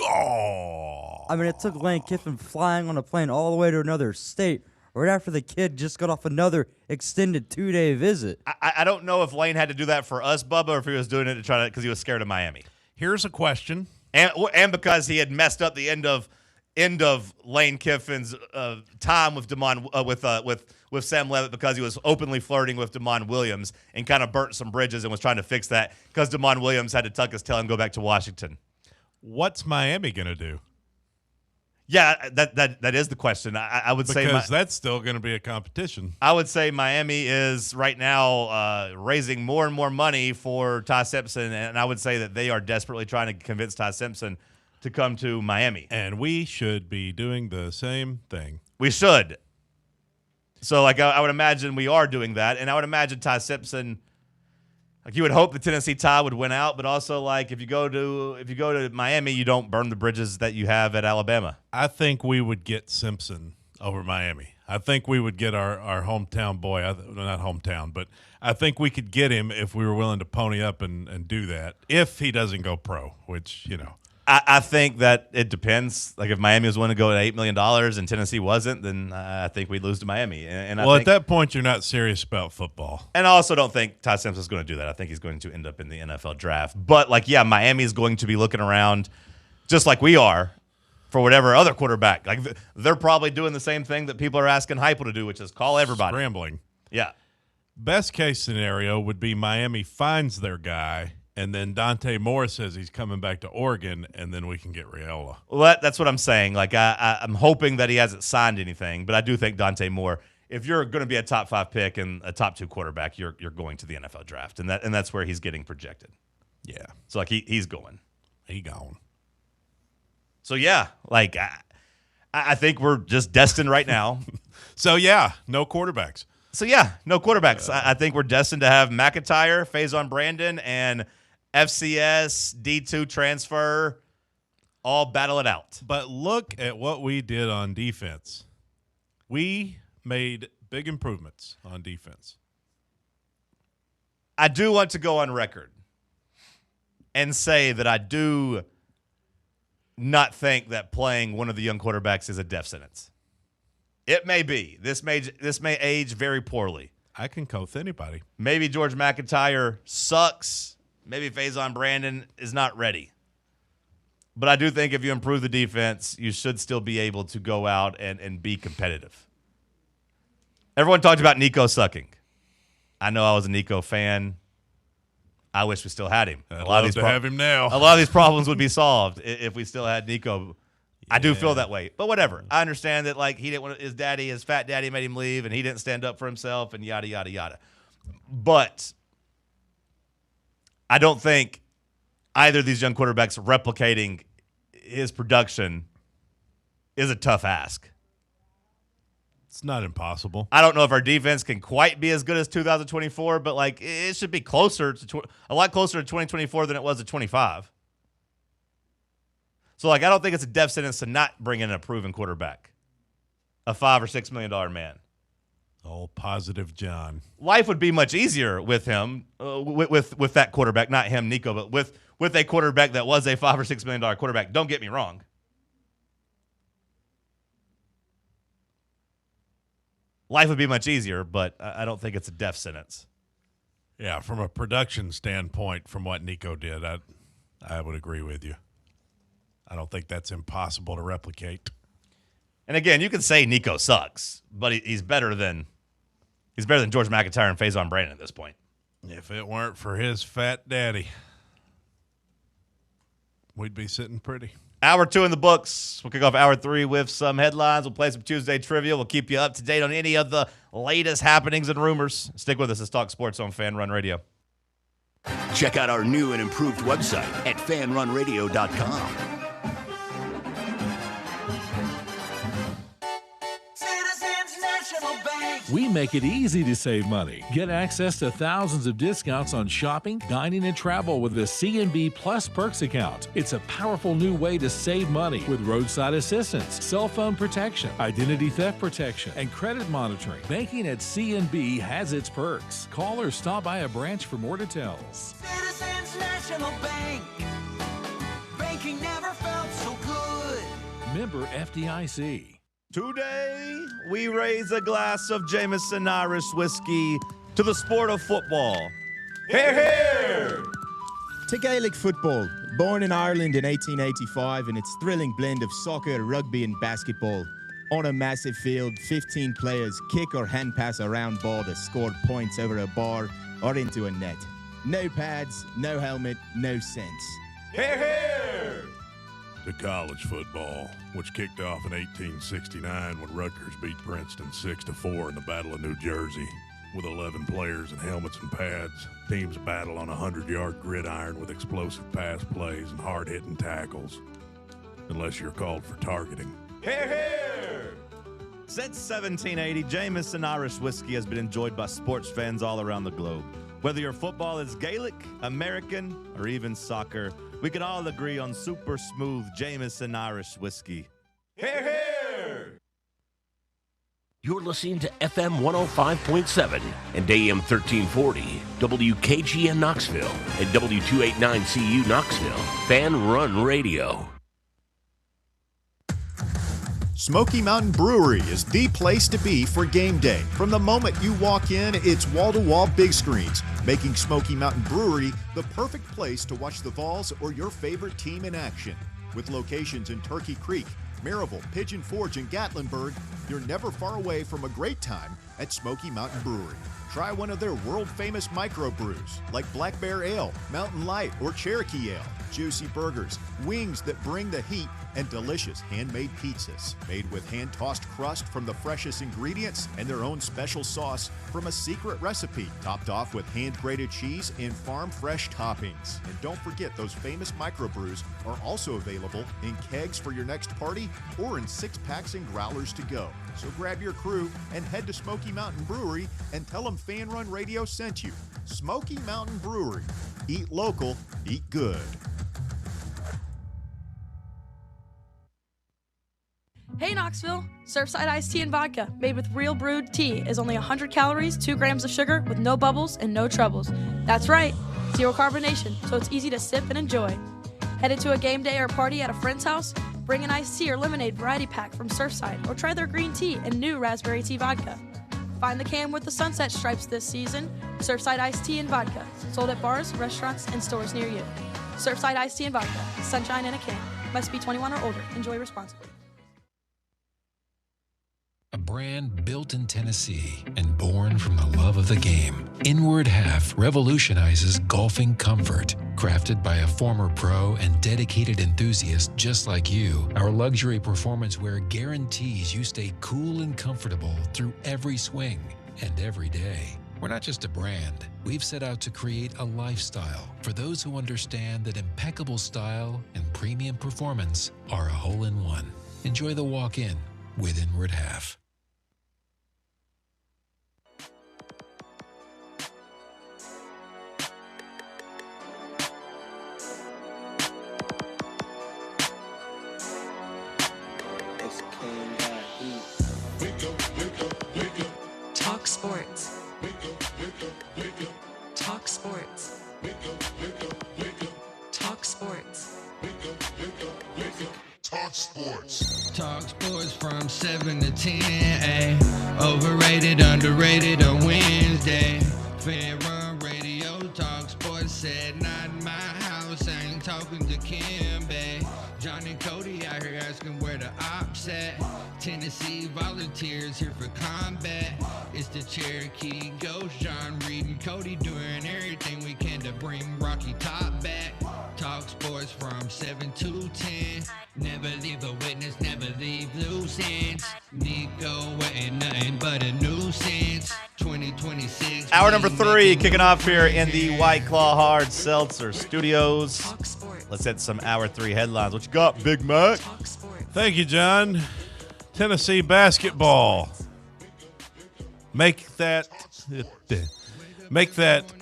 I mean, it took Lane Kiffin flying on a plane all the way to another state right after the kid just got off another extended 2-day visit.
I don't know if Lane had to do that for us, Bubba, or if he was doing it to try to because he was scared of Miami.
Here's a question,
and because he had messed up the end of Lane Kiffin's time with with Sam Leavitt because he was openly flirting with DeMond Williams and kind of burnt some bridges and was trying to fix that because DeMond Williams had to tuck his tail and go back to Washington.
What's Miami going to do?
Yeah, that is the question. I would say
because that's still going to be a competition.
I would say Miami is right now raising more and more money for Ty Simpson, and I would say that they are desperately trying to convince Ty Simpson to come to Miami.
And we should be doing the same thing.
We should. So, like, I would imagine we are doing that, and I would imagine Ty Simpson. Like you would hope the Tennessee Tide would win out, but also like if you go to Miami, you don't burn the bridges that you have at Alabama.
I think we would get Simpson over Miami. I think we would get our hometown boy. Not hometown, but I think we could get him if we were willing to pony up and do that. If he doesn't go pro, which
I think that it depends. Like if Miami was willing to go at $8 million and Tennessee wasn't, then I think we'd lose to Miami. And
at that point, you're not serious about football.
And I also don't think Todd Simpson's going to do that. I think he's going to end up in the NFL draft. But Miami is going to be looking around just like we are for whatever other quarterback. Like they're probably doing the same thing that people are asking Heupel to do, which is call everybody.
Scrambling.
Yeah.
Best case scenario would be Miami finds their guy, and then Dante Moore says he's coming back to Oregon, and then we can get Raiola.
Well, that's what I'm saying. Like I'm hoping that he hasn't signed anything, but I do think Dante Moore, if you're going to be a top 5 pick and a top 2 quarterback, you're going to the NFL draft, and that's where he's getting projected.
Yeah.
So he's going.
He gone.
So yeah, I think we're just destined right now.
So yeah, no quarterbacks.
So yeah, no quarterbacks. I think we're destined to have McIntyre, Faison Brandon, and FCS D2 transfer all battle it out.
But look at what we did on defense. We made big improvements on defense.
I do want to go on record and say that I do not think that playing one of the young quarterbacks is a death sentence. It may be. This may age very poorly.
I can coach anybody.
Maybe George McIntyre sucks. Maybe Faison Brandon is not ready. But I do think if you improve the defense, you should still be able to go out and be competitive. Everyone talked about Nico sucking. I know I was a Nico fan. I wish we still had him.
I'd love to have him now.
A lot of these problems would be solved if we still had Nico. Yeah. I do feel that way. But whatever. I understand that he didn't want his fat daddy made him leave, and he didn't stand up for himself, and yada, yada, yada. But I don't think either of these young quarterbacks replicating his production is a tough ask.
It's not impossible.
I don't know if our defense can quite be as good as 2024, but it should be closer to a lot closer to 2024 than it was to 25. So I don't think it's a death sentence to not bring in a proven quarterback, a $5 or $6 million man.
Oh, positive John.
Life would be much easier with him, with that quarterback, not him, Nico, but with a quarterback that was a $5 or $6 million quarterback. Don't get me wrong. Life would be much easier, but I don't think it's a death sentence.
Yeah, from a production standpoint, from what Nico did, I would agree with you. I don't think that's impossible to replicate.
And again, you can say Nico sucks, but he's better than George McIntyre and Faison Brandon at this point.
If it weren't for his fat daddy, we'd be sitting pretty.
Hour 2 in the books. We'll kick off hour 3 with some headlines. We'll play some Tuesday trivia. We'll keep you up to date on any of the latest happenings and rumors. Stick with us. It's Talk Sports on Fan Run Radio.
Check out our new and improved website at fanrunradio.com.
We make it easy to save money. Get access to thousands of discounts on shopping, dining, and travel with the C&B Plus Perks account. It's a powerful new way to save money with roadside assistance, cell phone protection, identity theft protection, and credit monitoring. Banking at C&B has its perks. Call or stop by a branch for more details.
Citizens National Bank. Banking never felt so good.
Member FDIC.
Today, we raise a glass of Jameson Irish whiskey to the sport of football. Hear, hear!
To Gaelic football, born in Ireland in 1885 in its thrilling blend of soccer, rugby and basketball. On a massive field, 15 players kick or hand pass a round ball that scored points over a bar or into a net. No pads, no helmet, no sense.
Hear, hear!
To college football, which kicked off in 1869 when Rutgers beat Princeton 6-4 in the Battle of New Jersey. With 11 players and helmets and pads, teams battle on a 100-yard gridiron with explosive pass plays and hard-hitting tackles, unless you're called for targeting.
Hear, hear! Since 1780, Jameson Irish whiskey has been enjoyed by sports fans all around the globe.
Whether your football is Gaelic, American, or even soccer, we can all agree on super smooth Jameson Irish whiskey.
Hear, hear! You're listening to FM 105.7 and AM 1340, WKGN Knoxville, and W289CU Knoxville, Fan Run Radio.
Smoky Mountain Brewery is the place to be for game day. From the moment you walk in, it's wall-to-wall big screens, making Smoky Mountain Brewery the perfect place to watch the Vols or your favorite team in action. With locations in Turkey Creek, Maryville, Pigeon Forge, and Gatlinburg, you're never far away from a great time at Smoky Mountain Brewery. Try one of their world-famous microbrews like Black Bear Ale, Mountain Light, or Cherokee Ale. Juicy burgers, wings that bring the heat, and delicious handmade pizzas made with hand-tossed crust from the freshest ingredients and their own special sauce from a secret recipe, topped off with hand-grated cheese and farm-fresh toppings. And don't forget, those famous microbrews are also available in kegs for your next party or in 6-packs and growlers to go. So grab your crew and head to Smoky Mountain Brewery and tell them Fan Run Radio sent you. Smoky Mountain Brewery. Eat local, eat good.
Hey Knoxville! Surfside iced tea and vodka, made with real brewed tea, is only 100 calories, 2 grams of sugar, with no bubbles and no troubles. That's right, zero carbonation, so it's easy to sip and enjoy. Headed to a game day or party at a friend's house? Bring an iced tea or lemonade variety pack from Surfside, or try their green tea and new raspberry tea vodka. Find the can with the sunset stripes this season. Surfside iced tea and vodka, sold at bars, restaurants, and stores near you. Surfside iced tea and vodka, sunshine in a can. Must be 21 or older. Enjoy responsibly.
A brand built in Tennessee and born from the love of the game. Inward Half revolutionizes golfing comfort. Crafted by a former pro and dedicated enthusiast just like you, our luxury performance wear guarantees you stay cool and comfortable through every swing and every day. We're not just a brand. We've set out to create a lifestyle for those who understand that impeccable style and premium performance are a hole-in-one. Enjoy the walk-in with Inward Half.
Talk Sports. Talk Sports. Talk Sports.
Talk Sports. Talk Sports from 7 to 10. Ay. Overrated, underrated on Wednesday. Fan Run Radio. Talk Sports said not in my house. I ain't talking to Kim, babe. Johnny Cody out here asking where the ops at. Tennessee Volunteers here for combat. It's the Cherokee Ghost, John Reed and Cody doing everything we can to bring Rocky Top back. Talk Sports from 7 to 10. Never leave a witness, never leave loose ends. Nico ain't nothing but a nuisance. 2026.
Hour number 3 kicking off here in the White Claw Hard Seltzer Studios. Let's hit some Hour 3 headlines. What you got, Big Mac?
Thank you, John. Tennessee basketball. Make that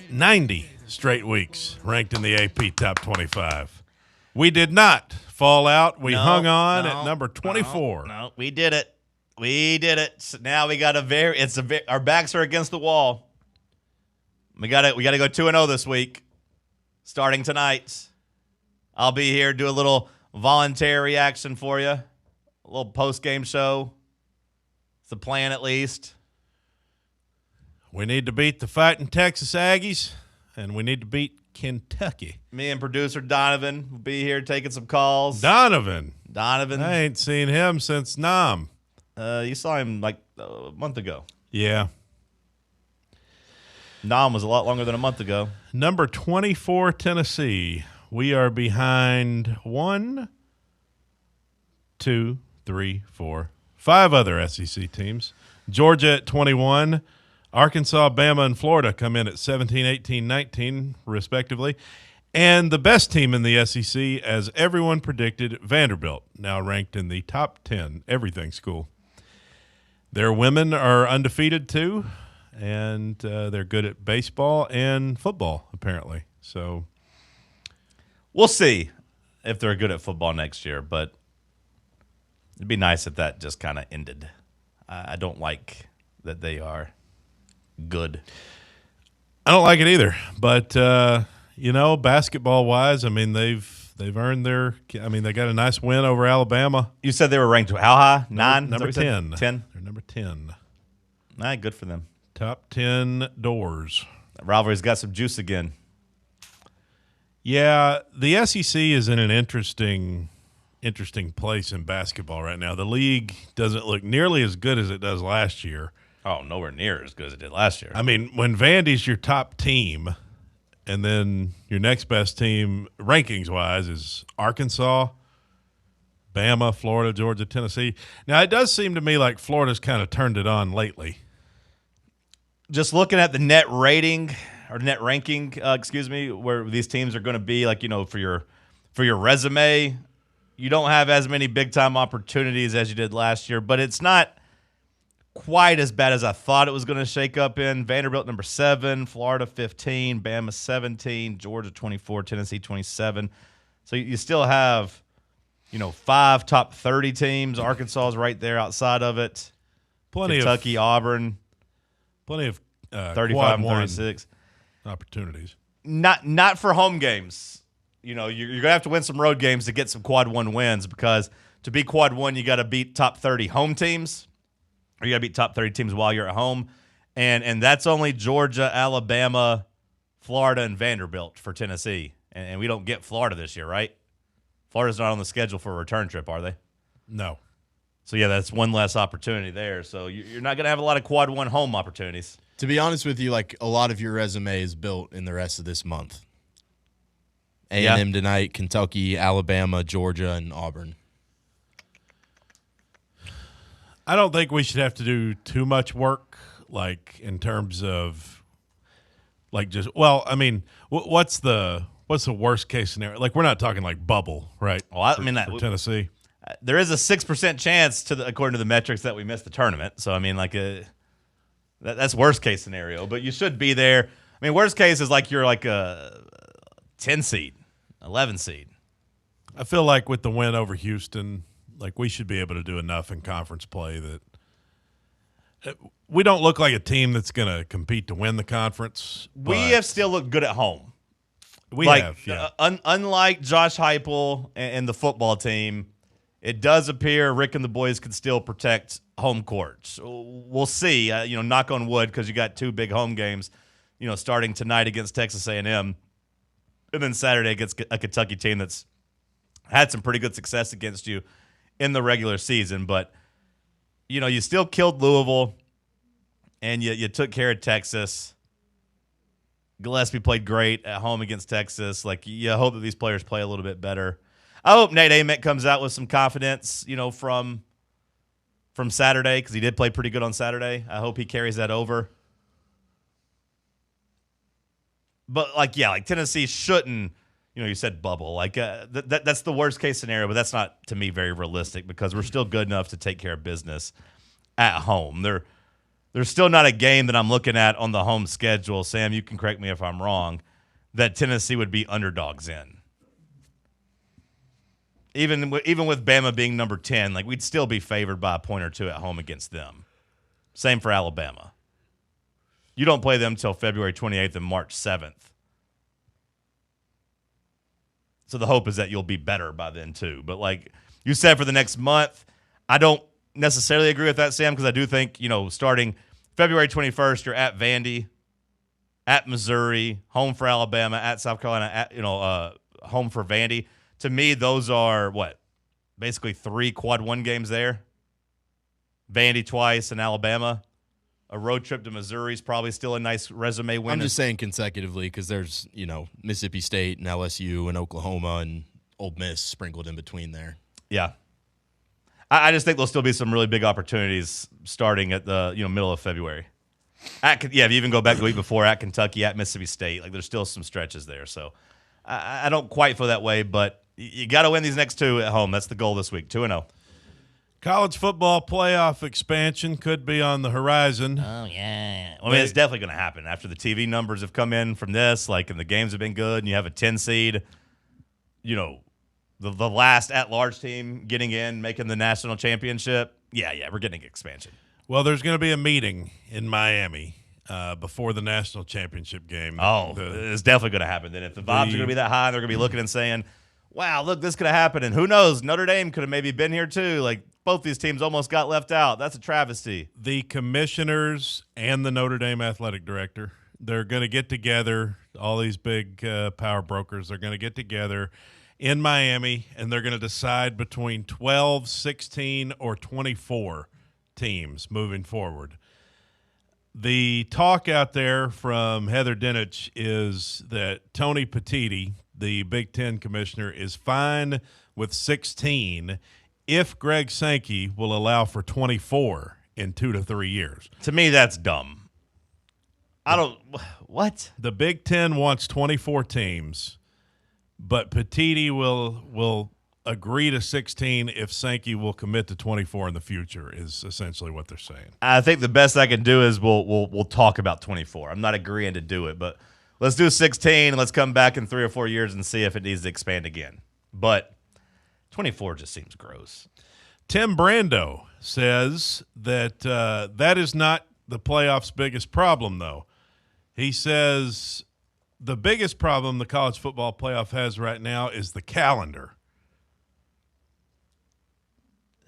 90 straight weeks ranked in the AP Top 25. We did not fall out. We hung on at number 24.
No, we did it. We did it. So now we got our backs are against the wall. We got to go 2-0 this week, starting tonight. I'll be here, do a little voluntary reaction for you, a little post-game show. It's the plan, at least.
We need to beat the fighting Texas Aggies, and we need to beat Kentucky.
Me and producer Donovan will be here taking some calls.
Donovan.
I
ain't seen him since Nam.
You saw him like a month ago.
Yeah.
Nam was a lot longer than a month ago.
Number 24, Tennessee. We are behind 1, 2, 3, 4, 5 other SEC teams. Georgia at 21. Arkansas, Bama, and Florida come in at 17, 18, 19, respectively. And the best team in the SEC, as everyone predicted, Vanderbilt, now ranked in the top 10 everything school. Their women are undefeated, too, and they're good at baseball and football, apparently. So
we'll see if they're good at football next year, but it'd be nice if that just kind of ended. I don't like that they are good.
I don't like it either, but basketball-wise, I mean, they've earned their – I mean, they got a nice win over Alabama.
You said they were ranked how high? 9?
Number 10.
10?
They're number 10.
Good for them.
Top 10 doors.
That rivalry's got some juice again.
Yeah, the SEC is in an interesting place in basketball right now. The league doesn't look nearly as good as it does last year.
Oh, nowhere near as good as it did last year.
I mean, when Vandy's your top team, and then your next best team, rankings-wise, is Arkansas, Bama, Florida, Georgia, Tennessee. Now, it does seem to me like Florida's kind of turned it on lately.
Just looking at the net rating or net ranking, where these teams are going to be, for your resume, you don't have as many big-time opportunities as you did last year, but it's not quite as bad as I thought it was going to shake up in. Vanderbilt number 7, Florida 15, Bama 17, Georgia 24, Tennessee 27. So you still have, 5 top 30 teams. Arkansas is right there outside of it. Kentucky, Auburn.
Plenty of
35 and 36
opportunities.
Not for home games. You're going to have to win some road games to get some quad 1 wins, because to be quad 1, you got to beat top 30 home teams. Or you got to beat top 30 teams while you're at home. And that's only Georgia, Alabama, Florida, and Vanderbilt for Tennessee. And we don't get Florida this year, right? Florida's not on the schedule for a return trip, are they?
No.
So, yeah, that's one less opportunity there. So you're not going to have a lot of quad 1 home opportunities.
To be honest with you, a lot of your resume is built in the rest of this month. A&M tonight, Kentucky, Alabama, Georgia, and Auburn.
I don't think we should have to do too much work, in terms of, what's the worst case scenario? We're not talking bubble, right?
Well,
for Tennessee.
There is a 6% chance according to the metrics that we missed the tournament. So that's worst case scenario. But you should be there. I mean, worst case is you're a 10 seed, 11 seed.
I feel like with the win over Houston, we should be able to do enough in conference play that we don't look like a team that's going to compete to win the conference.
We have still looked good at home.
We have, yeah.
Unlike Josh Heupel and the football team, it does appear Rick and the boys can still protect home court. We'll see. Knock on wood, because you got 2 big home games. Starting tonight against Texas A&M, and then Saturday against a Kentucky team that's had some pretty good success against you in the regular season. But you still killed Louisville, and you took care of Texas. Gillespie played great at home against Texas. You hope that these players play a little bit better. I hope Nate Amick comes out with some confidence, from Saturday, because he did play pretty good on Saturday. I hope he carries that over. But Tennessee shouldn't. You said bubble. That's the worst case scenario, but that's not, to me, very realistic, because we're still good enough to take care of business at home. There's still not a game that I'm looking at on the home schedule, Sam, you can correct me if I'm wrong, that Tennessee would be underdogs in. Even with Bama being number 10, we'd still be favored by a point or 2 at home against them. Same for Alabama. You don't play them until February 28th and March 7th. So the hope is that you'll be better by then too. But you said for the next month, I don't necessarily agree with that, Sam, because I do think, starting February 21st, you're at Vandy, at Missouri, home for Alabama, at South Carolina, home for Vandy. To me, those are basically 3 quad 1 games there. Vandy twice and Alabama. A road trip to Missouri is probably still a nice resume win.
I'm just saying consecutively, because there's, Mississippi State and LSU and Oklahoma and Ole Miss sprinkled in between there.
Yeah. I just think there'll still be some really big opportunities starting at the middle of February. If you even go back the week before, at Kentucky, at Mississippi State, there's still some stretches there. So I don't quite feel that way, but you got to win these next 2 at home. That's the goal this week, 2-0.
College football playoff expansion could be on the horizon.
Oh, yeah. I mean, it's definitely going to happen after the TV numbers have come in from this, like, and the games have been good, and you have a 10 seed, you know, the last at-large team getting in, making the national championship. Yeah, we're getting expansion.
Well, there's going to be a meeting in Miami before the national championship game.
Oh, it's definitely going to happen. Then if the vibes are going to be that high, they're going to be looking and saying, wow, look, this could have happened. And who knows, Notre Dame could have maybe been here too. Like, both these teams almost got left out. That's a travesty.
The commissioners and the Notre Dame athletic director, they're going to get together. All these big power brokers, they're going to get together in Miami, and they're going to decide between 12, 16, or 24 teams moving forward. The talk out there from Heather Dinich is that Tony Petitti, the Big Ten commissioner, is fine with 16 if Greg Sankey will allow for 24 in 2 to 3 years.
To me, that's dumb. What?
The Big Ten wants 24 teams, but Petitti will agree to 16 if Sankey will commit to 24 in the future, is essentially what they're saying.
I think the best I can do is we'll talk about 24. I'm not agreeing to do it, but let's do 16 and let's come back in 3 or 4 years and see if it needs to expand again. But 24 just seems gross.
Tim Brando says that that is not the playoffs' biggest problem, though. He says the biggest problem the college football playoff has right now is the calendar.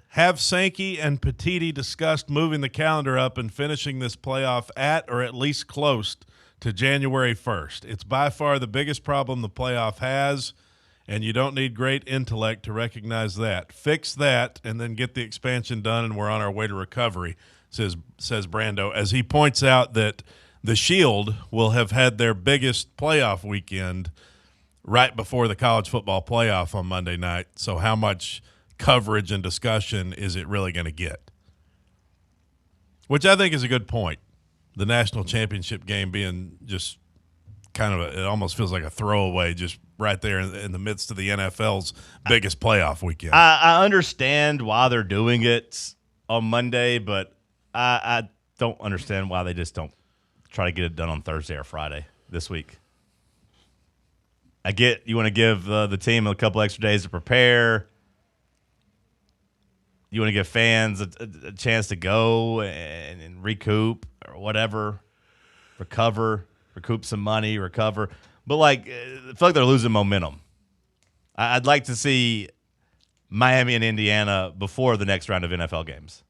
Have Sankey and Petitti discussed moving the calendar up and finishing this playoff at or at least close to January 1st? It's by far the biggest problem the playoff has, and you don't need great intellect to recognize that. Fix that and then get the expansion done, and we're on our way to recovery, says Brando, as he points out that the Shield will have had their biggest playoff weekend right before the college football playoff on Monday night. So how much coverage and discussion is it really going to get? Which I think is a good point. The national championship game being just kind of it almost feels like a throwaway just right there in the midst of the NFL's biggest playoff weekend.
I understand why they're doing it on Monday, but I don't understand why they just don't try to get it done on Thursday or Friday this week. I get you want to give the team a couple extra days to prepare. You want to give fans a chance to go and recoup or whatever, recoup some money, recover. But, like, I feel like they're losing momentum. I'd like to see Miami and Indiana before the next round of NFL games.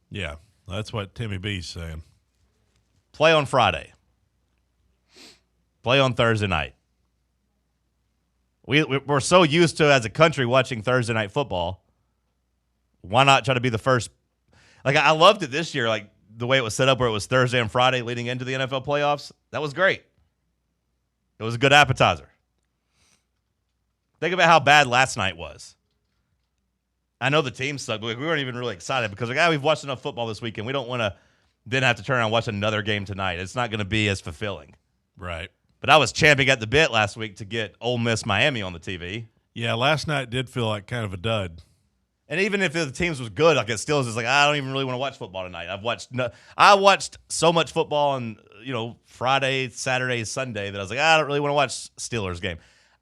Yeah, that's what Timmy B's saying.
Play on Friday. Play on Thursday night. We're so used to, as a country, watching Thursday night football. Why not try to be the first? Like, I loved it this year, like the way it was set up where it was Thursday and Friday leading into the NFL playoffs. That was great. It was a good appetizer. Think about how bad last night was. I know the team sucked, but we weren't even really excited because, like, we've watched enough football this weekend. We don't want to then have to turn around and watch another game tonight. It's not going to be as fulfilling.
Right.
But I was champing at the bit last week to get Ole Miss Miami on the TV.
Yeah, last night did feel like kind of a dud.
And even if the teams was good, like it still is just like I don't even really want to watch football tonight. I watched so much football on Friday, Saturday, Sunday that I was like I don't really want to watch Steelers game.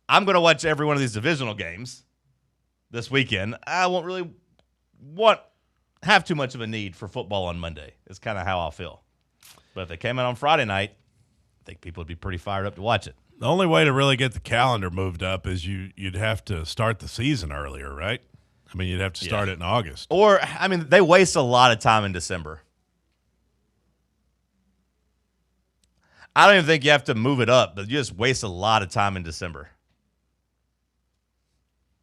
I'm going to watch every one of these divisional games this weekend. I won't really have too much of a need for football on Monday. It's kind of how I'll feel. But if they came out on Friday night, I think people would be pretty fired up to watch it.
The only way to really get the calendar moved up is you'd have to start the season earlier, right? I mean, you'd have to start it in August.
Or, I mean, they waste a lot of time in December. I don't even think you have to move it up, but you just waste a lot of time in December.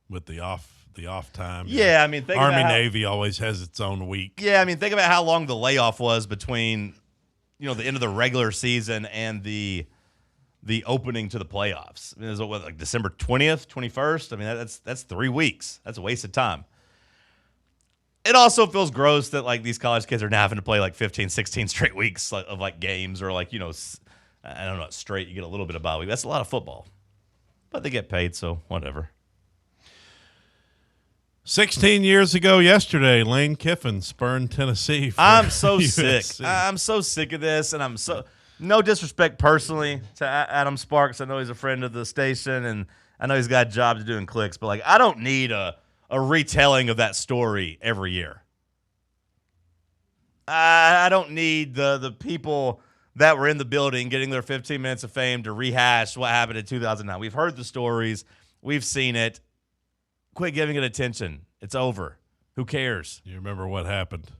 With the off time.
Yeah, I mean,
Army-Navy always has its own week.
Yeah, I mean, think about how long the layoff was between, the end of the regular season and the opening to the playoffs. I mean, it was like December 20th, 21st? I mean, that's 3 weeks. That's a waste of time. It also feels gross that, like, these college kids are now having to play, like, 15, 16 straight weeks of, like, games or, like, I don't know, straight. You get a little bit of bye week. That's a lot of football. But they get paid, so whatever.
16 years ago yesterday, Lane Kiffin spurned Tennessee.
I'm so
USC.
sick. I'm so sick of this, and I'm so no disrespect personally to Adam Sparks. I know he's a friend of the station, and I know he's got a job to do in clicks, but like I don't need a retelling of that story every year. I don't need the people that were in the building getting their 15 minutes of fame to rehash what happened in 2009. We've heard the stories. We've seen it. Quit giving it attention. It's over. Who cares?
You remember what happened?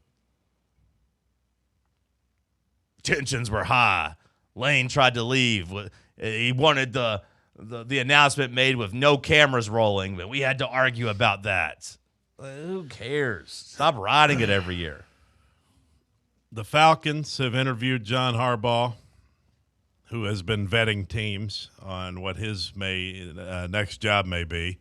Tensions were high. Lane tried to leave. He wanted the announcement made with no cameras rolling, but we had to argue about that. Who cares? Stop riding it every year.
The Falcons have interviewed John Harbaugh, who has been vetting teams on what his next job may be.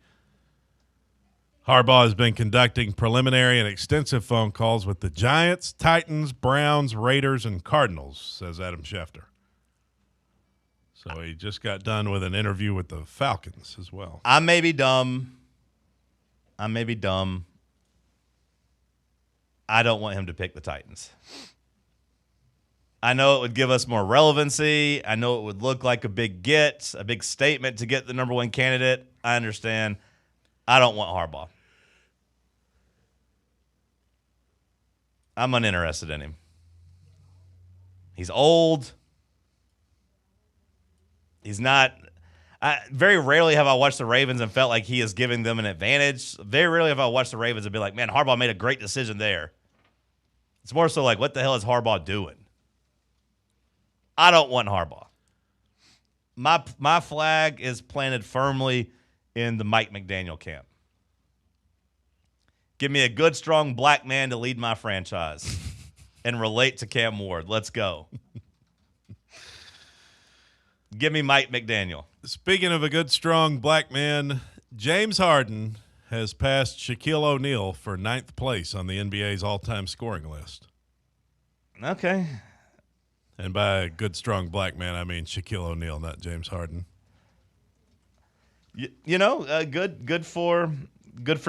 Harbaugh has been conducting preliminary and extensive phone calls with the Giants, Titans, Browns, Raiders, and Cardinals, says Adam Schefter. So he just got done with an interview with the Falcons as well.
I may be dumb. I don't want him to pick the Titans. I know it would give us more relevancy. I know it would look like a big statement to get the number one candidate. I understand. I don't want Harbaugh. I'm uninterested in him. He's old. He's not. Very rarely have I watched the Ravens and felt like he is giving them an advantage. Very rarely have I watched the Ravens and be like, man, Harbaugh made a great decision there. It's more so like, what the hell is Harbaugh doing? I don't want Harbaugh. My flag is planted firmly in the Mike McDaniel camp. Give me a good, strong black man to lead my franchise and relate to Cam Ward. Let's go. Give me Mike McDaniel.
Speaking of a good, strong black man, James Harden has passed Shaquille O'Neal for 9th place on the NBA's all-time scoring list.
Okay.
And by a good, strong black man, I mean Shaquille O'Neal, not James Harden.
Good for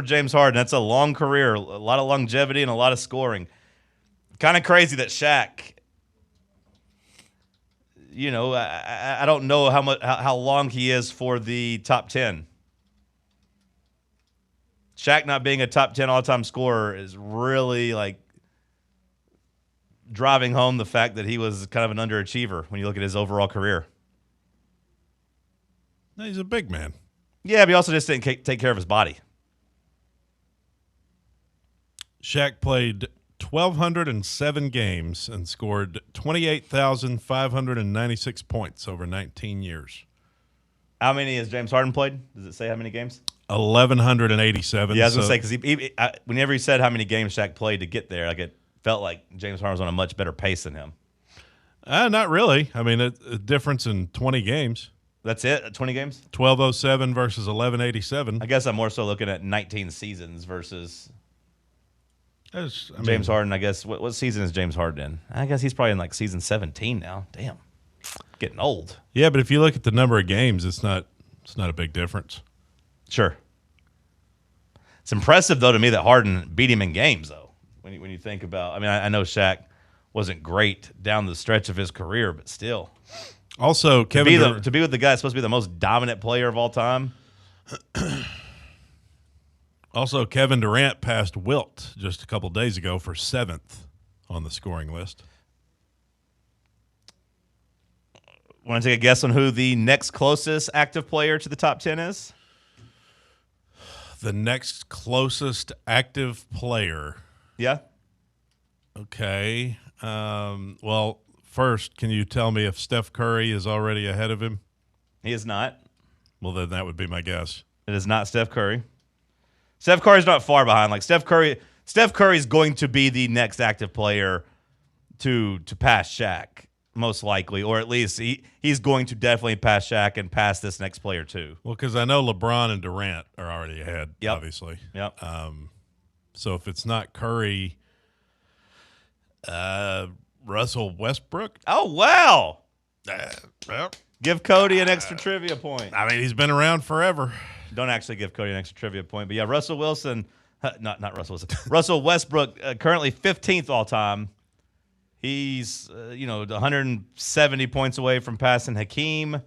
James Harden. That's a long career, a lot of longevity, and a lot of scoring. Kind of crazy that Shaq. I don't know how long he is for the top 10. Shaq not being a top 10 all-time scorer is really like driving home the fact that he was kind of an underachiever when you look at his overall career.
No, he's a big man.
Yeah, but he also just didn't take care of his body.
Shaq played 1,207 games and scored 28,596 points over 19 years.
How many has James Harden played? Does it say how many games?
1,187.
Yeah, I was going to say, because whenever he said how many games Shaq played to get there, like it felt like James Harden was on a much better pace than him.
Not really. I mean, a difference in 20 games.
That's it? 20 games?
1,207 versus 1,187.
I guess I'm more so looking at 19 seasons versus James Harden. I guess what season is James Harden in? I guess he's probably in like season 17 now. Damn, getting old.
Yeah, but if you look at the number of games, it's not a big difference.
Sure. It's impressive though to me that Harden beat him in games though. When you think about, I mean, I know Shaq wasn't great down the stretch of his career, but still.
Also,
to be with the guy that's supposed to be the most dominant player of all time.
Also, Kevin Durant passed Wilt just a couple days ago for 7th on the scoring list.
Want to take a guess on who the next closest active player to the top 10 is?
The next closest active player.
Yeah.
Okay. Well, first, can you tell me if Steph Curry is already ahead of him?
He is not.
Well, then that would be my guess.
It is not Steph Curry. Steph Curry's not far behind. Like Steph Curry's going to be the next active player to pass Shaq, most likely, or at least he's going to definitely pass Shaq and pass this next player too.
Well, because I know LeBron and Durant are already ahead, obviously.
Yep.
So if it's not Curry, Russell Westbrook.
Oh, wow. Give Cody an extra trivia point.
I mean, he's been around forever.
Don't actually give Cody an extra trivia point. But, yeah, Russell Wilson Not Russell Wilson. Russell Westbrook, currently 15th all time. He's 170 points away from passing Hakeem.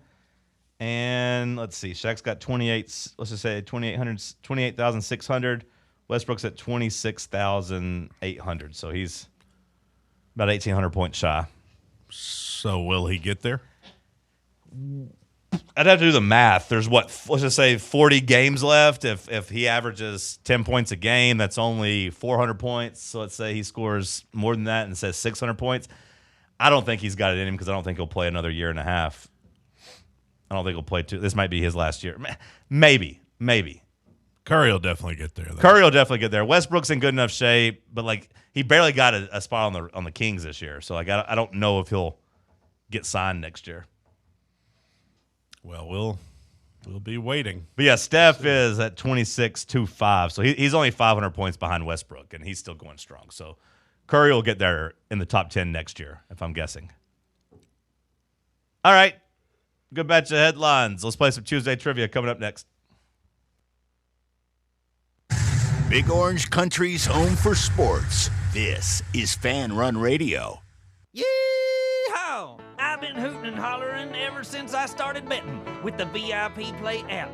And let's see, Shaq's got 28. Let's just say 28,600. Westbrook's at 26,800. So he's about 1,800 points shy.
So will he get there?
I'd have to do the math. There's let's just say 40 games left. If he averages 10 points a game, that's only 400 points. So let's say he scores more than that and says 600 points. I don't think he's got it in him because I don't think he'll play another year and a half. I don't think he'll play two. This might be his last year. Maybe.
Curry will definitely get there, though.
Curry will definitely get there. Westbrook's in good enough shape, but he barely got a spot on the Kings this year. So I don't know if he'll get signed next year.
Well, we'll be waiting.
But yeah, Steph is at 26.25, so he's only 500 points behind Westbrook, and he's still going strong. So Curry will get there in the top 10 next year, if I'm guessing. All right, good batch of headlines. Let's play some Tuesday trivia coming up next.
Big Orange Country's home for sports. This is Fan Run Radio.
Yee-haw! I've been hooting and hollering ever since I started betting with the VIP Play app.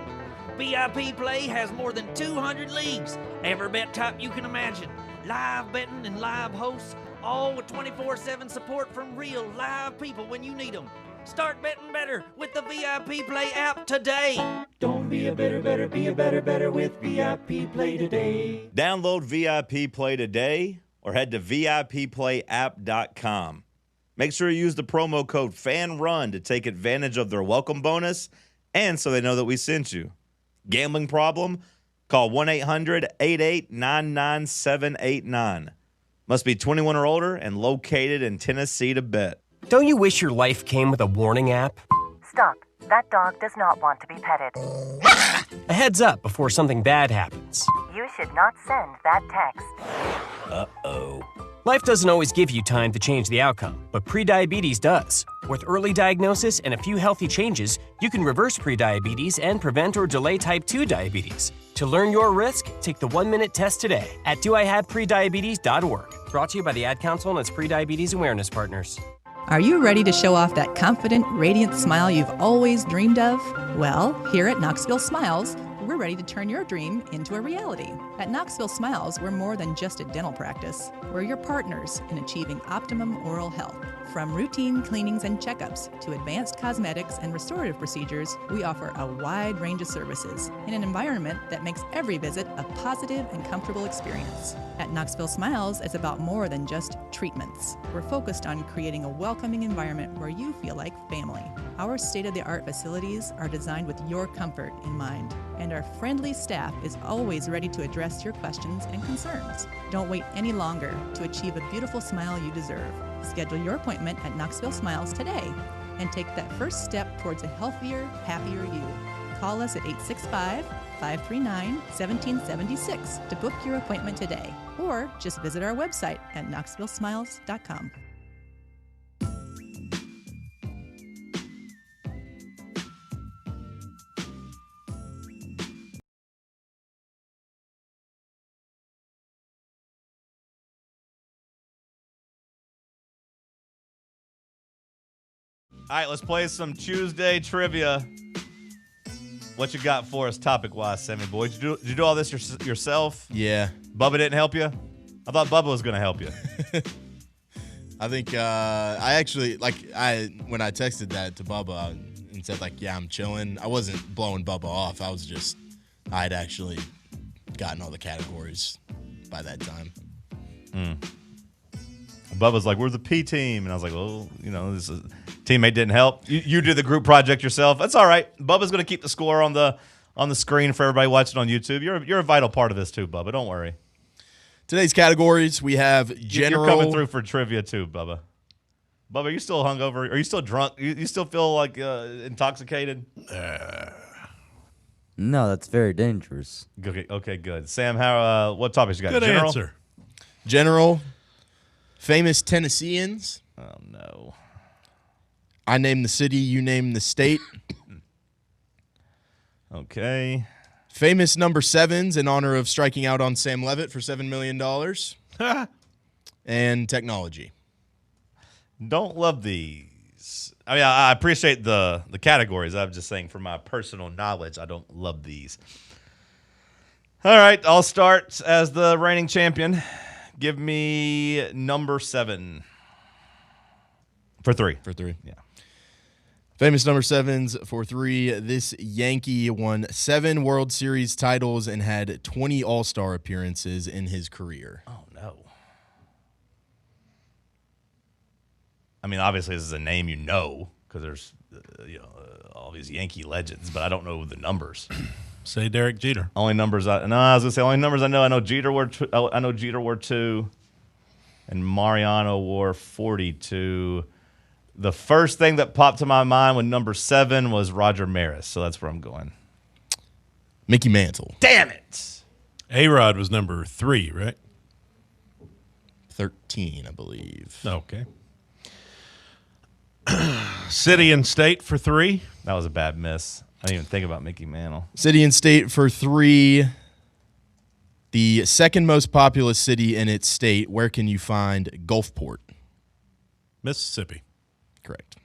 VIP Play has more than 200 leagues, every bet type you can imagine, live betting and live hosts, all with 24/7 support from real live people when you need them. Start betting better with the VIP Play app today.
Don't be a better, be a better with VIP Play today.
Download VIP Play today or head to VIPPlayApp.com. Make sure you use the promo code FANRUN to take advantage of their welcome bonus and so they know that we sent you. Gambling problem? Call 1-800-8899-789. Must be 21 or older and located in Tennessee to bet.
Don't you wish your life came with a warning app?
Stop. That dog does not want to be petted.
A heads up before something bad happens.
You should not send that text.
Uh-oh. Life doesn't always give you time to change the outcome, but prediabetes does. With early diagnosis and a few healthy changes, you can reverse prediabetes and prevent or delay type 2 diabetes. To learn your risk, take the 1-minute test today at doihaveprediabetes.org. Brought to you by the Ad Council and its prediabetes awareness partners.
Are you ready to show off that confident, radiant smile you've always dreamed of? Well, here at Knoxville Smiles, we're ready to turn your dream into a reality. At Knoxville Smiles, we're more than just a dental practice. We're your partners in achieving optimum oral health. From routine cleanings and checkups to advanced cosmetics and restorative procedures, we offer a wide range of services in an environment that makes every visit a positive and comfortable experience. At Knoxville Smiles, it's about more than just treatments. We're focused on creating a welcoming environment where you feel like family. Our state-of-the-art facilities are designed with your comfort in mind, and our friendly staff is always ready to address your questions and concerns. Don't wait any longer to achieve a beautiful smile you deserve. Schedule your appointment at Knoxville Smiles today and take that first step towards a healthier, happier you. Call us at 865-539-1776 to book your appointment today, or just visit our website at knoxvillesmiles.com.
All right, let's play some Tuesday trivia. What you got for us topic-wise, Sammy boy? Did you do all this yourself?
Yeah.
Bubba didn't help you? I thought Bubba was going to help you.
I think I actually, when I texted that to Bubba and said, yeah, I'm chilling, I wasn't blowing Bubba off. I had actually gotten all the categories by that time.
Bubba's like, we're the P team. And I was like, well, this teammate didn't help. You did the group project yourself. That's all right. Bubba's going to keep the score on the screen for everybody watching on YouTube. You're a vital part of this too, Bubba. Don't worry.
Today's categories, we have general.
You're coming through for trivia too, Bubba. Bubba, are you still hungover? Are you still drunk? You still feel like intoxicated?
No, that's very dangerous.
Okay, good. Sam, what topics you got?
Good
General?
answer.
General. Famous Tennesseans.
Oh, no.
I name the city, you name the state.
Okay.
Famous number 7s in honor of striking out on Sam Leavitt for $7 million. And technology.
Don't love these. I mean, I appreciate the categories. I'm just saying, for my personal knowledge, I don't love these. All right, I'll start as the reigning champion. Give me number 7 for 3.
For 3.
Yeah.
Famous number 7s for 3. This Yankee won 7 World Series titles and had 20 All-Star appearances in his career.
Oh, no. I mean, obviously, this is a name you know because there's all these Yankee legends, but I don't know the numbers.
Say Derek Jeter.
Only numbers I was gonna say. Only numbers I know. I know Jeter wore 2, and Mariano wore 42. The first thing that popped to my mind with number 7 was Roger Maris, so that's where I'm going.
Mickey Mantle.
Damn it!
A-Rod was number 3, right?
13, I believe.
Okay. City and state for 3.
That was a bad miss. I didn't even think about Mickey Mantle.
City and state for 3. The second most populous city in its state. Where can you find Gulfport?
Mississippi.
Correct.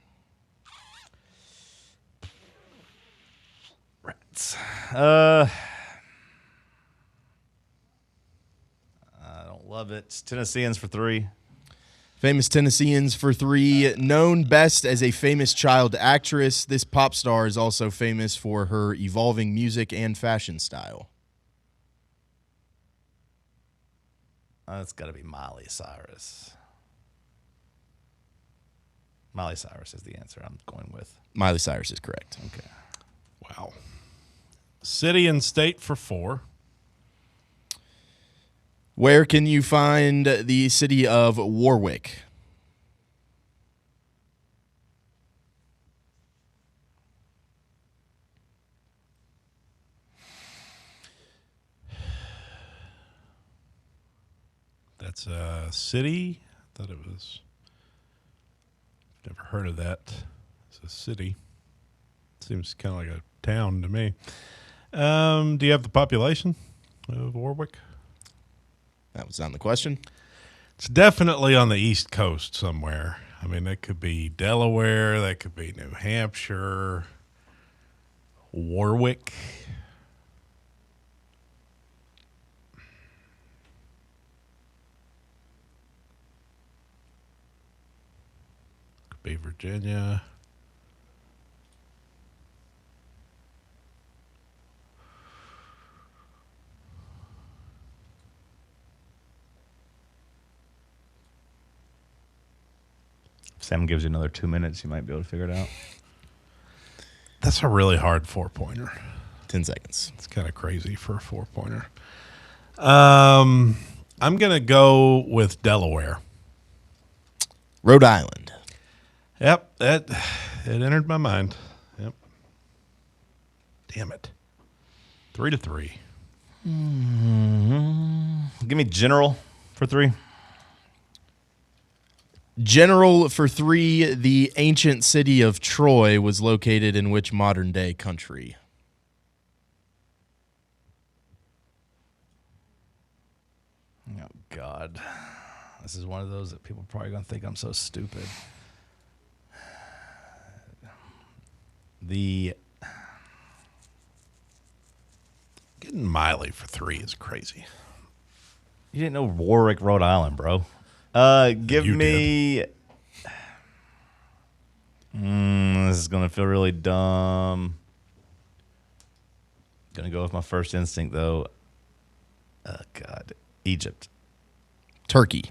Rats. I don't love it. Tennesseans for 3.
Famous Tennesseans for 3. Known best as a famous child actress, this pop star is also famous for her evolving music and fashion style.
It's got to be Miley Cyrus. Miley Cyrus is the answer I'm going with.
Miley Cyrus is correct.
Okay.
Wow. City and state for 4.
Where can you find the city of Warwick?
That's a city. I thought it was. Never heard of that. It's a city. Seems kind of like a town to me. Do you have the population of Warwick?
That was on the question.
It's definitely on the East Coast somewhere. I mean, that could be Delaware. That could be New Hampshire. Warwick. Could be Virginia.
Sam gives you another 2 minutes. You might be able to figure it out.
That's a really hard 4-pointer.
10 seconds.
It's kind of crazy for a 4-pointer. I'm going to go with Delaware.
Rhode Island.
Yep, it entered my mind. Yep. Damn it. 3-3.
Give me General for 3.
General for 3. The ancient city of Troy was located in which modern-day country?
Oh, God. This is one of those that people are probably going to think I'm so stupid.
Getting Miley for 3 is crazy.
You didn't know Warwick, Rhode Island, bro. Give me. This is gonna feel really dumb. Gonna go with my first instinct though. Oh God, Egypt.
Turkey.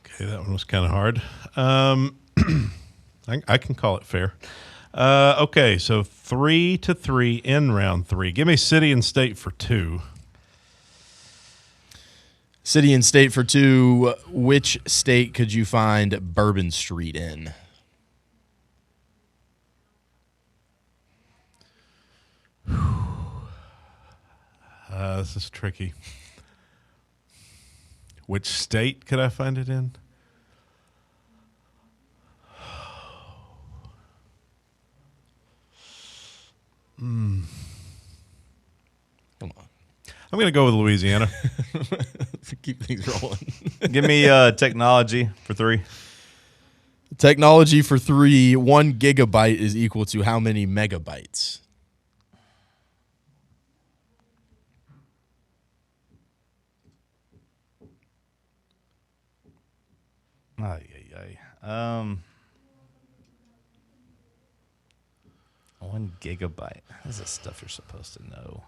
Okay, that one was kind of hard. I can call it fair. Okay, so 3-3 in round 3. Give me city and state for 2.
City and state for 2. Which state could you find Bourbon Street in?
This is tricky. Which state could I find it in?
Come on.
I'm going to go with Louisiana.
Keep things rolling.
Give me technology for 3.
Technology for 3. 1 gigabyte is equal to how many megabytes?
Ay. 1 gigabyte. This is stuff you're supposed to know.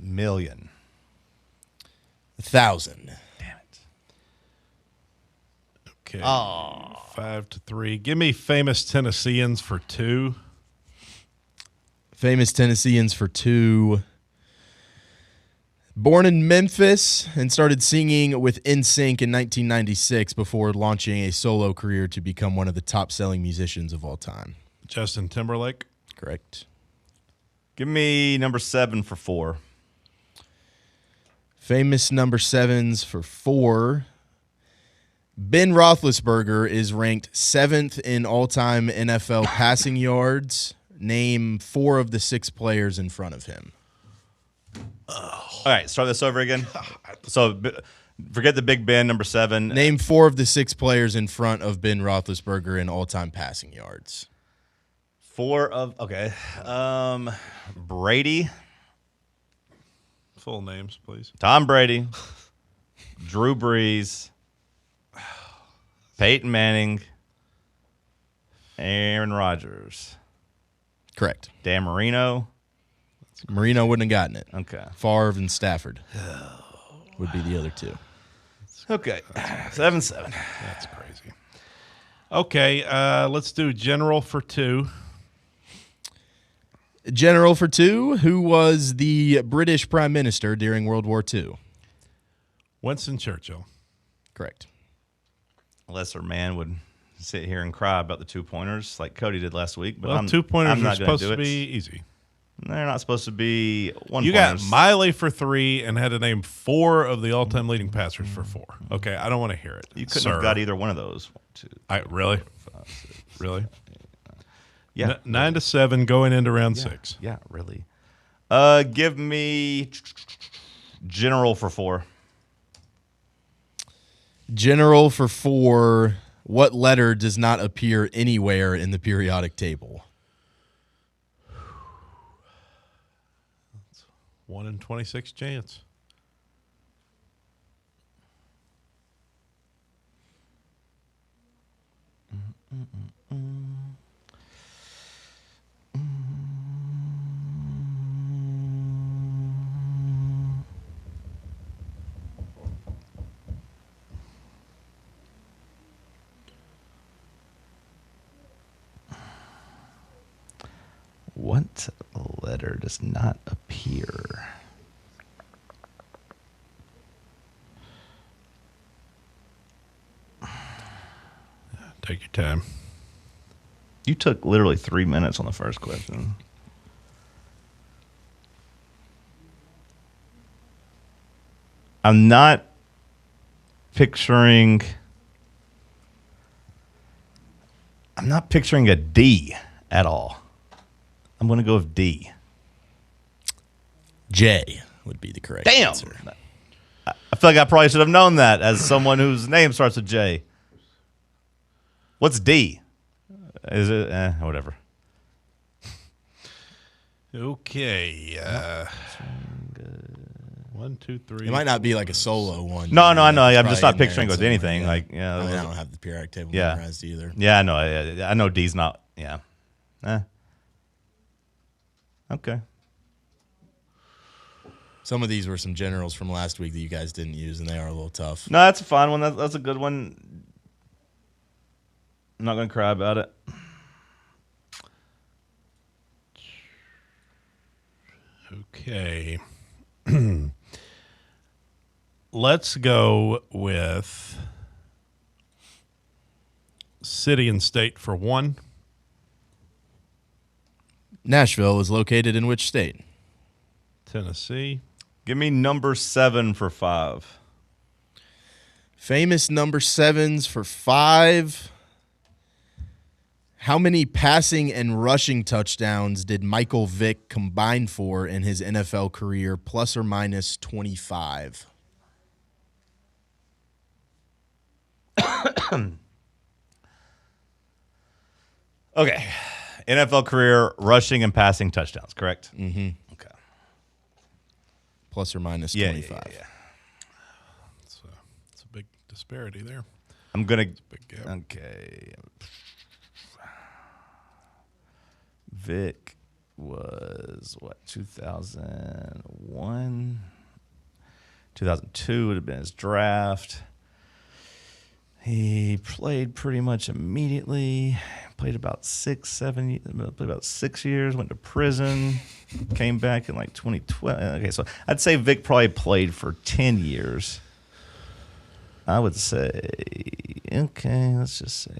Million.
1,000.
Damn it.
Okay. 5-3. Give me famous Tennesseans for 2.
Famous Tennesseans for 2. Born in Memphis and started singing with NSYNC in 1996 before launching a solo career to become one of the top-selling musicians of all time.
Justin Timberlake.
Correct.
Give me number 7 for 4.
Famous number 7s for 4. Ben Roethlisberger is ranked 7th in all-time NFL passing yards. Name 4 of the 6 players in front of him.
All right, start this over again. So forget the Big Ben, number 7.
Name 4 of the 6 players in front of Ben Roethlisberger in all-time passing yards.
4 of, okay. Brady.
Full names, please.
Tom Brady. Drew Brees. Peyton Manning. Aaron Rodgers.
Correct. Dan
Marino.
Marino wouldn't have gotten it.
Okay.
Favre and Stafford would be the other 2.
Okay. 7-7.
That's crazy. Okay, let's do general for 2.
General for 2, who was the British Prime Minister during World War II?
Winston Churchill.
Correct.
A lesser man would sit here and cry about the 2-pointers like Cody did last week. But
Well, 2-pointers
I'm
are
not gonna
supposed
do
to
it.
be easy.
They're not supposed to be 1-pointers.
You got Miley for 3 and had to name 4 of the all-time leading passers for 4. Okay, I don't want to hear it.
You couldn't have got either one of those. 1, 2, 3,
Really?
4, 5, 6,
Really?
7, 8, 9. Yeah.
9-7 going into round 6.
Yeah, really. Give me general for 4.
General for 4. What letter does not appear anywhere in the periodic table?
1 in 26 chance.
What letter does not appear?
Take your time.
You took literally 3 minutes on the first question. I'm not picturing a D at all. I'm going to go with D.
J would be the correct answer.
I feel like I probably should have known that as someone whose name starts with J. What's D? Is it whatever?
Okay. 1, 2, 3.
It might not be like a solo one.
No, I know. I'm
It's
just
probably
not
in there
picturing with
somewhere,
anything.
yeah.
Like, yeah,
I mean, I don't have the periodic table
yeah.
memorized either.
Yeah, I know. I know D's not. Yeah. Okay.
Some of these were some generals from last week that you guys didn't use, and they are a little tough.
No, that's a fun one. That's a good one. I'm not going to cry about it.
Okay. Let's go with city and state for 1.
Nashville is located in which state?
Tennessee.
Give me number 7 for 5.
Famous number 7s for 5. How many passing and rushing touchdowns did Michael Vick combine for in his NFL career, plus or minus 25?
Okay. NFL career, rushing and passing touchdowns, correct?
Mm-hmm.
Okay.
Plus or minus
Yeah,
25.
yeah.
It's a big disparity there.
I'm going to.
Big gap.
Okay. Vic was, 2001? 2002 would have been his draft. He played pretty much immediately. Played about 6 years, went to prison, came back in like 2012. Okay, so I'd say Vic probably played for 10 years. I would say, okay, let's just say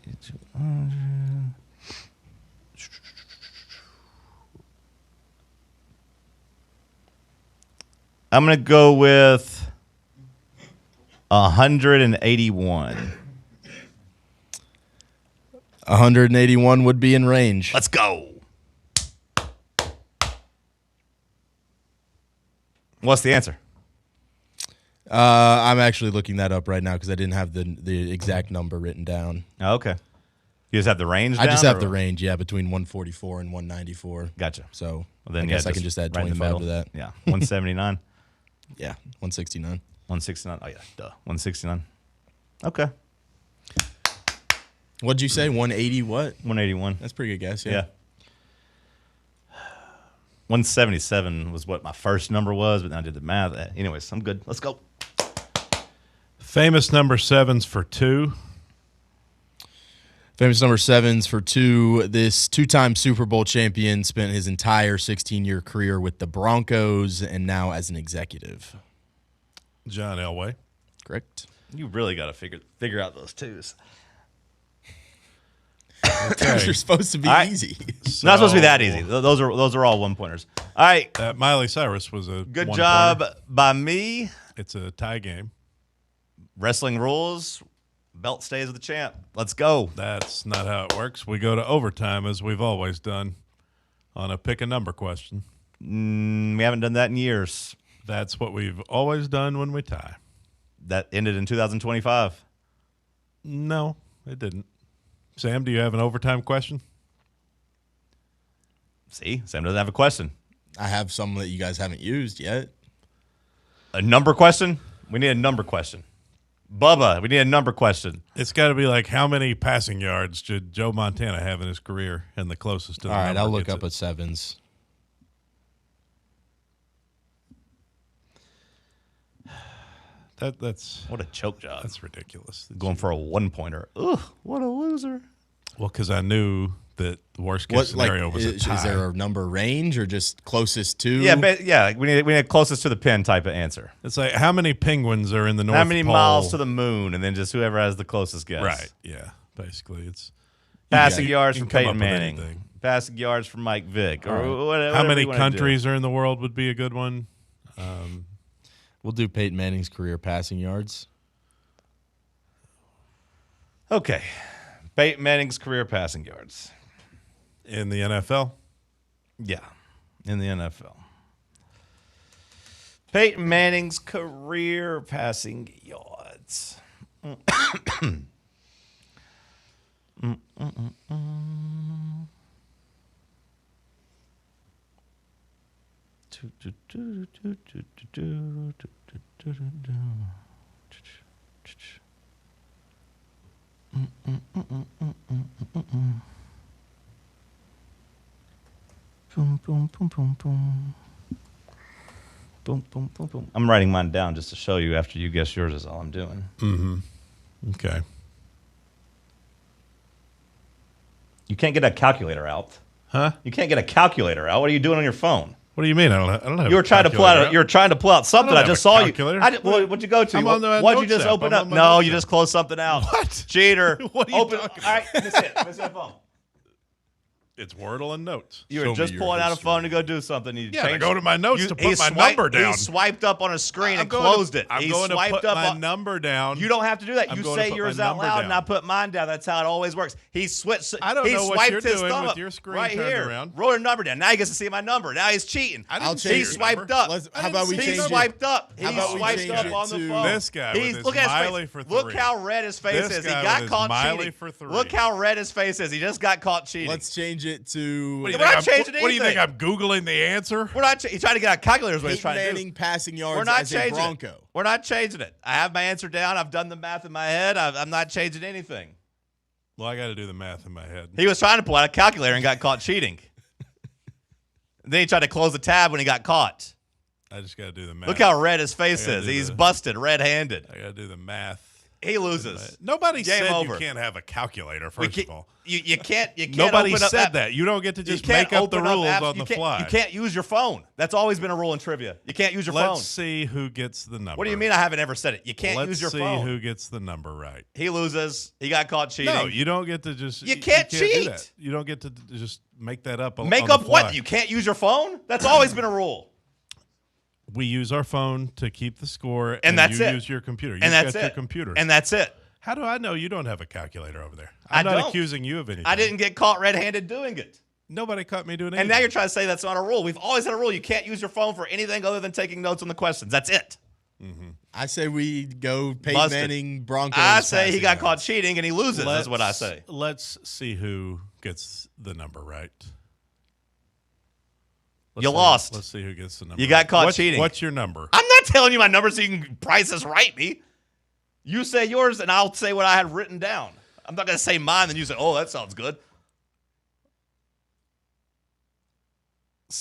200. I'm going to go with 181.
181 would be in range.
Let's go. What's the answer?
I'm actually looking that up right now because I didn't have the exact number written down.
Oh, okay. You just have the range
I
down,
just have
or-
the range, yeah, between 144 and 194.
Gotcha.
So
Well, then
I guess I can just add
right in the
25 to
middle.
that.
Yeah, 179.
Yeah, 169.
169. Oh, yeah, duh. 169. Okay.
What'd you say? 180 what?
181.
That's a pretty good guess, yeah.
Yeah. 177 was what my first number was, but then I did the math. Anyways, I'm good. Let's go.
Famous number 7s for 2.
Famous number 7s for 2. This two-time Super Bowl champion spent his entire 16-year career with the Broncos and now as an executive.
John Elway.
Correct.
You really got to figure out those twos.
Those are supposed to be easy.
Not supposed to be that easy. Those are all one-pointers. All right.
Miley Cyrus was a
Good
one-pointer.
job by me.
It's a tie game.
Wrestling rules. Belt stays with the champ. Let's go.
That's not how it works. We go to overtime as we've always done on a pick a number question.
We haven't done that in years.
That's what we've always done when we tie.
That ended in 2025.
No, it didn't. Sam, do you have an overtime question?
See, Sam doesn't have a question.
I have some that you guys haven't used yet.
A number question? We need a number question. Bubba, we need a number question.
It's got to be like, how many passing yards should Joe Montana have in his career? And the closest to the
All right,
number
I'll look
gets
up
it.
a 7s.
That's
what a choke job.
That's ridiculous.
Going for a one-pointer. Ugh, what a loser.
Well, because I knew that the worst case scenario was a tie.
Is there a number range or just closest to?
Yeah, we need closest to the pin type of answer.
It's like, how many penguins are in the North
How many
Pole?
miles to the moon, and then just whoever has the closest guess.
Right, yeah. Basically, it's
Passing yards
you
from
can come
Peyton
up with
Manning.
anything.
Passing yards from Mike Vick. Or
All right.
whatever
How many
you wanna
countries
do.
are in the world would be a good one?
We'll do Peyton Manning's career passing yards.
Okay. Peyton Manning's career passing yards.
In the NFL?
Yeah, in the NFL. Peyton Manning's career passing yards. Boom, boom, boom, boom, boom. Boom, boom, boom, boom. I'm writing mine down just to show you after you guess yours is all I'm doing.
Mm-hmm. Okay.
You can't get a calculator out.
Huh?
You can't get a calculator out. What are you doing on your phone?
What do you mean? I don't have
You were trying to pull out. You were trying to pull out something. I just saw you. What'd you go to?
I'm on the
What'd you
notes
just
app.
open
I'm
up?
on my
No,
notes
you
app.
just closed something out.
What?
Cheater.
What are you
open.
talking
All right, miss it. Miss that phone.
It's Wordle and notes.
You were just pulling out a phone to go do something. You
I go to my notes to put my number down.
He swiped up on a screen and closed it.
I'm going to put my number down.
You don't have to do that. You say yours out loud, and I put mine down. That's how it always works. He switched.
I don't know what you're doing with your screen
right
turned
here.
around.
Roll your number down. Now he gets to see my number. Now he's cheating. He swiped up.
How about we change it?
He swiped up. He
How about we
swiped
change
up
it
on the
to
phone.
This guy with his
Look at
smiley
his
for
face.
three.
Look how red his face
This
is. He
guy
got
with his
caught
smiley
cheating.
for three.
Look how red his face is. He just got caught cheating.
Let's change it to.
We're not changing anything.
What do you think? I'm Googling the answer?
We're not. He's trying to get out calculators. What he's
Peyton
trying to do.
Manning passing yards
We're not
as a
changing
Bronco.
it. We're not changing it. I have my answer down. I've done the math in my head. I'm not changing anything.
Well, I got to do the math in my head.
He was trying to pull out a calculator and got caught cheating. Then he tried to close the tab when he got caught.
I just got to do the math.
Look how red his face is. He's busted red-handed.
I got to do the math.
He loses.
Nobody
Game
said
over.
you can't have a calculator, first of all.
You can't.
Nobody
open up
said that. You don't get to just make up the rules on the fly.
You can't use your phone. That's always been a rule in trivia. You can't use your phone.
Let's see who gets the number.
What do you mean I haven't ever said it? You can't use your phone.
Let's see who gets the number right.
He loses. He got caught cheating.
No, you don't get to just.
You can't cheat.
Do that. You don't get to just make that up.
Make
on
up
the fly.
what? You can't use your phone? That's always been a rule.
We use our phone to keep the score,
and that's
you
it.
Use your computer.
And that's
got
it.
Your computer.
And that's it.
How do I know you don't have a calculator over there?
I
I'm not
don't.
accusing you of anything.
I didn't get caught red-handed doing it.
Nobody caught me doing anything.
And now you're trying to say that's not a rule. We've always had a rule. You can't use your phone for anything other than taking notes on the questions. That's it.
Mm-hmm.
I say we go Peyton Manning, Broncos.
I say he got
yards.
caught cheating and he loses. That's what I say.
Let's see who gets the number right.
You lost.
Let's see who gets the number.
You got caught cheating.
What's your number?
I'm not telling you my number so you can price this right me. You say yours and I'll say what I had written down. I'm not going to say mine and you say, oh, that sounds good.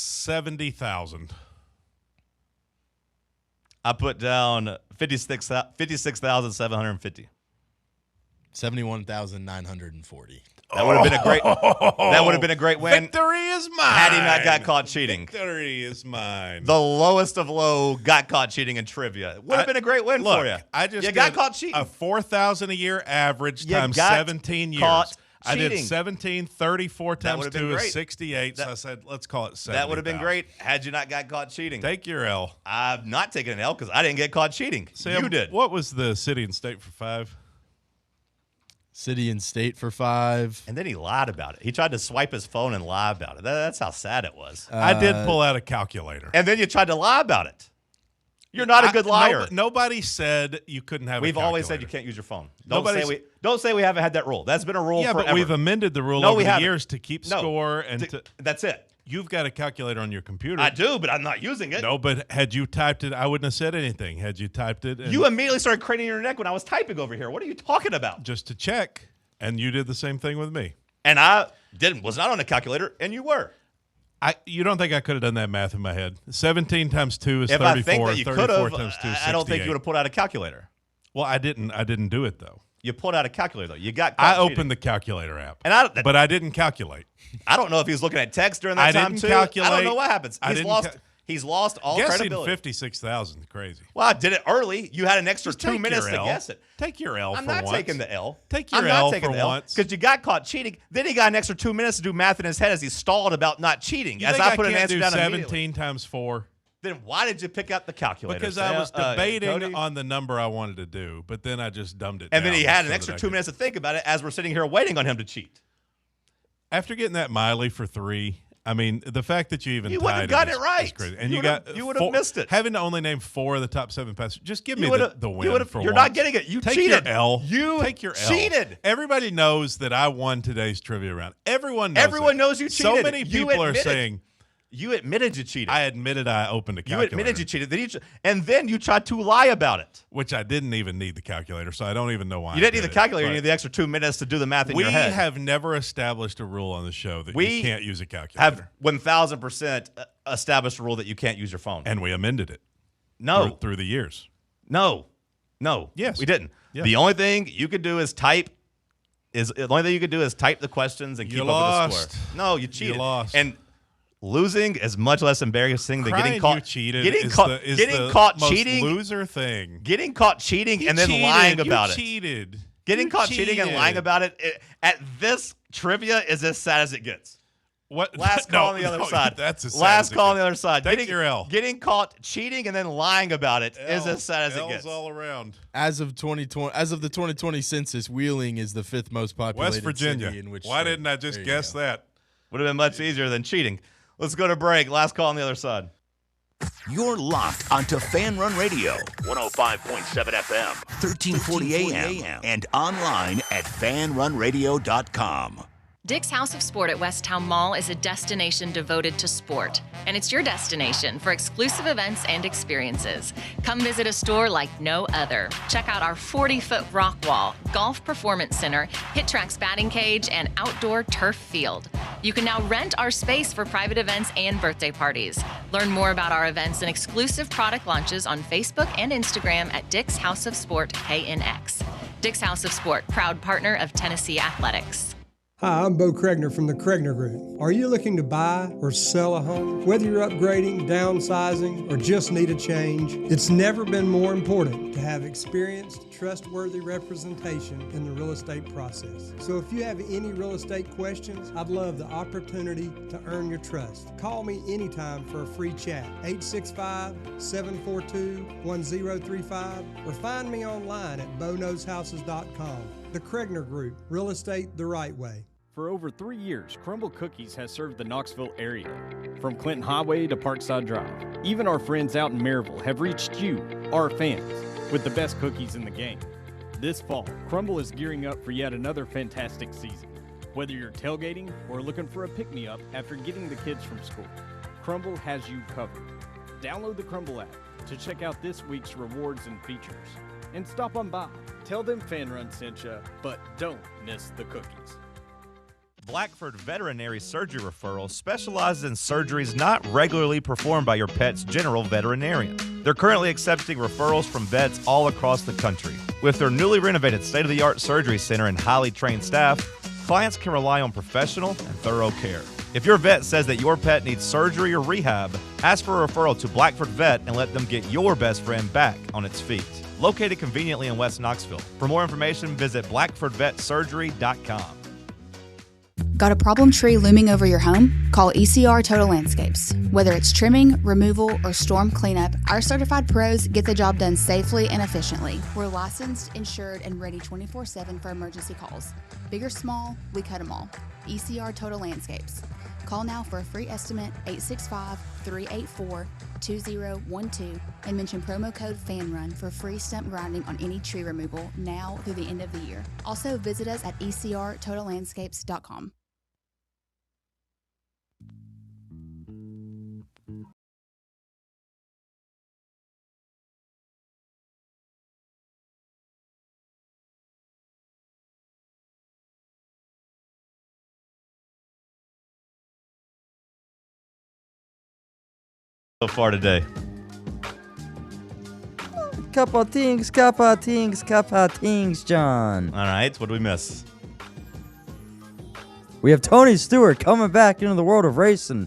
70,000.
I put down 56,750.
71,940.
That would have been a great. That would have been a great win.
Victory is mine.
Had he not got caught cheating.
Victory is mine.
The lowest of low got caught cheating in trivia. Would have been a great win for you.
I just
you got caught cheating.
A 4,000 a year average
You
times
got
17 years.
caught
I did
cheating.
17, 34
That
times
would've been
2 is
great.
68. So I said, let's call it 70.
That would have been great had you not got caught cheating.
Take your L.
I'm not taking an L because I didn't get caught cheating.
Sam,
you did.
What was the city and state for 5?
City and state for 5.
And then he lied about it. He tried to swipe his phone and lie about it. That's how sad it was.
I did pull out a calculator.
And then you tried to lie about it. You're not a good liar.
Nobody said you couldn't have a calculator.
We've always said you can't use your phone. Don't
Nobody's-
say we haven't had that rule. That's been a rule
Yeah,
forever.
but we've amended the rule
No,
over
we
the
haven't.
years to keep score and to.
That's it.
You've got a calculator on your computer.
I do, but I'm not using it.
No, but had you typed it, I wouldn't have said anything. Had you typed it, and
You immediately started craning your neck when I was typing over here. What are you talking about?
just to check, and you did the same thing with me.
And I was not on a calculator, and you were.
You don't think I could have done that math in my head? 17 times 2 is
If
34.
I think that you could
34
have,
times 2 is 68.
I don't think you would have pulled out a calculator.
Well, I didn't do it though.
You pulled out a calculator though. You got caught
I
cheating.
opened the calculator app,
and
but I didn't calculate.
I don't know if he was looking at text during that
I
time
didn't
too.
calculate.
I don't know what happens.
I
He's
didn't
lost. He's lost all
Guessing
credibility.
56,000 crazy.
Well, I did it early. You had an extra
Just
2
take
minutes
your
to
L.
guess it.
Take your L
I'm
for
not
once.
taking the L.
Take your
I'm
L
not taking
for
the L
once.
because you got caught cheating. Then he got an extra 2 minutes to do math in his head as he stalled about not cheating.
You
as
think
I put an
can't
answer
do
down
17
immediately.
times 4?
Then why did you pick up the calculator?
Because I was debating
Cody?
on the number I wanted to do, but then I just dumbed it
And
down.
then he had an
so
extra
that I
2
could-
minutes to think about it as we're sitting here waiting on him to cheat.
After getting that Miley for 3, I mean, the fact that you even
You wouldn't
tied
have gotten
is-
it right.
is crazy. And
You
you
would've-
got
you would've missed it.
Having to only name 4 of the top 7 passengers. Just give me
You would've-
the
you
win
would've-
for
you're
once.
not getting it. You
Take
cheated.
your L.
You
Take your L.
cheated.
Everybody knows that I won today's trivia round. Everyone knows it.
you cheated.
So many
You
people are
admitted.
saying.
You admitted you cheated.
I admitted I opened a
You
calculator.
admitted you cheated. And then you tried to lie about it.
Which I didn't even need the calculator, so I don't even know why.
You didn't need the calculator. You needed the extra 2 minutes to do the math in your head.
We have never established a rule on the show that you can't use a calculator.
Have 1,000% established a rule that you can't use your phone.
And we amended it.
No.
Through the years.
No.
Yes.
We didn't.
Yes.
The only thing you could do is type the questions and keep up with the score. No, you cheated.
You lost.
And losing is much less embarrassing than
Crying
getting caught.
you cheated
Getting
is
caught,
the
getting caught
most
cheating.
loser thing.
Getting caught cheating and then
cheated.
lying
You
about it.
cheated.
Getting
You
caught cheating and lying
cheated.
about it at this trivia is as sad as it gets.
What?
Last call on the other side.
That's as sad
Last
as it
call on
gets.
the other side.
Take your L.
Getting caught cheating and then lying about it is as sad as it gets.
all around.
As of the 2020 census, Wheeling is the 5th most populated
West Virginia.
city in which
Why
state?
didn't I just guess that?
Would have been much easier than cheating. Let's go to break. Last call on the other side.
You're locked onto Fan Run Radio, 105.7 FM, 1340 AM, and online at fanrunradio.com.
Dick's House of Sport at Westtown Mall is a destination devoted to sport, and it's your destination for exclusive events and experiences. Come visit a store like no other. Check out our 40-foot rock wall, golf performance center, hit tracks batting cage, and outdoor turf field. You can now rent our space for private events and birthday parties. Learn more about our events and exclusive product launches on Facebook and Instagram at Dick's House of Sport KNX. Dick's House of Sport, proud partner of Tennessee Athletics.
Hi, I'm Bo Kregner from the Kregner Group. Are you looking to buy or sell a home? Whether you're upgrading, downsizing, or just need a change, it's never been more important to have experienced, trustworthy representation in the real estate process. So if you have any real estate questions, I'd love the opportunity to earn your trust. Call me anytime for a free chat, 865-742-1035, or find me online at boknowshouses.com. The Kregner Group, real estate the right way.
For over 3 years, Crumble Cookies has served the Knoxville area, from Clinton Highway to Parkside Drive. Even our friends out in Maryville have reached you, our fans, with the best cookies in the game. This fall, Crumble is gearing up for yet another fantastic season. Whether you're tailgating or looking for a pick-me-up after getting the kids from school, Crumble has you covered. Download the Crumble app to check out this week's rewards and features. And stop on by. Tell them Fan Run sent you, but don't miss the cookies.
Blackford Veterinary Surgery Referral specializes in surgeries not regularly performed by your pet's general veterinarian. They're currently accepting referrals from vets all across the country. With their newly renovated state-of-the-art surgery center and highly trained staff, clients can rely on professional and thorough care. If your vet says that your pet needs surgery or rehab, ask for a referral to Blackford Vet and let them get your best friend back on its feet. Located conveniently in West Knoxville. For more information, visit blackfordvetsurgery.com.
Got a problem tree looming over your home? Call ECR Total Landscapes. Whether it's trimming, removal, or storm cleanup, our certified pros get the job done safely and efficiently. We're licensed, insured, and ready 24/7 for emergency calls. Big or small, we cut them all. ECR Total Landscapes. Call now for a free estimate, 865-384-2012, and mention promo code FANRUN for free stump grinding on any tree removal now through the end of the year. Also visit us at ecrtotallandscapes.com.
So far today.
Couple things, John.
All right, what do we miss?
We have Tony Stewart coming back into the world of racing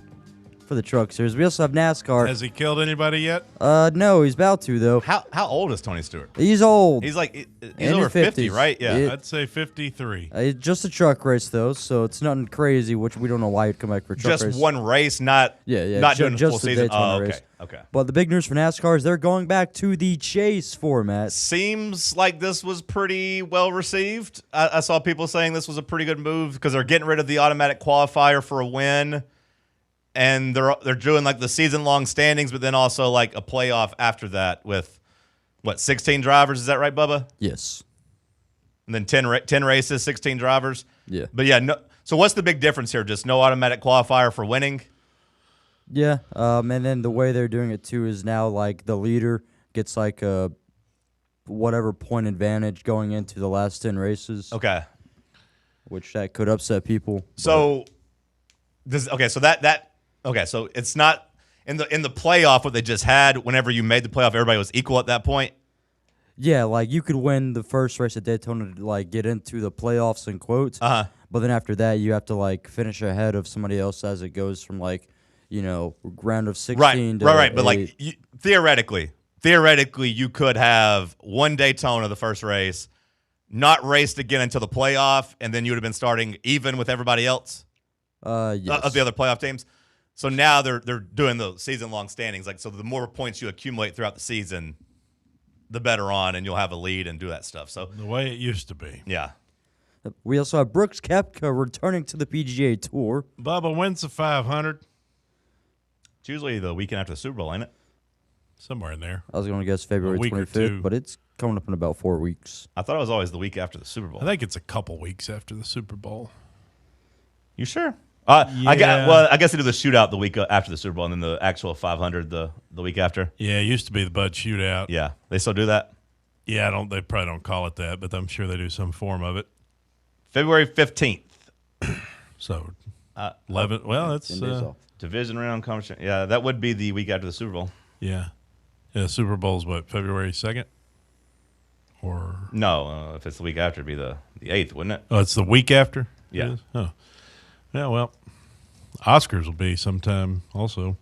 for the Truck Series. We also have NASCAR.
Has he killed anybody yet?
No, he's about to though.
How old is Tony Stewart?
He's old.
He's over 50, right? Yeah.
I'd say 53.
It's just a truck race though, so it's nothing crazy. Which we don't know why he'd come back for a truck race.
Just one race, not not doing the full season. Oh, okay.
Race.
Okay.
But the big news for NASCAR is they're going back to the chase format.
Seems like this was pretty well received. I saw people saying this was a pretty good move because they're getting rid of the automatic qualifier for a win, and they're doing like the season-long standings, but then also like a playoff after that with 16 drivers? Is that right, Bubba?
Yes.
And then 10 races, 16 drivers.
Yeah.
But yeah, no. So what's the big difference here? Just no automatic qualifier for winning?
Yeah, and then the way they're doing it too is now like the leader gets like a whatever point advantage going into the last 10 races.
Okay.
Which that could upset people.
So so it's not in the playoff what they just had. Whenever you made the playoff, everybody was equal at that point.
Yeah, like you could win the first race at Daytona to like get into the playoffs in quotes.
Uh-huh.
But then after that, you have to like finish ahead of somebody else as it goes from like round of 16 to
right. But
8.
like theoretically, you could have one Daytona, the first race, not raced again until the playoff, and then you would have been starting even with everybody else.
Yes.
Of the other playoff teams. So now they're doing the season-long standings. Like, so the more points you accumulate throughout the season, the better on, and you'll have a lead and do that stuff. So
the way it used to be.
Yeah.
We also have Brooks Koepka returning to the PGA Tour.
Bubba, when's the 500?
It's usually the weekend after the Super Bowl, ain't it?
Somewhere in there.
I was going to guess February
A week or
25th,
two.
but it's coming up in about 4 weeks.
I thought it was always the week after the Super Bowl.
I think it's a couple weeks after the Super Bowl.
You sure?
Yeah.
I guess they do the shootout the week after the Super Bowl, and then the actual 500 the week after.
Yeah, it used to be the Bud Shootout.
Yeah, they still do that.
Yeah, they probably don't call it that, but I'm sure they do some form of it.
February 15th.
So 11. Well, that's
division round conference. Yeah, that would be the week after the Super Bowl.
Yeah. Yeah, Super Bowl's what, February 2nd? Or
no, if it's the week after, it'd be the 8th, wouldn't it?
Oh, it's the week after?
Yeah.
It is? Oh. Yeah, well, Oscars will be sometime also.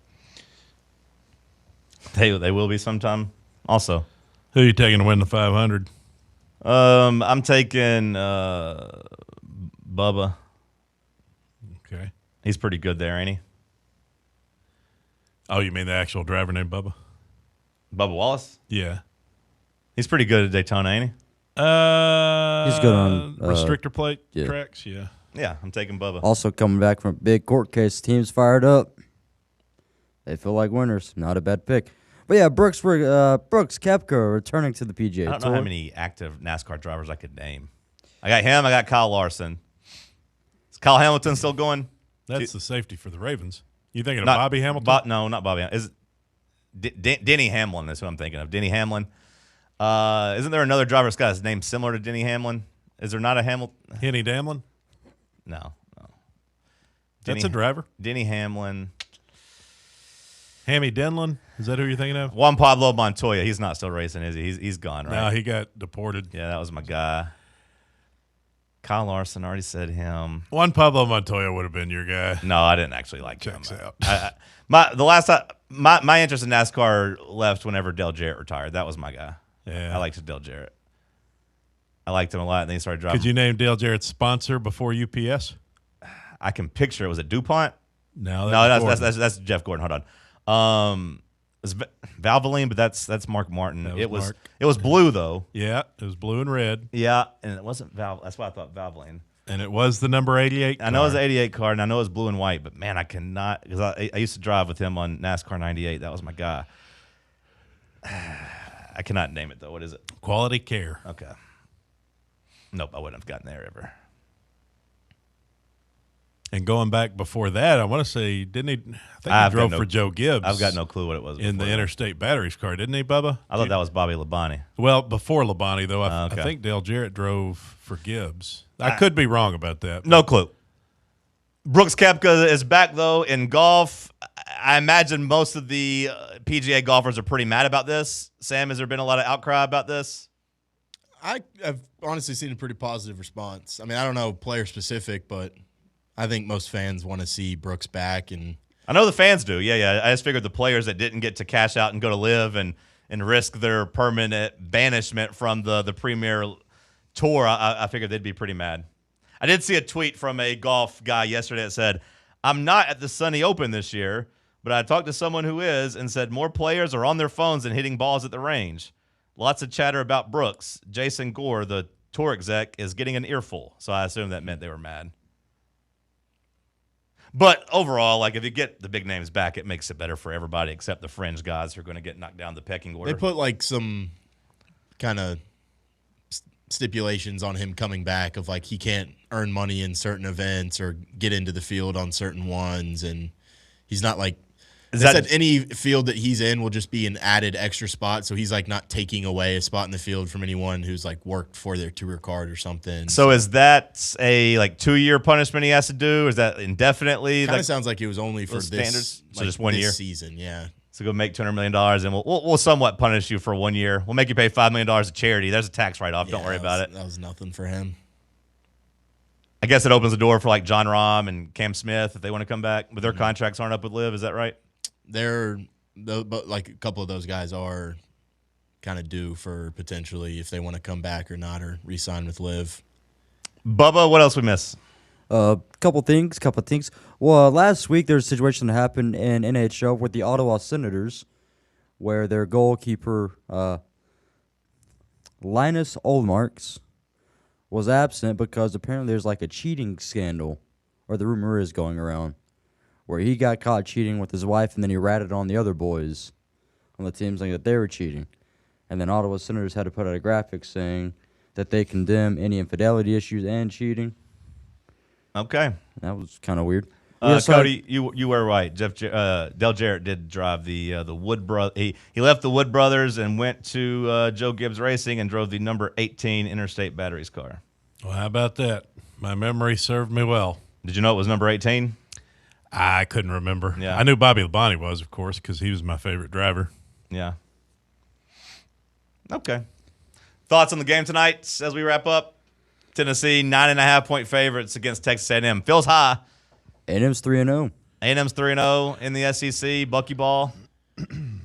They will be sometime also.
Who are you taking to win the 500?
I'm taking Bubba.
Okay.
He's pretty good there, ain't he?
Oh, you mean the actual driver named Bubba?
Bubba Wallace?
Yeah.
He's pretty good at Daytona, ain't he?
He's good on
restrictor plate
yeah.
tracks, yeah.
Yeah, I'm taking Bubba.
Also coming back from a big court case, team's fired up. They feel like winners. Not a bad pick. But yeah, Brooks Koepka returning to the PGA
I don't
Tour.
know how many active NASCAR drivers I could name. I got him. I got Kyle Larson. Is Kyle Hamilton still going?
That's the safety for the Ravens. You thinking of Bobby Hamilton?
No, not Bobby. Is Denny Hamlin is who I'm thinking of. Denny Hamlin. Isn't there another driver that's got his name similar to Denny Hamlin? Is there not a Hamilton?
Henny Damlin?
No.
That's a driver.
Denny Hamlin.
Hammy Denlin? Is that who you're thinking of?
Juan Pablo Montoya. He's not still racing, is he? He's gone, right?
No, he got deported.
Yeah, that was my guy. Kyle Larson, already said him.
Juan Pablo Montoya would have been your guy.
No, I didn't actually like him.
Checks out.
My interest in NASCAR left whenever Dale Jarrett retired. That was my guy.
Yeah.
I liked Dale Jarrett. I liked him a lot, and then he started driving.
Could you name Dale Jarrett's sponsor before UPS?
I can picture it. Was it DuPont?
No,
that's Jeff Gordon. Hold on. It's Valvoline, but that's Mark Martin. It was blue though.
Yeah, it was blue and red.
Yeah, and it wasn't Val. That's why I thought Valvoline.
And it was the number 88 car.
I know it was the 88 car, and I know it was blue and white, but man, I cannot, because I used to drive with him on NASCAR 98. That was my guy. I cannot name it though. What is it?
Quality Care.
Okay. Nope, I wouldn't have gotten there ever.
And going back before that, I want to say, didn't he? I think he drove for Joe Gibbs.
I've got no clue what it was.
In the Interstate Batteries car, didn't he, Bubba?
I thought that was Bobby Labonte.
Well, before Labonte, though, I
Okay.
think Dale Jarrett drove for Gibbs. I could be wrong about that.
No clue. Brooks Koepka is back, though, in golf. I imagine most of the PGA golfers are pretty mad about this. Sam, has there been a lot of outcry about this?
I've honestly seen a pretty positive response. I mean, I don't know player specific, but I think most fans want to see Brooks back. And
I know the fans do. Yeah. I just figured the players that didn't get to cash out and go to live and risk their permanent banishment from the Premier Tour, I figured they'd be pretty mad. I did see a tweet from a golf guy yesterday that said, "I'm not at the Sunny Open this year, but I talked to someone who is and said more players are on their phones and hitting balls at the range. Lots of chatter about Brooks. Jason Gore, the tour exec, is getting an earful." So I assume that meant they were mad. But overall, like if you get the big names back, it makes it better for everybody except the fringe guys who are going to get knocked down the pecking order.
they put like some kind of stipulations on him coming back of like he can't earn money in certain events or get into the field on certain ones, and he's not like they said any field that he's in will just be an added extra spot, so he's like not taking away a spot in the field from anyone who's like worked for their tour card or something.
So is that a like 2-year punishment he has to do? Is that indefinitely?
Kind of sounds like it was only for this
standards. So
like,
just 1
this
year
season, yeah.
So go make $200 million, and we'll somewhat punish you for 1 year. We'll make you pay $5 million to charity. There's a tax write-off. Don't worry about it.
That was nothing for him.
I guess it opens the door for like John Rahm and Cam Smith if they want to come back, but their contracts aren't up with Liv. Is that right?
But like a couple of those guys are kind of due for potentially if they want to come back or not or re-sign with Liv.
Bubba, what else we miss?
Couple things. Well, last week there was a situation that happened in NHL with the Ottawa Senators, where their goalkeeper Linus Ullmark was absent because apparently there's like a cheating scandal, or the rumor is going around, where he got caught cheating with his wife and then he ratted on the other boys on the team saying that they were cheating. And then Ottawa Senators had to put out a graphic saying that they condemn any infidelity issues and cheating.
Okay.
That was kind of weird.
Cody, you were right. Del Jarrett did drive the Wood Brothers. He left the Wood Brothers and went to Joe Gibbs Racing and drove the number 18 Interstate Batteries car.
Well, how about that? My memory served me well.
Did you know it was number 18?
I couldn't remember.
Yeah.
I knew Bobby Labonte was, of course, because he was my favorite driver.
Yeah. Okay. Thoughts on the game tonight as we wrap up? Tennessee, 9.5-point favorites against Texas A&M. Feels high.
A&M's 3-0.
A&M's 3-0 in the SEC. Buckyball.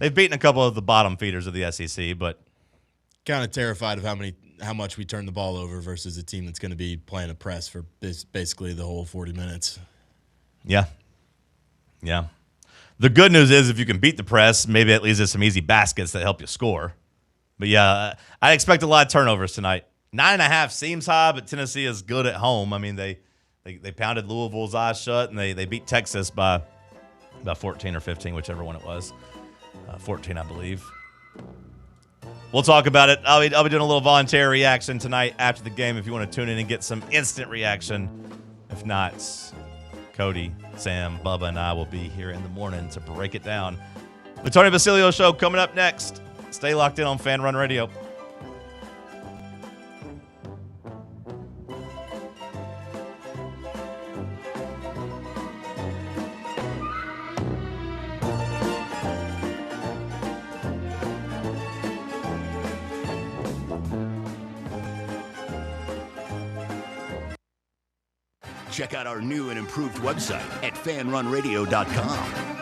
They've beaten a couple of the bottom feeders of the SEC, but
kind of terrified of how much we turn the ball over versus a team that's going to be playing a press for basically the whole 40 minutes.
Yeah. Yeah. The good news is if you can beat the press, maybe that leads to some easy baskets that help you score. But, yeah, I expect a lot of turnovers tonight. 9.5 seems high, but Tennessee is good at home. I mean, they pounded Louisville's eyes shut, and they beat Texas by about 14 or 15, whichever one it was. 14, I believe. We'll talk about it. I'll be doing a little voluntary reaction tonight after the game if you want to tune in and get some instant reaction. If not, Cody, Sam, Bubba, and I will be here in the morning to break it down. The Tony Basilio Show coming up next. Stay locked in on Fan Run Radio.
Check out our new and improved website at fanrunradio.com.